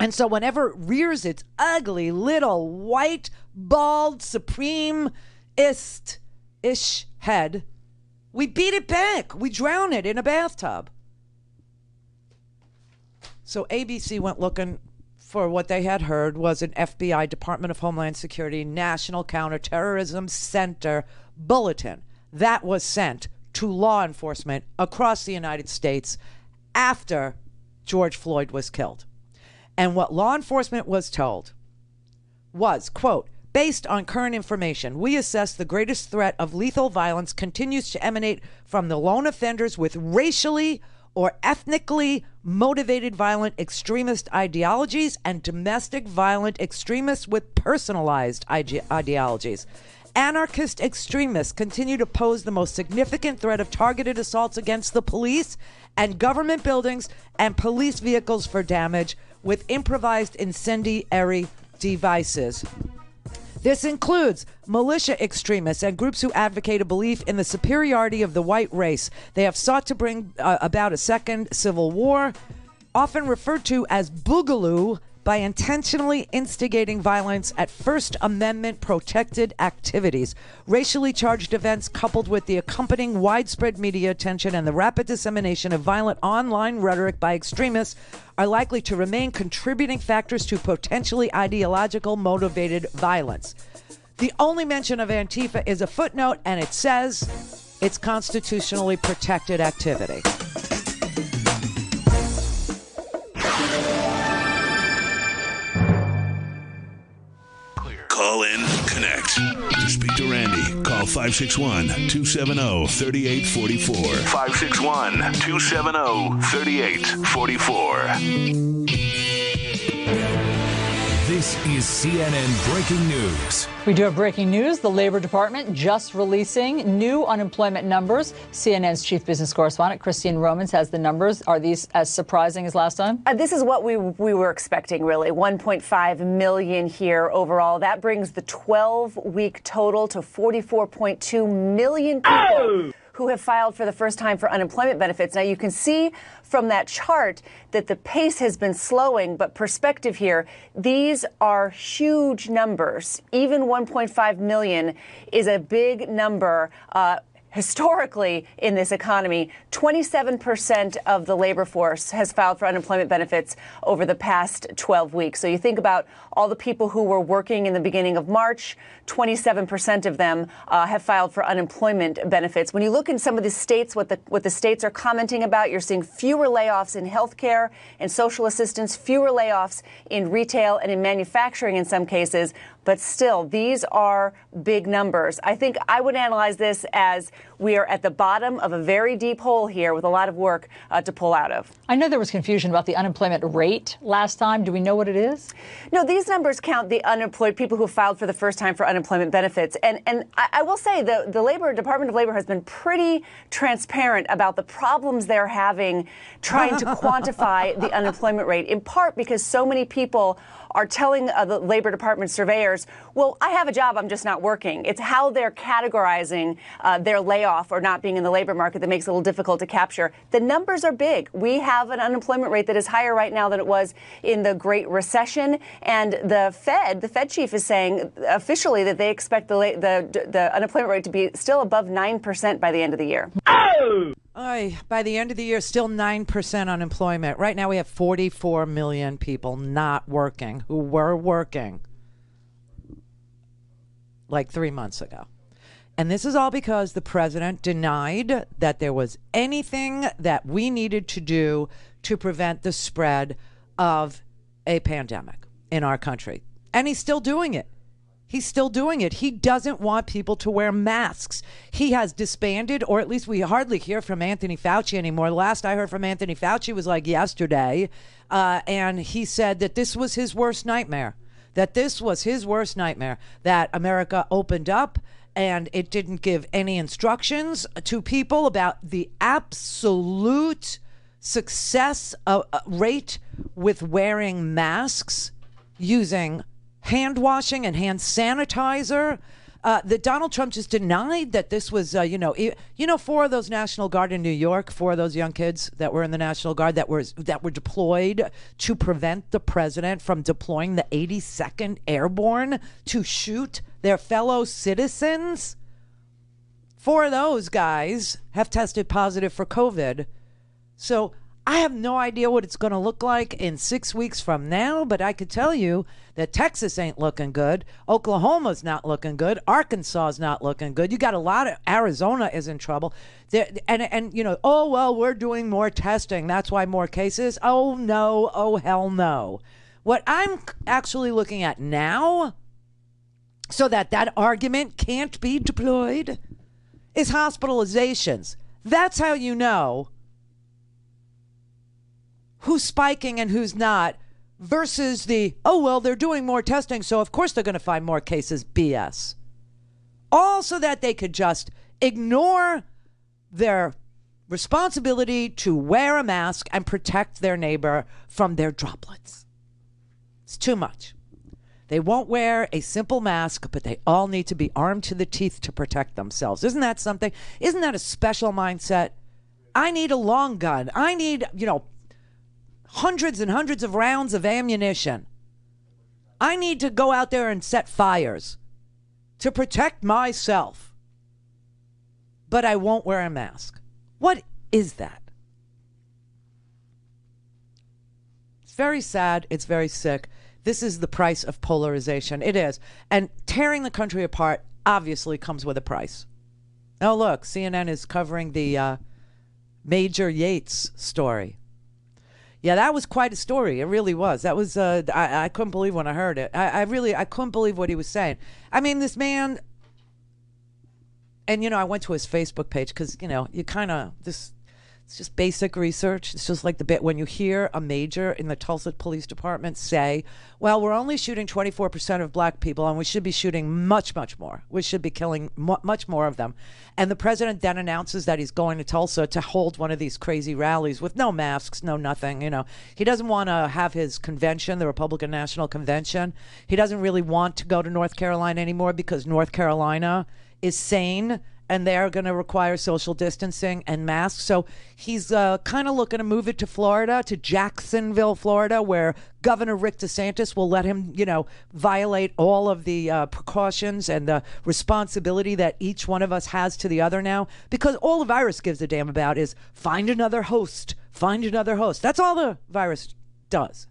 And so whenever it rears its ugly little white, bald, supreme-ist-ish head, we beat it back. We drown it in a bathtub. So ABC went looking for what they had heard was an FBI, Department of Homeland Security, National Counterterrorism Center bulletin that was sent to law enforcement across the United States after George Floyd was killed. And what law enforcement was told was, quote, based on current information, we assess the greatest threat of lethal violence continues to emanate from the lone offenders with racially or ethnically motivated violent extremist ideologies and domestic violent extremists with personalized ideologies. Anarchist extremists continue to pose the most significant threat of targeted assaults against the police and government buildings and police vehicles for damage with improvised incendiary devices. This includes militia extremists and groups who advocate a belief in the superiority of the white race. They have sought to bring about a second civil war, often referred to as boogaloo, by intentionally instigating violence at First Amendment protected activities. Racially charged events coupled with the accompanying widespread media attention and the rapid dissemination of violent online rhetoric by extremists are likely to remain contributing factors to potentially ideological motivated violence. The only mention of Antifa is a footnote, and it says It's constitutionally protected activity. Call in, connect. To speak to Randi, call 561-270-3844. 561-270-3844. This is CNN Breaking News. We do have breaking news. The Labor Department just releasing new unemployment numbers. CNN's chief business correspondent, Christine Romans, has the numbers. Are these as surprising as last time? This is what we were expecting, really. 1.5 million here overall. That brings the 12-week total to 44.2 million people who have filed for the first time for unemployment benefits. Now, you can see from that chart that the pace has been slowing, but perspective here, these are huge numbers. Even 1.5 million is a big number. Historically, in this economy, 27% of the labor force has filed for unemployment benefits over the past 12 weeks. So you think about all the people who were working in the beginning of March, 27% of them have filed for unemployment benefits. When you look in some of the states, what the states are commenting about, you're seeing fewer layoffs in healthcare and social assistance, fewer layoffs in retail and in manufacturing in some cases. But still, these are big numbers. I think I would analyze this as we are at the bottom of a very deep hole here with a lot of work to pull out of. I know there was confusion about the unemployment rate last time. Do we know what it is? No, these numbers count the unemployed people who filed for the first time for unemployment benefits. And I will say the Department of Labor has been pretty transparent about the problems they're having trying to quantify the unemployment rate, in part because so many people are telling the Labor Department surveyors, well, I have a job, I'm just not working. It's how they're categorizing their layoff or not being in the labor market that makes it a little difficult to capture. The numbers are big. We have an unemployment rate that is higher right now than it was in the Great Recession. And the Fed chief is saying officially that they expect the unemployment rate to be still above 9% by the end of the year. By the end of the year, still 9% unemployment. Right now we have 44 million people not working who were working like 3 months ago. And this is all because the president denied that there was anything that we needed to do to prevent the spread of a pandemic in our country. And he's still doing it. He's still doing it. He doesn't want people to wear masks. He has disbanded, or at least we hardly hear from Anthony Fauci anymore. Last I heard from Anthony Fauci was like yesterday, and he said that this was his worst nightmare, that America opened up and it didn't give any instructions to people about the absolute success rate with wearing masks, using hand washing and hand sanitizer. That Donald Trump just denied that this was, 4 of those National Guard in New York, 4 of those young kids that were in the National Guard that were deployed to prevent the president from deploying the 82nd Airborne to shoot their fellow citizens. 4 of those guys have tested positive for COVID. So I have no idea what it's going to look like in 6 weeks from now, but I could tell you that Texas ain't looking good. Oklahoma's not looking good. Arkansas's not looking good. You got a lot of Arizona is in trouble. We're doing more testing. That's why more cases. Oh, no. Oh, hell no. What I'm actually looking at now, so that argument can't be deployed, is hospitalizations. That's how you know who's spiking and who's not, versus they're doing more testing, so of course they're going to find more cases BS. All so that they could just ignore their responsibility to wear a mask and protect their neighbor from their droplets. It's too much. They won't wear a simple mask, but they all need to be armed to the teeth to protect themselves. Isn't that something? Isn't that a special mindset? I need a long gun. I need, hundreds and hundreds of rounds of ammunition. I need to go out there and set fires to protect myself. But I won't wear a mask. What is that? It's very sad. It's very sick. This is the price of polarization. It is. And tearing the country apart obviously comes with a price. Oh, look, CNN is covering the Major Yates story. Yeah, that was quite a story. It really was. That was, I couldn't believe when I heard it. I couldn't believe what he was saying. I mean, this man, and, I went to his Facebook page because, you kind of, it's just basic research. It's just like the bit when you hear a major in the Tulsa Police Department say, well, we're only shooting 24% of black people and we should be shooting much, much more. We should be killing much more of them. And the president then announces that he's going to Tulsa to hold one of these crazy rallies with no masks, no nothing. He doesn't want to have his convention, the Republican National Convention. He doesn't really want to go to North Carolina anymore because North Carolina is sane and they're going to require social distancing and masks. So he's kind of looking to move it to Florida, to Jacksonville, Florida, where Governor Rick DeSantis will let him, violate all of the precautions and the responsibility that each one of us has to the other now. Because all the virus gives a damn about is find another host, find another host. That's all the virus does.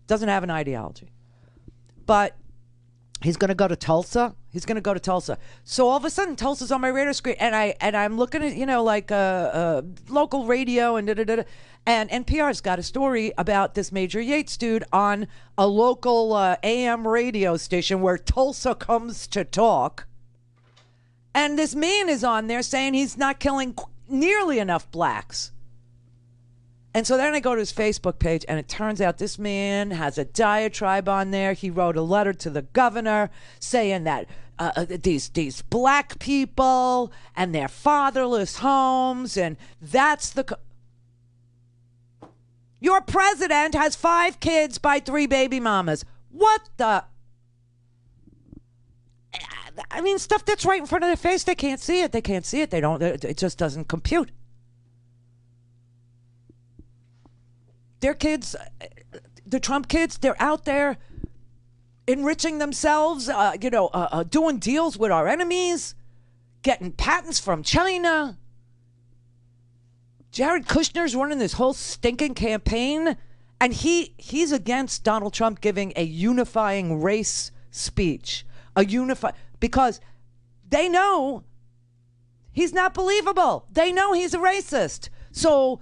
Doesn't have an ideology. But he's going to go to Tulsa. He's going to go to Tulsa. So all of a sudden, Tulsa's on my radar screen, and I'm looking at local radio and and NPR's got a story about this Major Yates dude on a local AM radio station where Tulsa comes to talk, and this man is on there saying he's not killing nearly enough blacks. And so then I go to his Facebook page, and it turns out this man has a diatribe on there. He wrote a letter to the governor saying that these black people and their fatherless homes, and that's your president has 5 kids by 3 baby mamas. What the? I mean, stuff that's right in front of their face. They can't see it. They can't see it. They don't. It just doesn't compute. Their kids, the Trump kids, they're out there enriching themselves, doing deals with our enemies, getting patents from China. Jared Kushner's running this whole stinking campaign, and he's against Donald Trump giving a unifying race speech, because they know he's not believable. They know he's a racist. So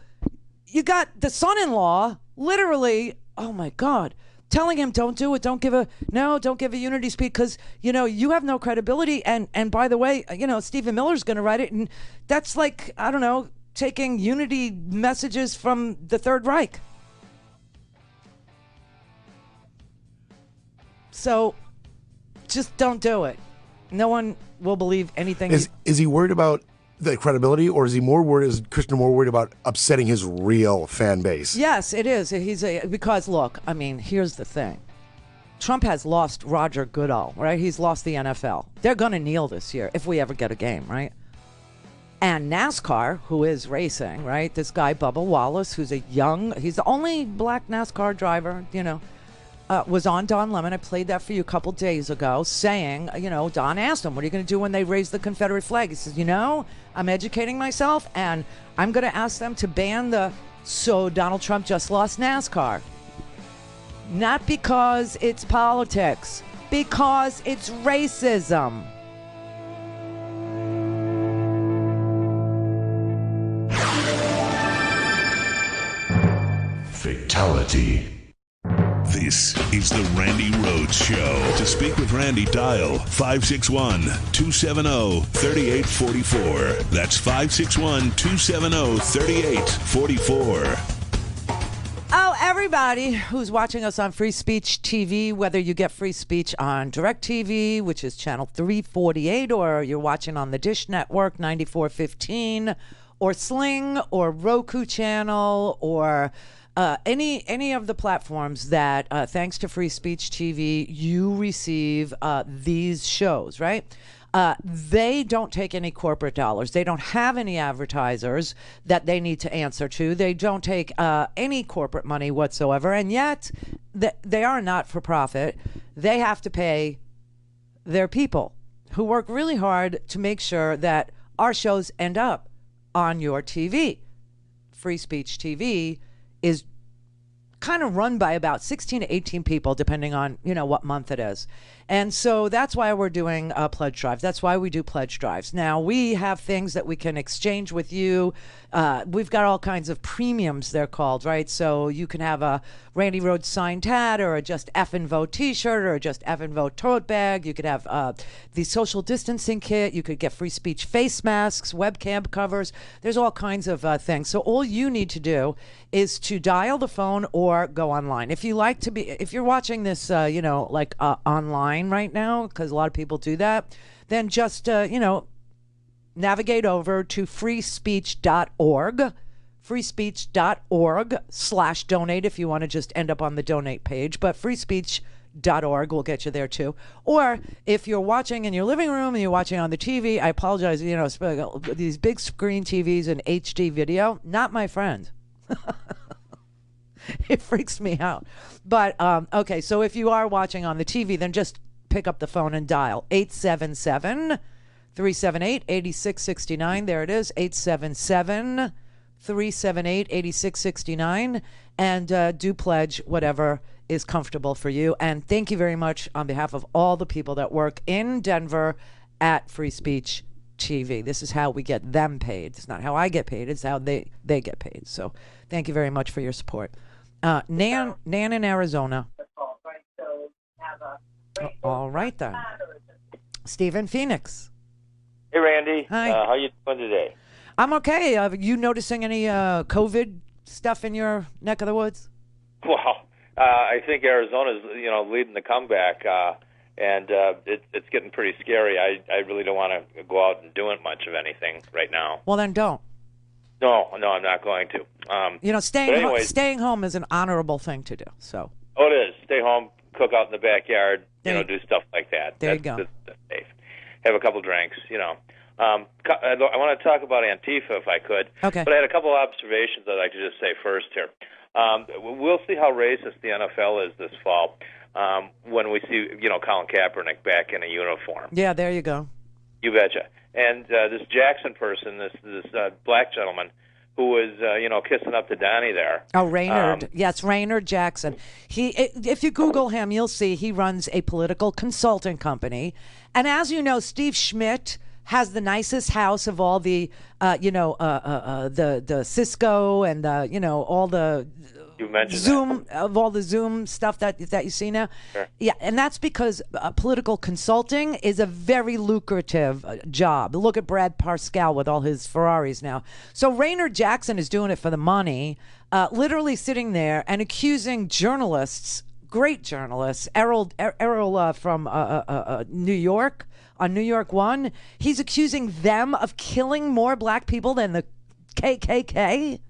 you got the son-in-law literally, oh my God, telling him don't do it, don't give a unity speech because, you have no credibility. And by the way, Stephen Miller's going to write it. And that's like, I don't know, taking unity messages from the Third Reich. So just don't do it. No one will believe anything. Is he worried about the credibility, or is he more worried? Is Kushner more worried about upsetting his real fan base? Yes, it is. Because look, I mean, here's the thing: Trump has lost Roger Goodell, right? He's lost the NFL. They're going to kneel this year if we ever get a game, right? And NASCAR, who is racing, right? This guy Bubba Wallace, he's the only black NASCAR driver, was on Don Lemon. I played that for you a couple days ago, saying, Don asked him, what are you going to do when they raise the Confederate flag? He says, I'm educating myself, and I'm going to ask them to ban so Donald Trump just lost NASCAR. Not because it's politics, because it's racism. Fatality. This is the Randi Rhodes Show. To speak with Randi, dial 561-270-3844. That's 561-270-3844. Oh, everybody who's watching us on Free Speech TV, whether you get free speech on DirecTV, which is channel 348, or you're watching on the Dish Network 9415, or Sling, or Roku channel, or any of the platforms that, thanks to Free Speech TV, you receive these shows, right? They don't take any corporate dollars. They don't have any advertisers that they need to answer to. They don't take any corporate money whatsoever. And yet, they are not for profit. They have to pay their people who work really hard to make sure that our shows end up on your TV. Free Speech TV is kind of run by about 16 to 18 people, depending on, what month it is. And so that's why we're doing pledge drives. That's why we do pledge drives. Now, we have things that we can exchange with you. We've got all kinds of premiums, they're called, right? So you can have a Randi Rhodes signed hat, or a Just Effin' Vote t-shirt, or a Just Effin' Vote tote bag. You could have the social distancing kit. You could get free speech face masks, webcam covers. There's all kinds of things. So all you need to do is to dial the phone or go online. If you're watching this, online right now, because a lot of people do that, then just, navigate over to freespeech.org, freespeech.org/donate if you want to just end up on the donate page, but freespeech.org will get you there too. Or if you're watching in your living room and you're watching on the TV, I apologize, these big screen TVs and HD video, not my friend. It freaks me out. But, okay, so if you are watching on the TV, then just pick up the phone and dial 877-378-8669. There it is, 877-378-8669. And do pledge whatever is comfortable for you. And thank you very much on behalf of all the people that work in Denver at Free Speech TV. This is how we get them paid. It's not how I get paid. It's how they get paid. So thank you very much for your support. Nan in Arizona. All right, then. Stephen Phoenix. Hey, Randy. Hi. How you doing today? I'm okay. Are you noticing any COVID stuff in your neck of the woods? Well, I think Arizona's, leading the comeback, and it's getting pretty scary. I really don't want to go out and do much of anything right now. Well, then don't. No, I'm not going to. Staying home is an honorable thing to do. So. Oh, it is. Stay home, cook out in the backyard, do stuff like that. There you go. That's safe. Have a couple drinks, I want to talk about Antifa if I could. Okay. But I had a couple of observations I'd like to just say first here. We'll see how racist the NFL is this fall when we see, Colin Kaepernick back in a uniform. Yeah, there you go. You betcha. And this Jackson person, this black gentleman who was, kissing up to Donnie there. Oh, Raynard. Yes, Raynard Jackson. If you Google him, you'll see he runs a political consulting company. And as you know, Steve Schmidt has the nicest house of all the, the Cisco and all the Zoom of all the Zoom stuff that you see now. Sure. Yeah, and that's because political consulting is a very lucrative job. Look at Brad Parscale with all his Ferraris now. So Raynard Jackson is doing it for the money, literally sitting there and accusing journalists, great journalists, Errol from New York. On New York One, he's accusing them of killing more black people than the KKK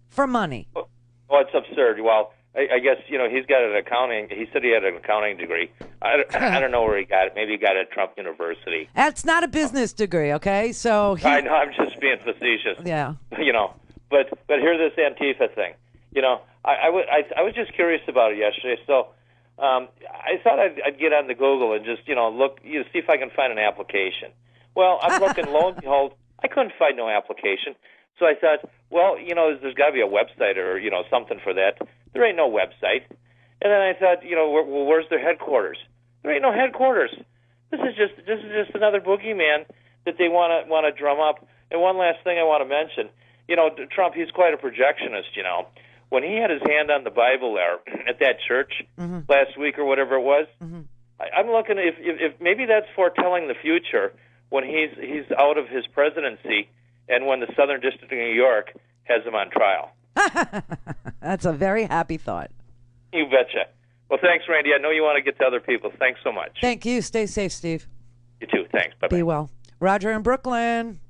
for money. Well, it's absurd. Well, I guess, he's got an accounting. He said he had an accounting degree. I don't know where he got it. Maybe he got it at Trump University. That's not a business degree, okay? So I know. I'm just being facetious. Yeah. But here's this Antifa thing. I was just curious about it yesterday. So I thought I'd get on the Google and just, look, see if I can find an application. Well, I'm looking, lo and behold, I couldn't find no application. So I thought, well, there's got to be a website or, something for that. There ain't no website. And then I thought, where's their headquarters? There ain't no headquarters. This is just another boogeyman that they want to drum up. And one last thing I want to mention, Trump, he's quite a projectionist, When he had his hand on the Bible there at that church last week or whatever it was, I'm looking if maybe that's foretelling the future when he's out of his presidency and when the Southern District of New York has him on trial. That's a very happy thought. You betcha. Well, thanks, Randy. I know you want to get to other people. Thanks so much. Thank you. Stay safe, Steve. You too. Thanks. Bye-bye. Be well. Roger in Brooklyn.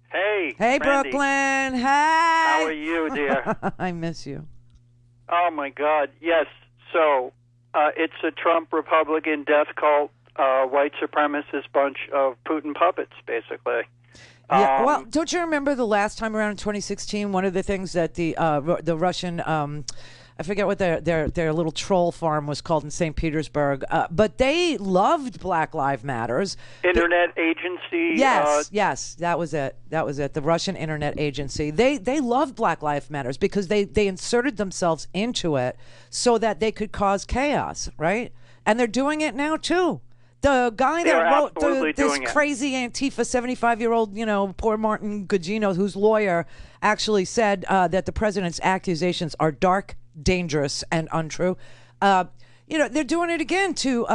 Hey, Randy. Brooklyn. Hey. How are you, dear? I miss you. Oh, my God. Yes. So it's a Trump Republican death cult, white supremacist bunch of Putin puppets, basically. Yeah, well, don't you remember the last time around in 2016, one of the things that the Russian I forget what their little troll farm was called in St. Petersburg, but they loved Black Lives Matters. Internet agency. Yes, that was it. The Russian Internet Agency. They loved Black Lives Matters because they inserted themselves into it so that they could cause chaos, right? And they're doing it now too. The guy that wrote this crazy Antifa 75-year-old, poor Martin Gugino, whose lawyer actually said that the president's accusations are dark, dangerous, and untrue. They're doing it again to,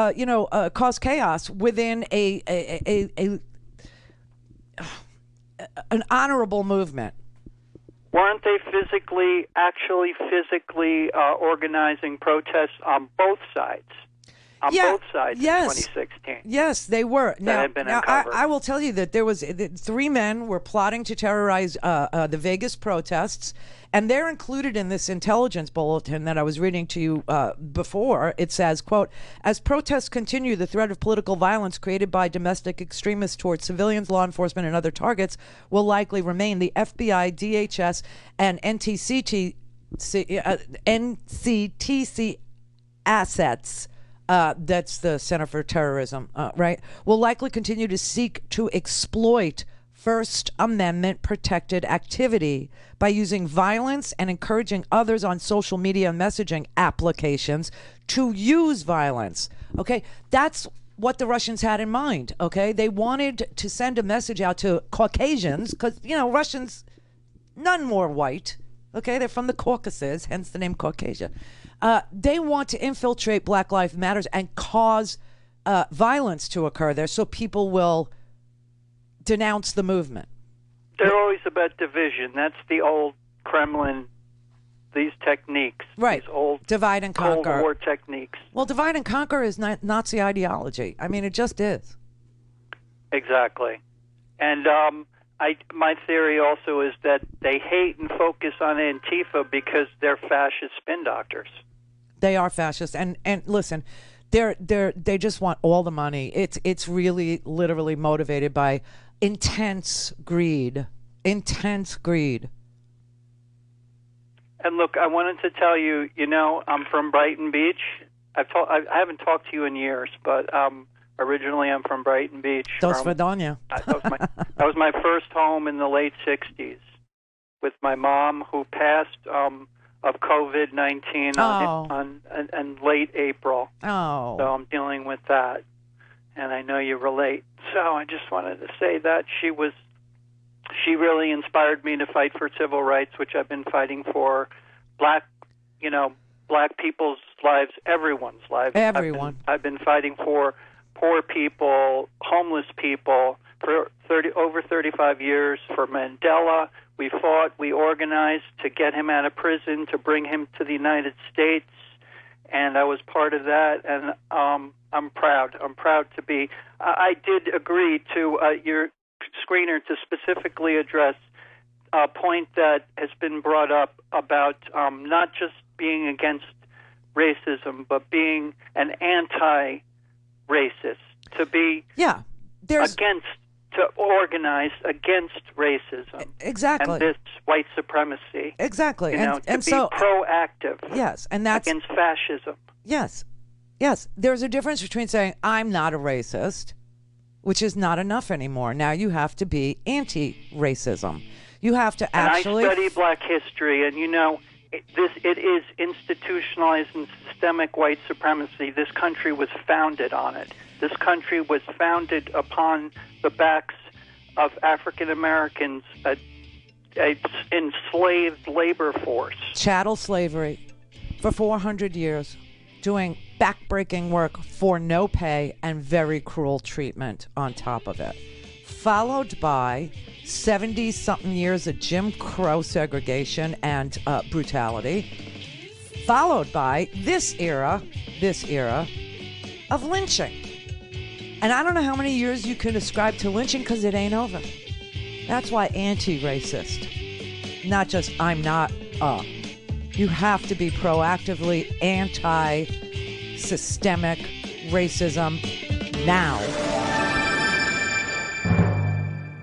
cause chaos within an honorable movement. Weren't they actually physically organizing protests on both sides? Both sides in 2016. Yes, they were. Now I will tell you that there was 3 men were plotting to terrorize the Vegas protests, and they're included in this intelligence bulletin that I was reading to you before. It says, quote, as protests continue, the threat of political violence created by domestic extremists towards civilians, law enforcement, and other targets will likely remain. The FBI, DHS, and NCTC assets, that's the Center for Terrorism, right, will likely continue to seek to exploit First Amendment protected activity by using violence and encouraging others on social media messaging applications to use violence. Okay, that's what the Russians had in mind. Okay, they wanted to send a message out to Caucasians because, Russians, none more white. Okay, they're from the Caucasus, hence the name Caucasia. They want to infiltrate Black Lives Matters and cause violence to occur there so people will denounce the movement. They're always about division. That's the old Kremlin, these techniques. Right. These old divide and conquer. Cold War techniques. Well, divide and conquer is not Nazi ideology. I mean, it just is. Exactly. And my theory also is that they hate and focus on Antifa because they're fascist spin doctors. They are fascist, and listen, they just want all the money. It's really literally motivated by intense greed. Intense greed. And look, I wanted to tell you, I'm from Brighton Beach. I haven't talked to you in years, but originally I'm from Brighton Beach. Dos Fredonia. That was my first home in the late 60s with my mom, who passed of COVID-19 in late April. Oh. So I'm dealing with that, and I know you relate. So I just wanted to say that she really inspired me to fight for civil rights, which I've been fighting for. Black people's lives, everyone's lives. Everyone. I've been fighting for poor people, homeless people for over 35 years. For Mandela, we fought, we organized to get him out of prison, to bring him to the United States, and I was part of that, and I'm proud. I'm proud to be. I did agree to your screener to specifically address a point that has been brought up about not just being against racism, but being an anti-racist, to be to organize against racism. Exactly. And this white supremacy. Exactly. To be so proactive. Yes, and that's against fascism. Yes. Yes. There's a difference between saying I'm not a racist, which is not enough anymore. Now you have to be anti-racism. You have to actually. And I study Black history, and it is institutionalized and systemic white supremacy. This country was founded on it. This country was founded upon the backs of African Americans, a enslaved labor force. Chattel slavery for 400 years, doing backbreaking work for no pay and very cruel treatment on top of it. Followed by 70-something years of Jim Crow segregation and brutality. Followed by this era of lynching. And I don't know how many years you can ascribe to lynching because it ain't over. That's why anti-racist. Not just I'm not You have to be proactively anti-systemic racism now.